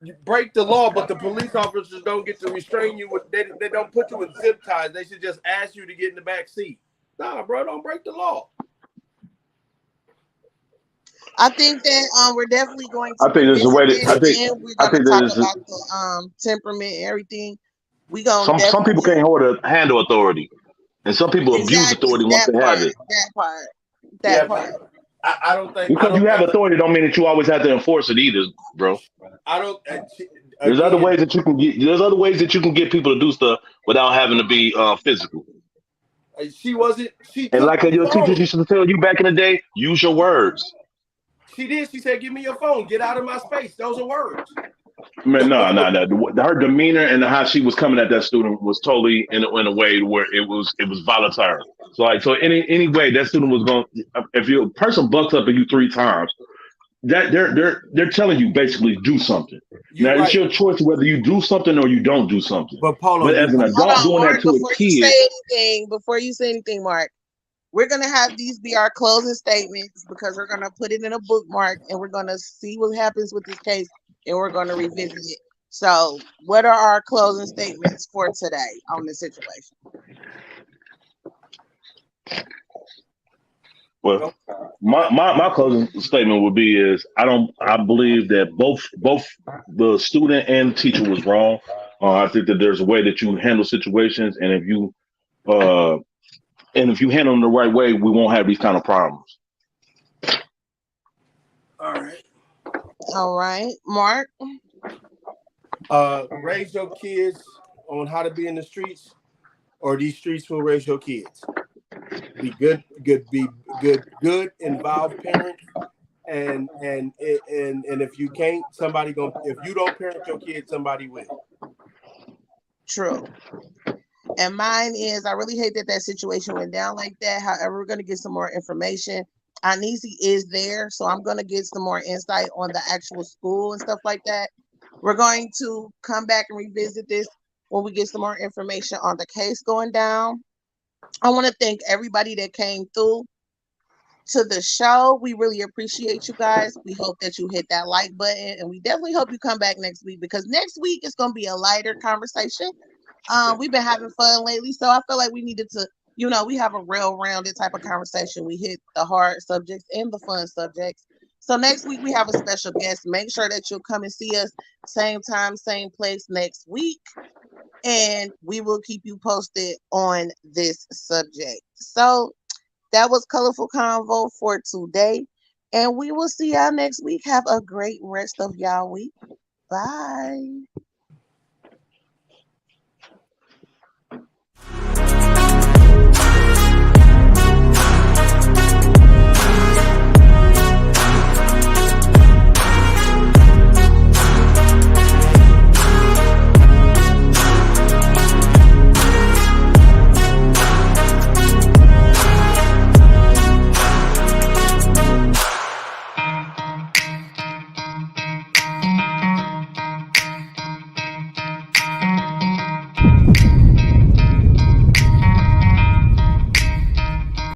you break the law, but the police officers don't get to restrain you. They don't put you in zip ties. They should just ask you to get in the back seat. Nah, bro, don't break the law.
I think that we're definitely going
I
to
think there's a
revisit
way that
this, and we're
I
going to
think that
talk
is
about the temperament and everything. We gonna
some people
definitely
can't handle authority, and some people abuse
exactly
authority once
that
they have
part,
it.
that part, that
Yeah,
part.
I don't think I
Because you
don't
have
think
authority, don't mean that you always have to enforce it either, bro.
I don't.
There's other
Again,
ways that you can get. There's other ways that you can get people to do stuff without having to be physical.
she wasn't. She
And
took
like
my
your teachers
phone.
used to tell you back in the day, use your words.
She did. She said, "Give me your phone. Get out of my space." Those are words.
Man, no, no, no. Her demeanor and how she was coming at that student was totally in a way where it was volatile. So like so any way that student was going, if you a person bucks up at you 3 times, that they're telling you basically do something.
You
Now it's
right,
your choice whether you do something or you don't do something.
but Polo,
But
you
as an
right.
Hold
adult
on,
doing that
Mark.
to a kid,
Before you say anything, Mark, we're gonna have these be our closing statements because we're gonna put it in a bookmark and we're gonna see what happens with this case and we're gonna revisit it. So, what are our closing statements for today on this situation?
well,
Go, go
my,
ahead.
my my closing statement would be is I believe that both the student and teacher was wrong. I think that there's a way that you handle situations, uh and if you handle them the right way, we won't have these kind of problems.
All right.
All right, Mark.
Raise your kids on how to be in the streets, or these streets will raise your kids. Be good, be good, involved parents, and if you can't, somebody gonna. If you don't parent your kids, somebody will.
True. And mine is I really hate that that situation went down like that. However, we're gonna get some more information. Anisi is there, so I'm gonna get some more insight on the actual school and stuff like that. We're going to come back and revisit this when we get some more information on the case going down. I want to thank everybody that came through to the show. We really appreciate you guys. We hope that you hit that like button, and we definitely hope you come back next week because next week is going to be a lighter conversation. We've been having fun lately, so I feel like we needed to, we have a real-rounded type of conversation. We hit the hard subjects and the fun subjects. So next week we have a special guest. Make sure that you'll come and see us same time, same place next week, and we will keep you posted on this subject. So that was Colorful Convo for today, and we will see y'all next week. Have a great rest of y'all week. Bye.